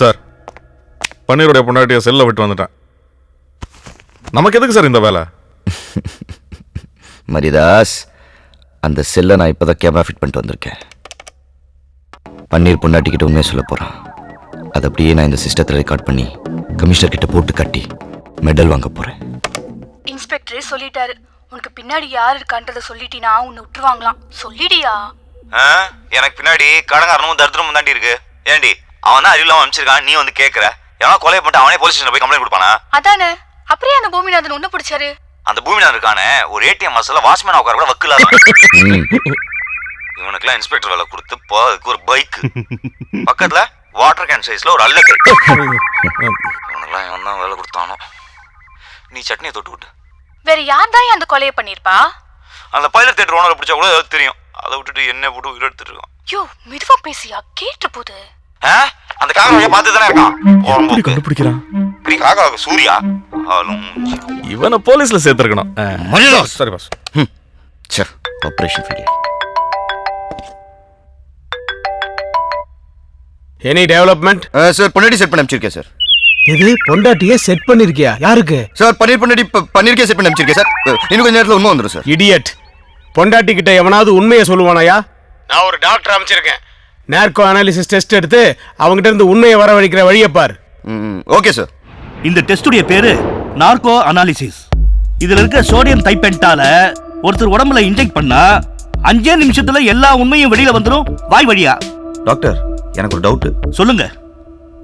சார், பன்னீருடைய பொண்டாட்டிய செல்ல விட்டு வந்துட்டேன். நமக்கு எதுக்கு சார் இந்த வேலை? மரியதாஸ், அந்த செல்லை நான் இப்போதான் கேமரா ஃபிட் பண்ணிட்டு வந்திருக்கேன். பன்னீர் பொண்டாட்டிக்கிட்ட உண்மையை சொல்ல போகிறான். அதை அப்படியே நான் இந்த சிஸ்டத்தில் ரெக்கார்ட் பண்ணி கமிஷனர் கிட்ட போட்டு கட்டி மெடல் வாங்க போகிறேன். இன்ஸ்பெக்டரே சொல்லிட்டாரு, உனக்கு பின்னாடி யார் இருக்கான்றத சொல்லிட்டினா உன்னை விட்டுருவாங்களாம். சொல்லிடியா? எனக்கு பின்னாடி கடங்காரனும் தர்தனமும் தாண்டி இருக்கு. ஏண்டி அவன் தான் அறிவில்லாம அனுப்பிச்சிருக்கான், நீ வந்து கேட்குற? எவனா கொலை பண்ணிட்டு அவனே போலீஸ் ஸ்டேஷன் போய் கம்ப்ளைண்ட் கொடுப்பானா? அதானே. அப்படியே அந்த பூமிநாதன் ஒண்ணு பிடிச்சாரு. அந்த பூமிநாதன் இருக்கானே, ஒரு ஏடிஎம் மசாலா வாட்ச்மேன் உட்கார கூட வக்கில்லாத. இவனுக்குலாம் இன்ஸ்பெக்டர் வேலை கொடுத்து அதுக்கு ஒரு பைக், பக்கத்துல வாட்டர் கேன் சைஸ்ல ஒரு அல்லக்கை. இவனுக்குலாம் இவன் தான் வேலை கொடுத்தானோ. நீ சட்னியை தொட்டு விட்டு. வேற யார் தான் அந்த கொலையை பண்ணிருப்பா? அந்த பைலட் தேட்டர் ஓனரை பிடிச்சா கூட ஏதாவது தெரியும். அதை விட்டுட்டு என்ன போட்டு உயிர் எடுத்துட்டு இருக்கான். யோ, மெதுவா பேசியா, கேட்டு போகுது. அந்த காக்கா பார்த்து தானே இருக்கான். கண்டுபிடிக்கிறான். இப்படி காக்கா சூர்யா இவனை போலீஸ்ல சேர்த்திருக்கணும். சரி boss. Sir, operation failure. Any development? Sir, பொண்டாட்டி செட் பண்ணி அனுப்பிச்சிருக்கேன் சார். எது? பொண்டாட்டியே செட் பண்ணிருக்கியா? யாருக்கு சார்? பன்னீர் பொண்டாட்டி பன்னீருக்கே செட் பண்ணி அனுப்பிச்சிருக்கேன் சார். இன்னும் கொஞ்ச நேரத்தில் உண்மை வந்துடும் சார். இடியட், பொண்டாட்டி கிட்ட எவனாவது உண்மையை சொல்லுவானாயா? நான் ஒரு டாக்டர் அமைச்சிருக்கேன். நார்கோ அனாலிசிஸ் டெஸ்ட் எடுத்து அவங்ககிட்ட இருந்து உண்மையை வரவழைக்கிற வழியை பார். Okay sir. இந்த டெஸ்டுடைய பேரு நார்கோ அனாலிசிஸ். இதுல இருக்க சோடியம் தைப்பென்டால ஒருத்தர் உடம்புல இன்ஜெக்ட் பண்ணா 5 நிமிஷத்துல எல்லா உண்மையும் வெளியில வந்துடும் வாய் வழியா. டாக்டர், எனக்கு ஒரு டவுட். சொல்லுங்க.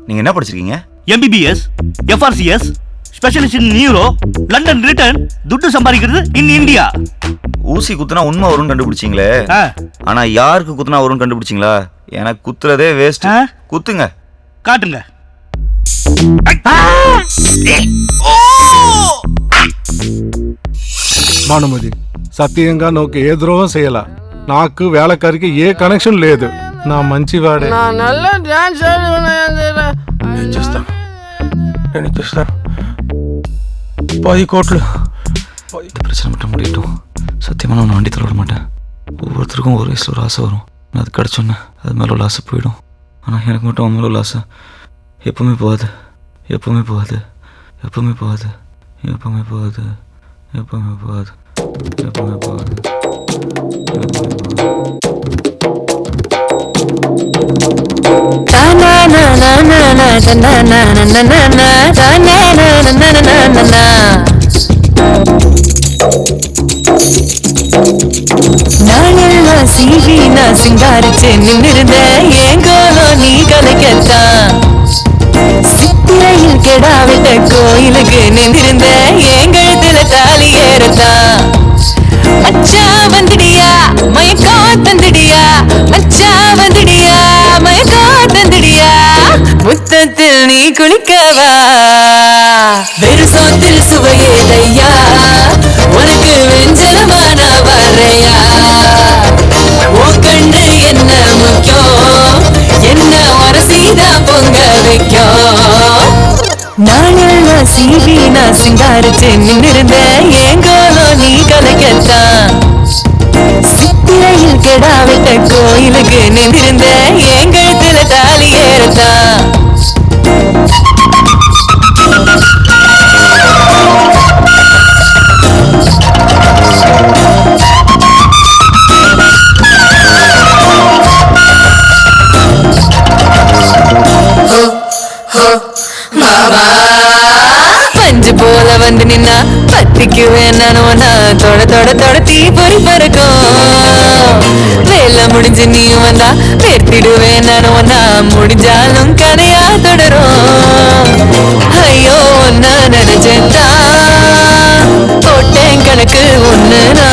நீங்க என்ன படிச்சிருக்கீங்க? MBBS, FRCS, specialist in neuro, London return, துட்டு சம்பாதிக்கிறது இன் இந்தியா. ஊசி குத்துனா உண்மை வரும்னு கண்டுபிடிச்சிங்களே, ஆனா யாருக்கு குத்துனா வரும்னு கண்டுபிடிச்சிங்களா? எனக்கு குத்துறதே வேஸ்ட். குத்துங்க, காட்டுங்க. భానుమతి సత్యంగా నాకు ఏ ద్రోహం చేయాల. నాకు వేళకారికి ఏ కనెక్షన్ లేదు. నా మంచివాడే. నేను చేస్తాను. 10 కోట్లు. இந்த பிரச்சனை மட்டும் முடியட்டும். சத்தியமாக நான் வண்டி தள்ள விட மாட்டேன். ஒவ்வொருத்தருக்கும் ஒரு வயசில் ஒரு ஆசை வரும். நான் அது கிடச்சோன்னே அது மேலே உள்ள ஆசை போயிடும். ஆனால் எனக்கு மட்டும் அவன் மேலே உள்ள ஆசை எப்பவுமே போகாது. எப்பவுமே போகாது. எப்பவுமே போகாது. எப்பவுமே போகாது. எப்பவுமே போகாது. எப்பவுமே போகாது. நாளெல்லாம் சீவி நான் சிங்காரிச்சு நின்னிருந்த ஏங்கோலோ நீ கலைக்கத்தான். சித்திரையில் கெடாவிட்ட கோயிலுக்கு நின்றிருந்த என் கழுத்துல தாலி ஏறத்தான். மச்சா வந்துடியா மயக்கா தந்துடியா, மச்சா வந்துடியா மயக்கா தந்துடியா, முத்தத்தில் நீ குளிக்கவா, வெறும் சோத்தில் சுவையேதையா, உனக்கு வெஞ்சலமான வரையா, உன் கண்ணு என்ன முக்கியம், என்ன வரசீதான் பொங்க வைக்கும். நானெல்லாம் சீவி நான் சிங்காரிச்சு நின்னிருந்த ஏங்கோலோ நீ கலைக்கத்தான். சித்திரையில் கெடாவிட்ட கோயிலுக்கு நின்றிருந்த என் கழுத்துல தாலி ஏறத்தான். பஞ்சு போல வந்து நின்னா பத்திக்கு வேணானோனா தொட தொட தொட தீ பொறி பறக்கும். வேலை முடிஞ்சு நீ வந்தா வெட்டிடுவேன் நானோனா முடிஞ்சாலும் கதையா தொடரும். ஐயோ ஒன்னா நினைச்சா போட்டேன் கணக்கு ஒண்ணுனா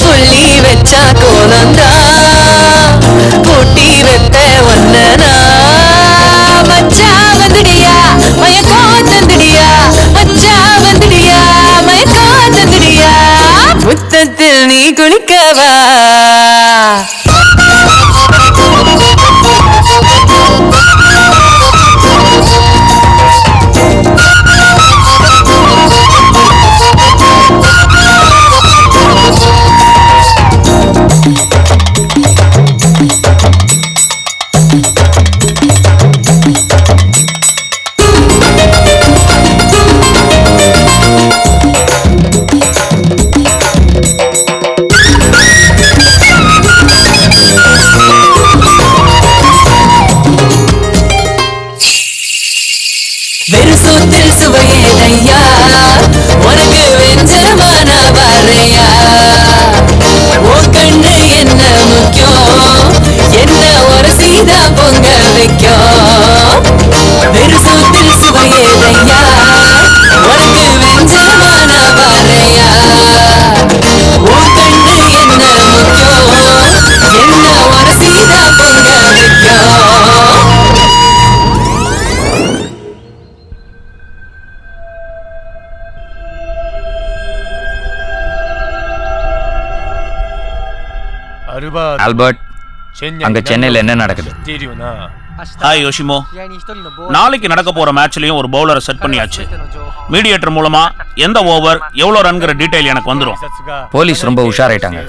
புள்ளி வச்சா கோலந்தா கூட்டி வைப்ப ஒன்னனா. மச்சா வந்துடியா மயக்கா தந்துடியா, மச்சா வந்துடியா மயக்கா தந்துடியா, முத்தத்தில் நீ குளிக்கவா. வெறும் சோத்தில் சுவையேதையா, உனக்கு வெஞ்சமான வரையா, உன் கண்ணு என்ன முக்கியம், என்ன ஒரு சீதா பொங்க வைக்கும். வெறும் சோத்தில் சுவையேதையா, உனக்கு வெஞ்சமான வரையா, உன் கண்ணு என்ன முக்கியம், என்ன ஒரு சீதா பொங்க வைக்கும். ஆல்பர்ட், அங்க சென்னையில என்ன நடக்குது? ஹாய் யோஷிமோ, நாளைக்கு நடக்க போற மேட்ச்லயும் ஒரு பவுலரை செட் பண்ணியாச்சு. மீடியேட்டர் மூலமா எந்த ஓவர் எவ்வளவு ரன்ங்கிற டீடைல் எனக்கு வந்துரும். போலீஸ் ரொம்ப உஷாராயிட்டாங்க.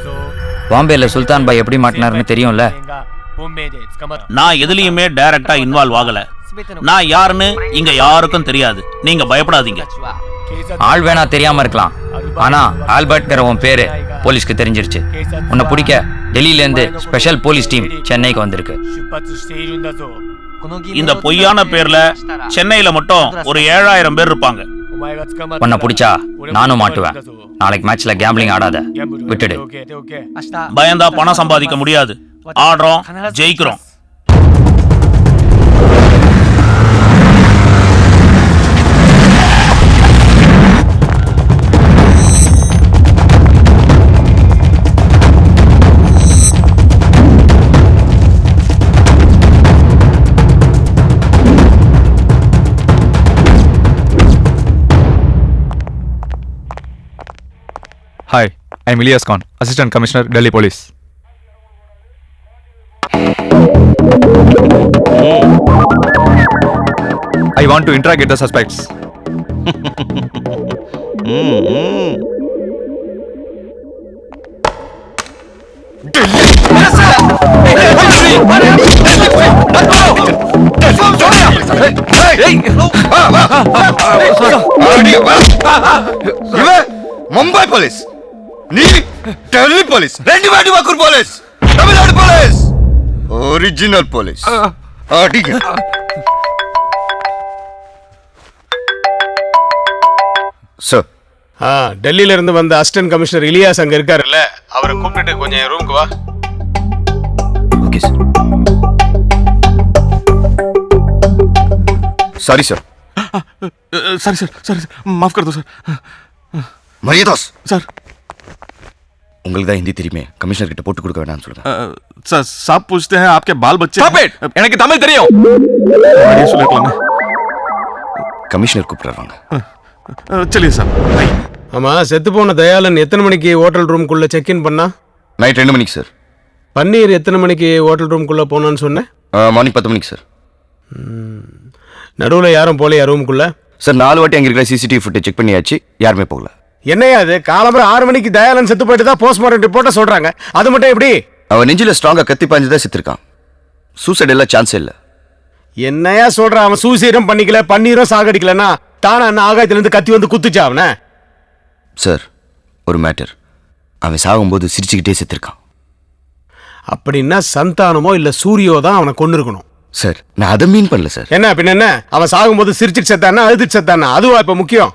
பாம்பேல சுல்தான் பாய் எப்படி மாட்டினாருன்னு தெரியும்ல. நான் எதுலயுமே டைரக்டா இன்வால்வ் ஆகல. நான் யாருன்னு இங்க யாருக்கும் தெரியாது. நீங்க பயப்படாதீங்க. ஆள் வேணா தெரியாம இருக்கலாம், ஆனா ஆல்பர்ட்ங்கிற உன் பேரு போலீஸ்க்கு தெரிஞ்சிருச்சு. உன்னை பிடிக்க டெல்லியில இருந்து ஸ்பெஷல் போலீஸ் டீம் சென்னைக்கு வந்திருக்கு. இந்த பொய்யான பேர்ல சென்னையில மட்டும் ஒரு 7000 பேர் இருப்பாங்க. உன்னை பிடிச்சா நானும் மாட்டுவேன். நாளைக்கு மேட்ச்ல கேம்பிளிங் ஆடாத, விட்டுடு. பயந்தா பணம் சம்பாதிக்க முடியாது. ஆடுறோம், ஜெயிக்கிறோம். Hi, I'm Ilyas Khan, Assistant Commissioner, Delhi Police. I want to interrogate the suspects. Mumbai police, நீ டெல்லி போலீஸ், ரெண்டு வாட்டி Vakkur police, Tamil Nadu police, original police. அடிங்க. சார், டெல்லியில இருந்து வந்த அசிஸ்டன்ட் கமிஷனர் இலியாஸ் அங்க இருக்காருல்ல, அவரை கூப்பிட்டுட்டு கொஞ்சம் என் ரூமுக்கு வா. Okay sir. Sorry sir sorry sir sorry माफ कर दो सर மரியதாஸ் சார் உங்களுக்கு தான் ஹிந்தி தெரியுமே கமிஷனர் கிட்ட போட்டு கொடுக்க வேணாம்னு சொல்லுங்க सर सब पूछते हैं आपके बाल बच्चे Stop it! எனக்கு தமிழ் தெரியும் बढ़िया சொல்லிட்டலாமே கமிஷனர் கூப்பிடுறாங்க चलिए सर ஆமா செத்து போன தயாளன் எத்தனை மணிக்கு ஹோட்டல் ரூம்குள்ள செக் இன் பண்ணா நைட் 2 மணிக்கு சார் பன்னீர் எத்தனை மணிக்கு ஹோட்டல் ரூம்குள்ள போனான்னு சொன்னேன் மார்னிங் 10 மணிக்கு சார் நடுவில் யாரும் போலையா ரூமுக்குள்ள சார் 4 வாட்டி அங்கே இருக்கிற சிசிடிவி ஃபுட்டேஜ் செக் பண்ணியாச்சு யாருமே போகல என்னையா அது காலம்பரம் 6 மணிக்கு தயாளன் செத்து போயிட்டு தான் போஸ்ட்மார்ட்டம் ரிப்போர்ட்டை சொல்றாங்க அது மட்டும் எப்படி அவன் நெஞ்சில ஸ்ட்ராங்கா கத்தி பாஞ்சு தான் செத்துருக்கான் சூசைட் எல்லாம் சான்ஸே இல்லை என்னையா சொல்ற அவன் சூசைடும் பண்ணிக்கல பன்னீரும் சாகடிக்கலன்னா தானே அண்ணன் ஆகாயத்திலிருந்து கத்தி வந்து குத்துச்சா அவனை சார் ஒரு மேட்டர் அவன் சாகும்போது சிரிச்சுக்கிட்டே செத்துருக்கான் அப்படின்னா சந்தானமோ இல்ல சூரியோ தான் அவனை கொண்டு இருக்கணும் சார் நான் அதை மீன் பண்ணல சார் என்ன பின்ன என்ன அவன் சாகும்போது சிரிச்சுட்டு செத்தானா அழுதுட்டு செத்தானா அதுவா இப்ப முக்கியம்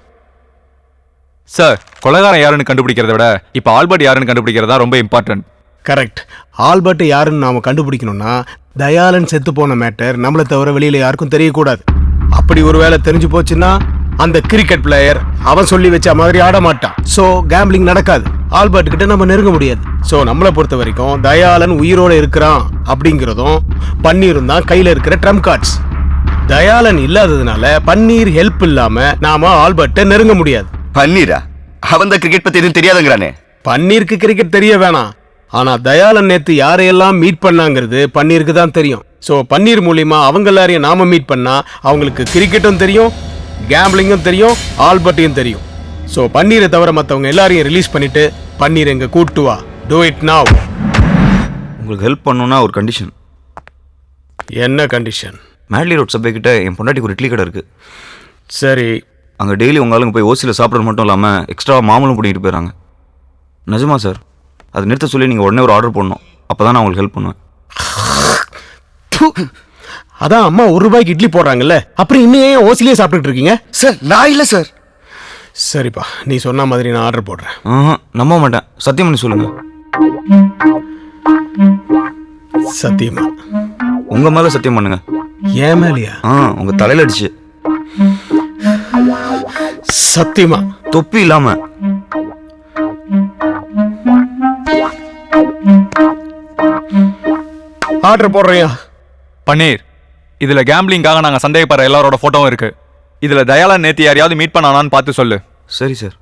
சார் கொலைகாரன் யாருன்னு கண்டுபிடிக்கிறத விட இப்போ ஆல்பர்ட் யாருன்னு கண்டுபிடிக்கிறதா ரொம்ப இம்பார்ட்டன்ட் கரெக்ட் ஆல்பர்ட் யாருன்னு நாம கண்டுபிடிக்கணும்னா தயாளன் செத்து போன மேட்டர் நம்மளை தவிர வெளியில யாருக்கும் தெரியக்கூடாது அப்படி ஒருவேளை தெரிஞ்சு போச்சுன்னா அந்த கிரிக்கெட் பிளேயர் அவன் சொல்லி வச்ச மாதிரி ஆட மாட்டான் சோ கேம்பிளிங் நடக்காது ஆல்பர்ட் கிட்ட நம்ம நெருங்க முடியாது சோ நம்மளை பொறுத்த வரைக்கும் தயாளன் உயிரோட இருக்கிறான் அப்படிங்கிறதும் பன்னீரும் தான் கையில இருக்கிற ட்ரம்ப் கார்ட்ஸ் தயாளன் இல்லாததுனால பன்னீர் ஹெல்ப் இல்லாம நாம ஆல்பர்ட்டை நெருங்க முடியாது பன்னீரா அவன் தான் கிரிக்கெட் பத்தி எதுவும் தெரியாதுங்கிறானே பன்னீருக்கு கிரிக்கெட் தெரிய வேணாம் ஆனா தயாளன் நேத்து யாரையெல்லாம் மீட் பண்ணாங்கிறது பன்னீருக்கு தான் தெரியும் சோ பன்னீர் மூலியமா அவங்க எல்லாரையும் நாம மீட் பண்ணா அவங்களுக்கு கிரிக்கெட்டும் தெரியும் கேம்பிளிங்கும் தெரியும் ஆல்பர்ட்டையும் தெரியும் சோ பன்னீரை தவிர மற்றவங்க எல்லாரையும் ரிலீஸ் பண்ணிட்டு பன்னீர் எங்க கூட்டு வா டூ இட் நவ் உங்களுக்கு ஹெல்ப் பண்ணணும்னா ஒரு கண்டிஷன் என்ன கண்டிஷன் மேட்லி ரோட் சபை கிட்ட என் பொண்டாட்டிக்கு ஒரு இட்லி கடை இருக்கு சரி அங்கே டெய்லி உங்க ஆளுங்க போய் ஓசியில் சாப்பிட்றது மட்டும் இல்லாமல் எக்ஸ்ட்ரா மாமலும் பண்ணிட்டு போயிடறாங்க நிஜமா சார் அது நிறுத்த சொல்லி நீங்கள் உடனே ஒரு ஆர்டர் பண்ணணும் அப்போ தான் நான் உங்களுக்கு ஹெல்ப் பண்ணுவேன் அதான் அம்மா ₹1 இட்லி போடுறாங்கல்ல அப்புறம் இன்னும் ஏன் ஓசிலேயே சாப்பிட்டுட்டு இருக்கீங்க சார் நான் இல்லை சார் சரிப்பா நீ சொன்ன மாதிரி நான் ஆர்டர் போடுறேன் நம்ப மாட்டேன் சத்தியம் பண்ணி சொல்லுங்க சத்தியமா உங்க மேல சத்தியம் பண்ணுங்க ஏன் மேலையா உங்க தலையில அடிச்சு சத்தியமா தொப்பி இல்லாம ஆர்டர் போடுறியா பன்னீர் இதுல கேம்பிளிங்காக நாங்க சந்தேகப்படுற எல்லாரோட போட்டோவும் இருக்கு இதுல தயாளன் நேத்து யாரையாவது மீட் பண்ணானான்னு பார்த்து சொல்லு சரி சார்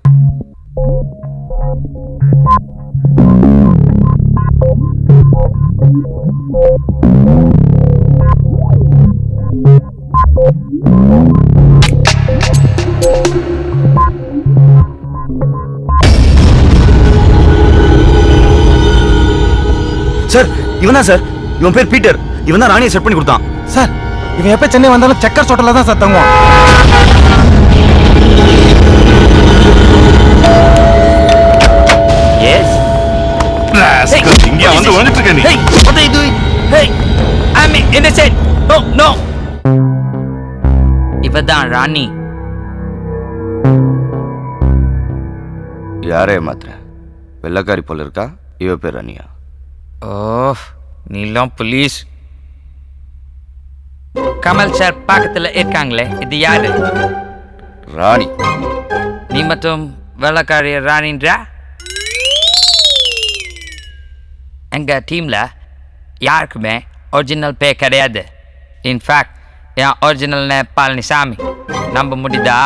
சார் இவன் தான் சார் இவன் பேர் பீட்டர் இவன் தான் ராணியை செட் பண்ணி கொடுத்தான் சார் இவன் எப்ப சென்னை வந்தாலும் செக்கர் ஹோட்டல்ல தான் சார் தங்குவான் எஸ் இங்க வந்து வந்துட்டு இருக்க நீ Hey, what are you doing? Hey, I'm innocent. No, no. இவதான் ராணி. யாரே மாத்திர வெள்ளக்காரி போல இருக்கா இவ பேர் ராணியா ஓ நீலாம் போலீஸ் கமல் சார் பக்கத்துல இருக்காங்களே இது யாரு ராணி நீ மட்டும் வெள்ளக்காரி ராணின்றா எங்க டீம்ல யாருக்குமே ஒரிஜினல் பேர் கிடையாது இன்ஃபேக்ட் என் ஒரிஜினல் நேம் பழனிசாமி நம்ப முடியுதா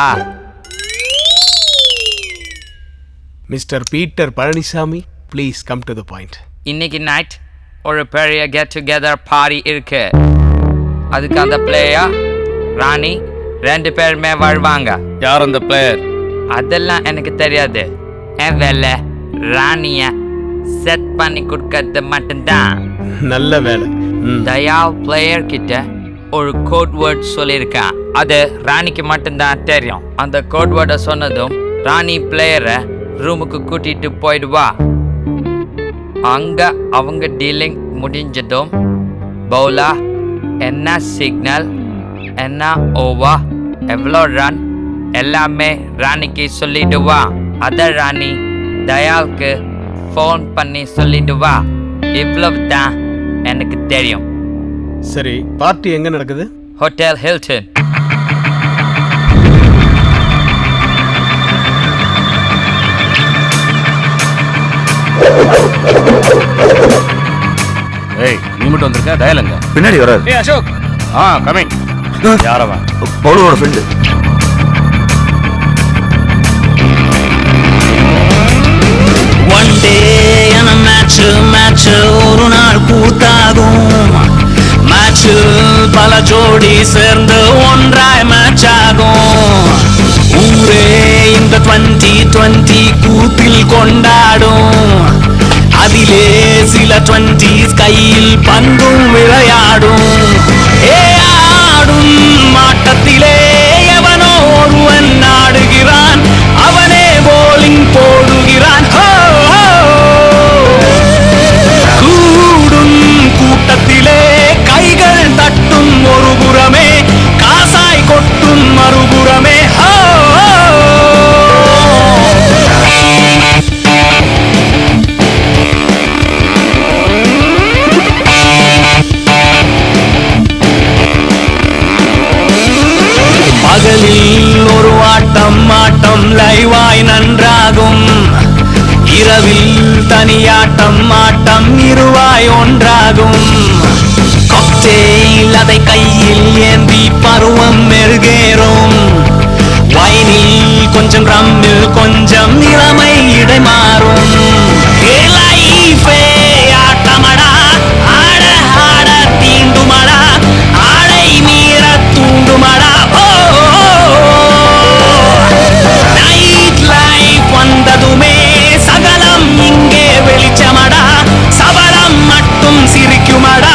mister Peter Palaniswami please come to the point இன்னைக்கு நைட் ஒரு பெரிய கெட் டுகெதர் பார்ட்டி இருக்கு அதுக்கு அந்த பிளேயர் ராணி 2 பேருமே வருவாங்க யார் அந்த பிளேயர் அதெல்லாம் எனக்கு தெரியாது என் வேலை ராணிய செட் பண்ணி கொடுக்கறது மட்டும்தான் நல்ல வேலை தயால் பிளேயர் கிட்ட ஒரு கோட் வேர்ட் சொல்லியிருக்கான் அது ராணிக்கு மட்டும்தான் தெரியும் அந்த கோட் வேர்டை சொன்னதும் ராணி பிளேயரை ரூமுக்கு கூட்டிட்டு போயிடுவா அங்க அவங்க டீலிங் முடிஞ்சதும் பவுலா என்ன சிக்னல் என்ன ஓவா எவ்வளோ ரன் எல்லாமே ராணிக்கு சொல்லிடுவா அத ராணி தயாலுக்கு ஃபோன் பண்ணி சொல்லிடுவா இவ்வளவு தான் எனக்கு தெரியும் சரி பார்ட்டி எங்க நடக்குது ஹோட்டல் ஹில்டன் ஏய் நீ மட்டும் வந்திருக்க தயலங்க பின்னாடி வராது. ஏய் அசோக் கமிங் யாரவன் பவுலரோட ஃப்ரெண்டு. ஒன் டே என மேட்ச் ஒரு நாள் கூத்தாகும். மேட்சில் பல ஜோடி சேர்ந்து ஒன்றாய் மேட்ச் ஆகும். ஊரே இந்த 2020 கூத்தில் கொண்டாடும். அதிலே சில 20s கையில் பந்தும் விளையாடும். ஆடும் மாட்டத்திலே எவனோ ஒருவன் ஆடுகிறான். அவனே போலிங் போடுகிறான். கூடும் கூட்டத்திலே கைகள் தட்டும் ஒரு புறமே, காசாய் கொட்டும் மறுபுறமே. பகலில் ஒரு ஆட்டம் லைவாய் நன்றாகும். இரவில் தனியாட்டம் இருவாய் ஒன்றாகும். காக்டெயில் அதை கையில் ஏந்தி பருவம் மெருகேறும். வைனில் கொஞ்சம் ரம்மில் கொஞ்சம் இளமை இடைமாறும். லைஃபே ஆட்டமடா, ஆட ஆட தீண்டுமடா, ஆடை மீற தூண்டுமடா. நைட் லைஃப் வந்ததுமே சகலம் இங்கே வெளிச்சமடா, சபலம் மட்டும் சிரிக்குமடா.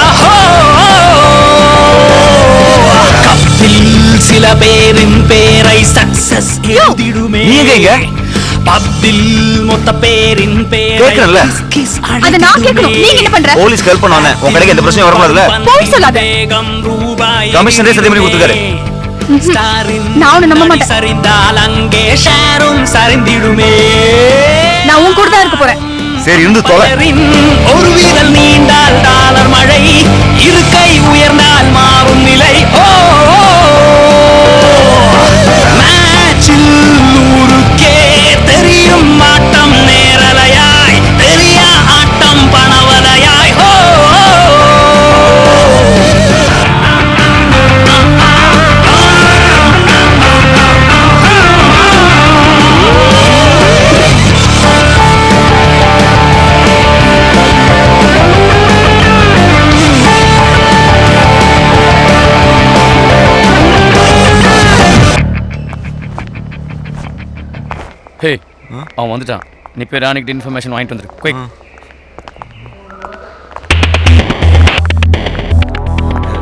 கப்பில் சில பேரின் பேரை சக்சஸ் எழுதிடுமே. பப்பில் மொத்த பேரின் கேட்கறல. அத நான் கேட்கணும். நீங்க என்ன பண்ற? போலீஸ்க்கு ஹெல்ப் பண்ணானே. உங்க கடைக்கு எந்த பிரச்சனையும் வரக்கூடாதுல. போய் சொல்லாத. கமிஷனரே சத்தியம் பண்ணி கொடுத்துருக்காரு. நான் உன்னை நம்ப மாட்டேன். சரிந்தால் அங்கே ஷேரும் சரிந்திடுமே. நான் உன் கூட தான் இருக்க போறேன். சரி இருந்து தொலை. ஒரு வீரல் நீண்டால் டாலர் மழை, இரு கை உயர்ந்தால் மாறும் நிலை. மேட்சில் ஊருக்கே தெரியும் ஆட்டம் நேரலையாய், பெரிய ஆட்டம் பணவலையாய். ஹே அவன் வந்துட்டான். நீ போய் ராணிக்கிட்ட இன்ஃபர்மேஷன் வாங்கிட்டு வந்துரு. Quick.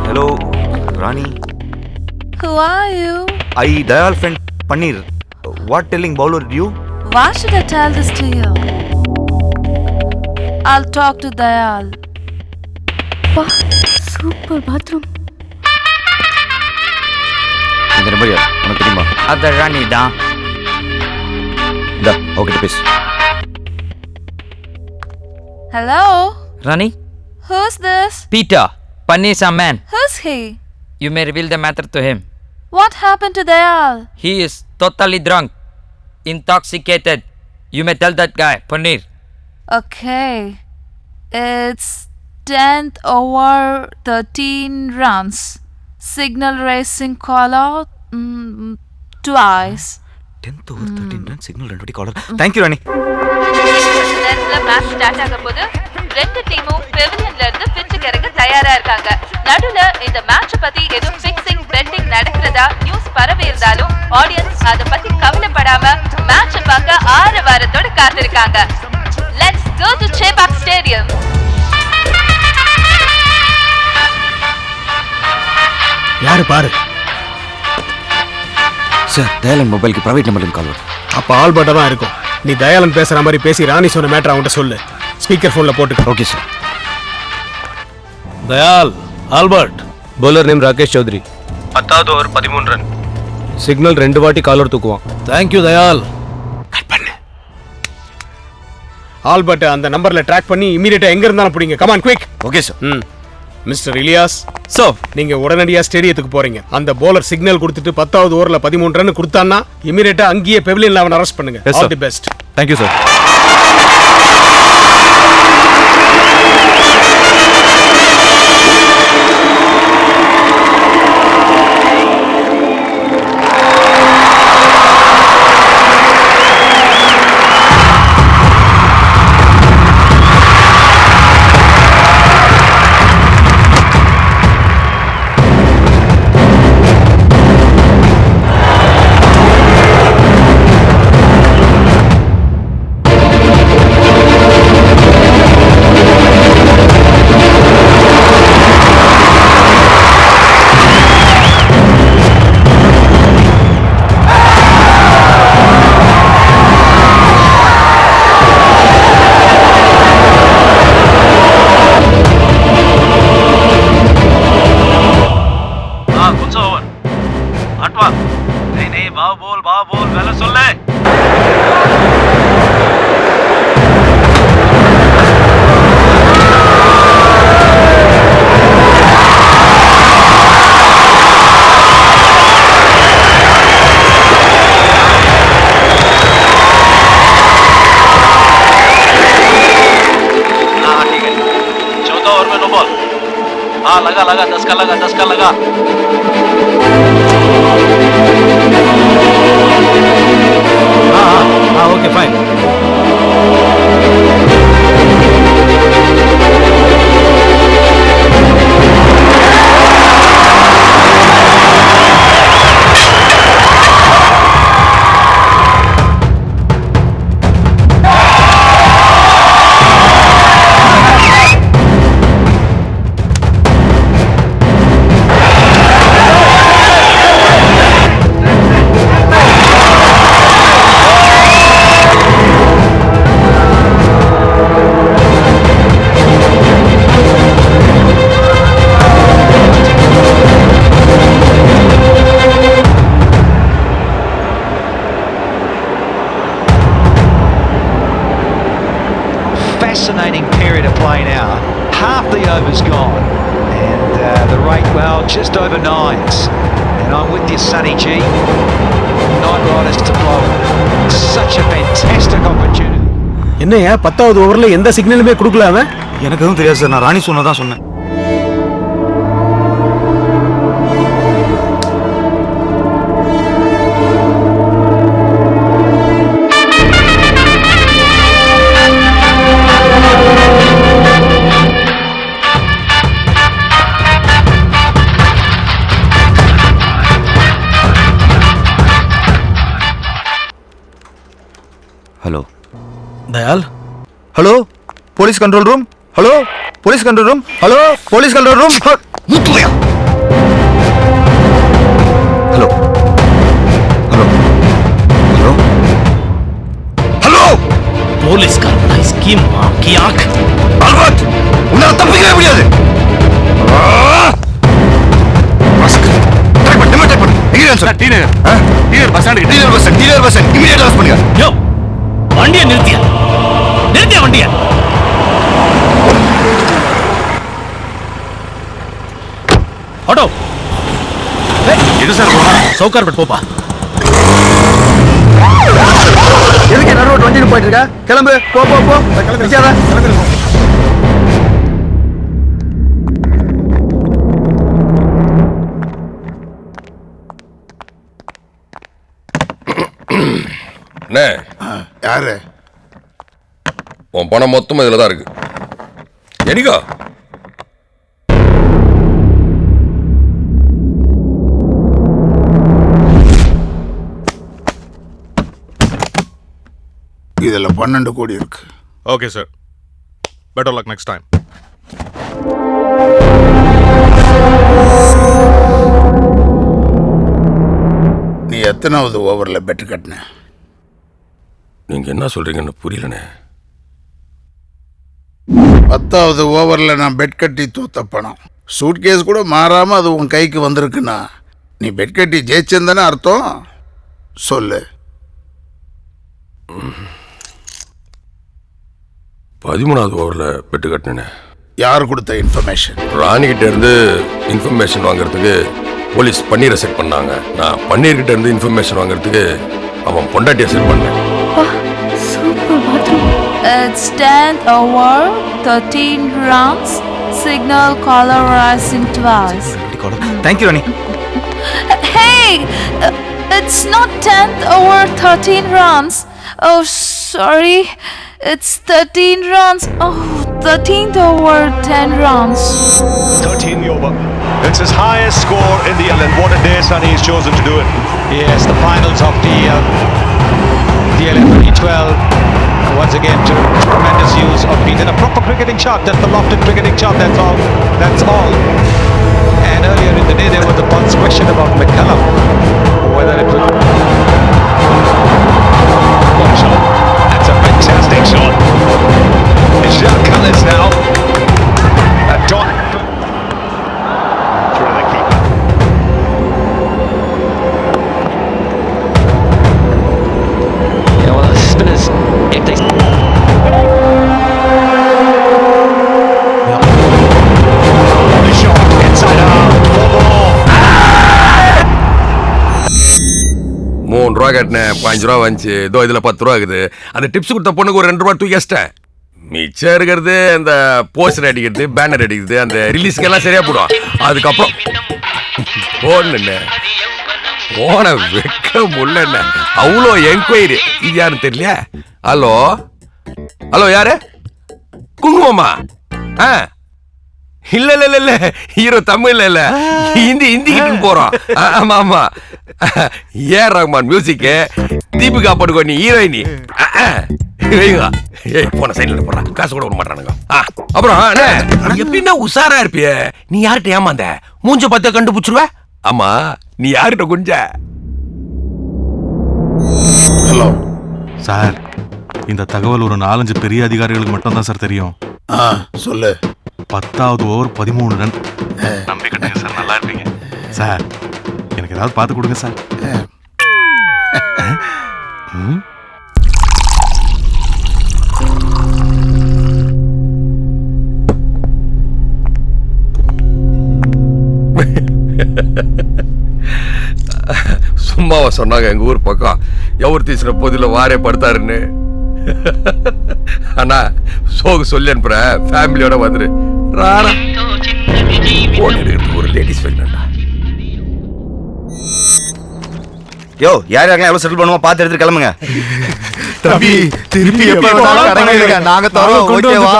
Hello Rani. Who are you? I Dayal friend Panneer. What telling bowler you? Why should I tell this to you? I'll talk to Dayal. Super bathroom. இந்த நம்பர் யார் உனக்கு தெரியுமா? அது ராணி தான். இந்த அவகிட்ட பேசு. Hello? Rani? Who's this? Peter, Paneer's man. Who's he? You may reveal the matter to him. What happened to Dayal? He is totally drunk, intoxicated. You may tell that guy, Paneer. Okay. It's 10th over 13 runs. Signal racing call out twice. 10th over 13 runs signal ரெண்டு காலர். Thank you Rani. Match start ஆக போது ரெண்டு டீமும் பெவிலியன்ல இருந்து பிச்சுக்கு இறங்க தயாரா இருக்காங்க. நடுவுல இந்த மேட்ச் பத்தி எதுவும் ஃபிக்ஸிங் பெட்டிங் நடக்கிறதா நியூஸ் பரவி இருந்தாலும் ஆடியன்ஸ் அத பத்தி கவலைப்படாம மேட்ச் பார்க்க ஆரவாரத்தோட காத்திருக்காங்க. Let's go to Chepauk Stadium. யாரு பாரு. சார் தயாலன் மொபைலுக்கு பிரைவேட் நம்பர்ல கால் வருது. அப்ப ஆல்பர்ட்டா தான் இருக்கும். நீ தயாலன் பேசுற மாதிரி பேசி ராணி சொன்ன மேட்டர் அவன்கிட்ட சொல்லு. ஸ்பீக்கர் போன்ல போட்டுக்க. Okay sir. Dayal, Albert. Bowler name Rakesh Chaudhary. 10வது ஓவர் 13 ரன். சிக்னல் 2 வாட்டி காலர் தூக்குவான். தேங்க்யூ தயால். கட் பண்ணு. ஆல்பர்ட் அந்த நம்பர்ல ட்ராக் பண்ணி இமிடியேட்டா எங்க இருந்தாலும் பிடிங்க. Come on quick. Okay sir. Mister Ilyas, so நீங்க உடனடியா ஸ்டேடியத்துக்கு போறீங்க. அந்த பவுலர் சிக்னல் கொடுத்துட்டு 10வது ஓவர்ல 13 ரன் கொடுத்தான்னா இமிடியேட்டா அங்கேயே பெவிலியன்ல அவனை அரெஸ்ட் பண்ணுங்க. All the best. Thank you sir. Low ball हाँ लगा लगा 10 का लगा हाँ okay fine Fascinating period of play now. Half the over's gone, and the rate, well, just over 9s. And I'm with you, Sonny G. Night Riders to blow it. Such a fantastic opportunity. என்னையா 10வது ஓவர்ல எந்த சிக்னலுமே கொடுக்கல அவன்? எனக்கு எதுவும் தெரியாது sir, நான் ராணி சொன்னதான் சொன்னேன். Hello Dayal hello police control room. Hello police control room. Hello police control room. முத்துவையா ஹலோ ஹலோ ஹலோ ஹலோ போலீஸ்காரன் ஸ்கீம் की आंख ஆல்பர்ட் உன்னால தப்பிக்கவே முடியாது. வண்டியை நிறுத்தியா வண்டியை ஆட்டோ எது சார் சவுக்கார் பட் போப்பா எதுக்கு நடுவோட வண்டியில் போயிட்டு இருக்கா? கிளம்பு போ போ போ கிளம்பிச்சாதா அண்ணே யாரு? உன் பணம் மொத்தம் இதுல தான் இருக்கு. எனிகா இதுல 12 கோடி இருக்கு. Okay sir, better luck next time. நீ எத்தனாவது ஓவர்ல பெட் கட்டின? நீங்க என்ன சொல்றீங்கன்னு புரியலண்ணே. 10வது ஓவர்ல நான் பெட் கட்டி தோத்த பணம். சூட்கேஸ் கூட மாறாம அது உன் கைக்கு வந்திருக்குன்னா நீ பெட் கட்டி ஜெயிச்சேன்னு அர்த்தம். சொல்லு. 13வது ஓவர்ல பெட்டு கட்டினேன். யார் கொடுத்த இன்ஃபர்மேஷன்? ராணிகிட்ட இருந்து இன்ஃபர்மேஷன் வாங்குறதுக்கு போலீஸ் பன்னீரை செட் பண்ணாங்க. நான் பன்னீர்கிட்ட இருந்து இன்ஃபர்மேஷன் வாங்குறதுக்கு அவன் பொண்டாட்டியை செட் பண்ணேன். Super bathroom. It's 10th over, 13 rounds. Signal caller rising twice. Thank you, Rani. Hey! It's not 10th over, 13 rounds. Oh, sorry. It's 13 rounds. Oh, 13th over, 10 rounds. 13 over. It's his highest score in the island. What a day Sonny has chosen to do it. Yes, the finals of the LM2012. Once again, tremendous use of beat and a proper cricketing shot. That's the lofted cricketing shot. That's all. That's all. And earlier in the day, there was a pulse question about McCullum, whether it would. What a shot! That's a fantastic shot. It's Jacques Cullis now. A dot. Through the keeper. Yeah, well, the spinners, if they... The shot inside arm. 4 more. 3 ரூபா கட்டினேன், 5 ரூபா வந்துச்சு. இதோ இதுல 10 ரூபா இருக்குது. அந்த tips கொடுத்த பொண்ணுக்கு ஒரு 2 ரூபா தூக்கி வச்சிட்டேன். மிச்சம் இருக்கிறது அந்த போஸ்டர் அடிக்கிறது, பேனர் அடிக்கிறது, அந்த ரிலீஸ்க்கெல்லாம் சரியா போடும். அதுக்கப்புறம் போன வெக்க முடியல. அவ்வளோ என்கொயரி. இது யாருன்னு தெரியல. ஹலோ ஹலோ, யாரு? குங்குமம்மா? இல்ல இல்ல இல்ல இல்ல, ஹீரோ தமிழ்ல இல்ல, ஹிந்திக்கு போறோம். ஆமா ஆமா, ஏஆர் ரஹ்மான் மியூசிக், தீபிகா படுகோனி ஹீரோயினி. போன சைட்ல போடுறான், காசு கூட விட மாட்டானுங்க. அப்புறம் எப்படின்னா உஷாரா இருப்பிய. நீ யார்கிட்ட ஏமாந்த? மூஞ்ச பார்த்து கண்டுபிடிச்சிருவ. ஆமா, நீ யார்கிட்ட குஞ்ச? ஹலோ சார், இந்த தகவல் ஒரு 4-5 பெரிய அதிகாரிகளுக்கு மட்டும் தான் சார் தெரியும். சொல்லு. 10வது ஓவர் 13 ரன். நம்பி கட்டுங்க சார், நல்லா இருப்பீங்க சார். எனக்கு ஏதாவது பார்த்து கொடுங்க சார். சும்மாவா சொன்னாங்க எங்க ஊர் பக்கம் எவர் தீசுற பொதில வாரே படுத்தாருன்னு. ஆனா சோகு சொல்லி அனுப்புற, ஃபேமிலியோட வந்துரு. ஒரு லேடிஸ் வேணும்டா. யோ, யார் யாரெல்லாம் எவ்வளவு செட்டில் பண்ணுவோம் பார்த்து எடுத்து கிளம்புங்க. தம்பி திருப்பி எப்ப நாங்க தரோம். ஓகேவா?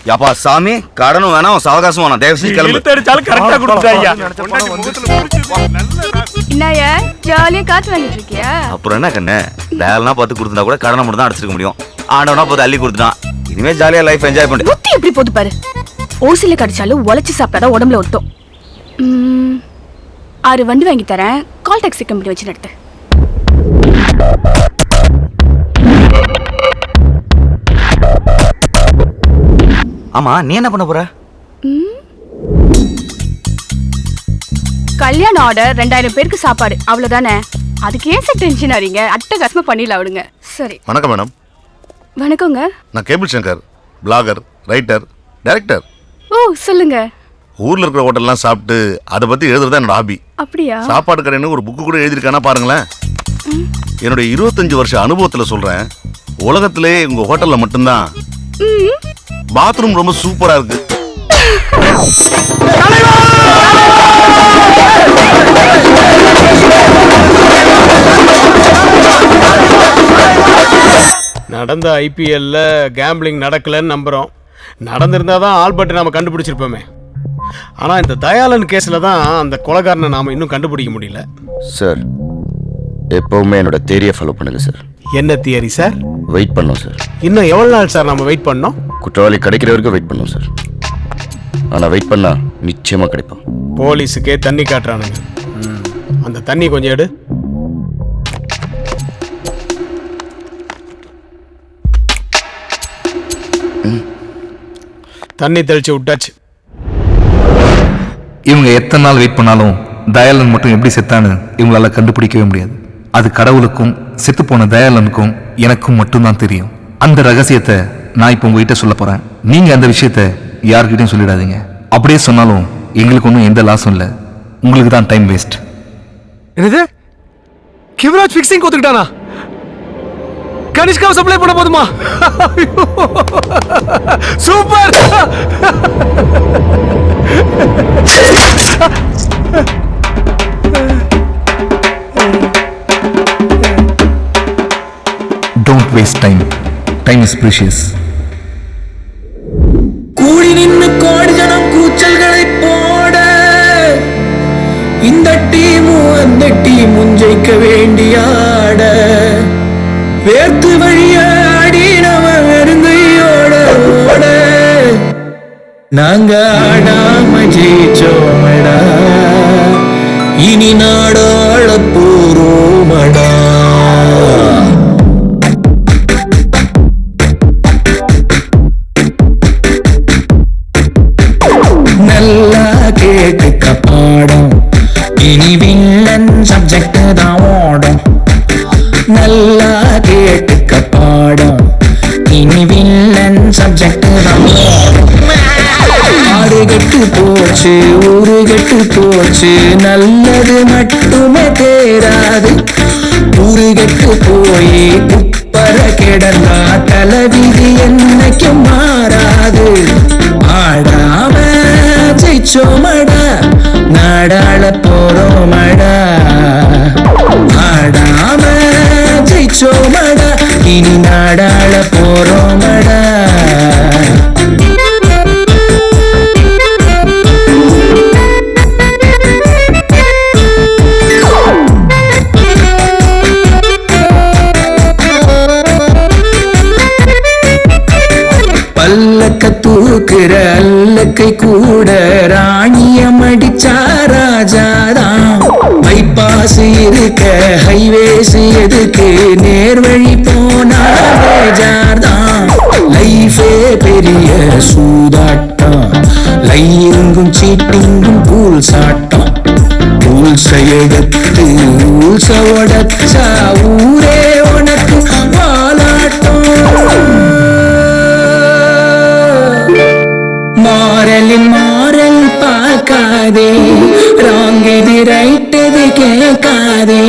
யாப்பா சாமி, கடனும் வேணாம், சவகாசம் வேணாம், தயவு செஞ்சு கிளம்பு. கரெக்டா கொடுத்தாயா? என்னையா ஜாலியா காத்து வாங்கிட்டு இருக்கியா? அப்புறம் என்ன கண்ணு, வேலைனா பார்த்து கொடுத்துட்டா கூட கடனை மட்டும் தான் அடிச்சிருக்க முடியும். ஆண்டவனா பார்த்து அள்ளி கொடுத்துட்டான். இனிமே ஜாலியா லைஃப் என்ஜாய் பண்ணு. புத்தி எப்படி போது பாரு. ஓசில கடிச்சாலும் உழைச்சி சாப்பிட்டாதான் உடம்புல ஒட்டும். 6 வண்டி வாங்கி தரேன், கால் டாக்ஸி கம்பெனி வச்சு நடத்து. ஆமா, நீ என்ன பண்ண போற? கல்யாண ஆர்டர் 2000 பேருக்கு சாப்பாடு, அவ்வளவுதானே. அதுக்கு ஏன் சார் டென்ஷன் ஆறீங்க? அட்டகாசமா பண்ணிடலாம் விடுங்க. சரி. வணக்கம் மேடம். வணக்கங்க. நான் cable Shankar, blogger, writer, director. ஓ சொல்லுங்க. ஊர்ல இருக்கிற ஹோட்டல்லாம் சாப்பிட்டு அதை பத்தி எழுதுறதா என்னோட ஹாபி. அப்படியா? சாப்பாடு கடைன்னு ஒரு புக்கு கூட எழுதிருக்கானா பாருங்களேன். என்னுடைய 25 வருஷ அனுபவத்துல சொல்றேன், உலகத்திலே உங்க ஹோட்டல்ல மட்டும்தான் பாத்ரூம் ரொம்ப சூப்பரா இருக்கு. நடந்த ஐபிஎல்ல கேம்பிளிங் நடக்கலன்னு நம்புறோம். நடந்திருந்தாதான் ஆல்பர்ட் நாம கண்டுபிடிச்சிருப்போமே. ஆனா இந்த தயாளன் கேஸ்ல தான் அந்த கொலைகாரனை நாம இன்னும் கண்டுபிடிக்க முடியல. சார், எப்பவுமே என்னோட தியரியை ஃபாலோ பண்ணுங்க சார். என்ன தியரி சார்? வெயிட் பண்ணோம் சார். இன்னும் எவ்வளவு நாள் சார் நம்ம வெயிட் பண்ணோம்? குற்றவாளி கிடைக்கிற வரைக்கும் வெயிட் பண்ணோம் சார். ஆனா வெயிட் பண்ணா நிச்சயமா கிடைப்பான். போலீஸுக்கே தண்ணி காட்டுறானுங்க. அந்த தண்ணி கொஞ்சம் எடு. தண்ணி தெளிச்சு விட்டாச்சு. இவங்க எத்தனை நாள் வெயிட் பண்ணாலும் தயாளன் மட்டும் எப்படி செத்தான்னு இவங்களால கண்டுபிடிக்கவே முடியாது. அது கடவுளுக்கும் செத்து போன தயாளனுக்கும் எனக்கும் மட்டும்தான் தெரியும். அந்த ரகசியத்தை நான் இப்போ உங்ககிட்ட சொல்ல போறேன். நீங்க அந்த விஷயத்த யார்கிட்டையும் சொல்லிடாதீங்க. அப்படியே சொன்னாலும் எங்களுக்கு ஒன்றும் எந்த லாஸும் இல்லை, உங்களுக்கு தான் டைம் வேஸ்ட். என்னது? கிவராஜ் ஃபிக்ஸிங் கொடுத்துக்கிட்டானா? கனிஷ்காவை சப்ளை பண்ண போதுமா? Super. Don't waste time. Time is precious. கூடி நின்னு கோடி ஜனம் கூச்சல்களை போட, இந்த டீமும் அந்த டீமும் ஜெயிக்க வேண்டியாட, வேர்த்து வழிய ஆடி நம்ம வெறுங்கையோட ஓட, நாங்க ஆடாம ஜெயிச்சோமடா, இனி நாடாள போறோமடா. நல்லா கேட்டுக்க பாடம், இனி வில்லன் சப்ஜெக்ட் தான் ஓடும். நல்லா கேட்டுக்க பாடம், இனி வில்லன் சப்ஜெக்ட் தான் ஓடும். ஆறு கெட்டு போச்சு, ஊரு கெட்டு போச்சு, நல்லது மட்டுமே தேராது. ஊரு கெட்டு போய் குப்பை குப்பர கிடந்தா தலைவிதி என்னைக்கும் மாறாது. ஆடாம ஜெயிச்சோமடா, நாடாள போறோமடா. ஆடாம ஜெயிச்சோமடா, இனி நாடாள போறோமடா. பல்லக்க தூக்குற அல்லக்கை கூட ராணியம் அடிச்சா ராஜாதான். பைபாஸ் இருக்க ஹைவேஸ் எதுக்கு, நேர்வழி போனா பேஜார்தான். லைஃபே பெரிய சூதாட்டம், லையிங்கும் சீட்டிங்கும் பூல் சாட்டம். பூல்ஸ எடுத்து ஊல்ஸ உடச்சா ஊரே உனக்கு வாலாட்டம். மாறல் பார்க்காதே, ராங் இது ரைட் இது கேட்காதே.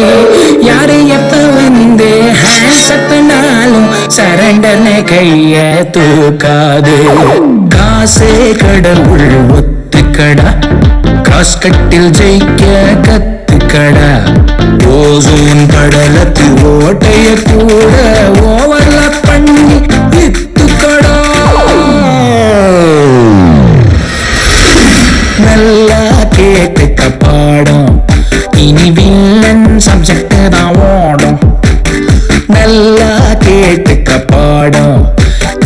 யாரு எப்ப வந்து ஹேண்ட்ஸ் பண்ணாலும் சரண்டர்னு கைய தூக்காது. காசே கடவுள் ஒத்துக்கடா, காஸ்கட்டில் ஜெயிக்க கத்துக்கடா. ஓசோன் படலத்து ஓட்டைய கூட ஓவர்லாப் பண்ணி வித்துக்கடா. நல்லா கேட்டுக்க பாடம், இனி வில்லன் சப்ஜெக்ட் தான் ஓடும். நல்லா கேட்டுக்க பாடம்,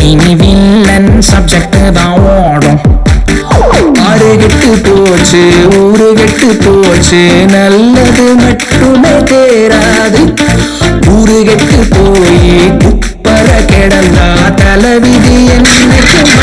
இனி வில்லன் சப்ஜெக்ட் தான் ஓடும். ஆறு கெட்டு போச்சு ஊரு கெட்டு போச்சு, நல்லது மட்டுமே தேராது. ஊரு கெட்டு போய் குப்பர கிடந்தா தலைவிதி என்னைக்கு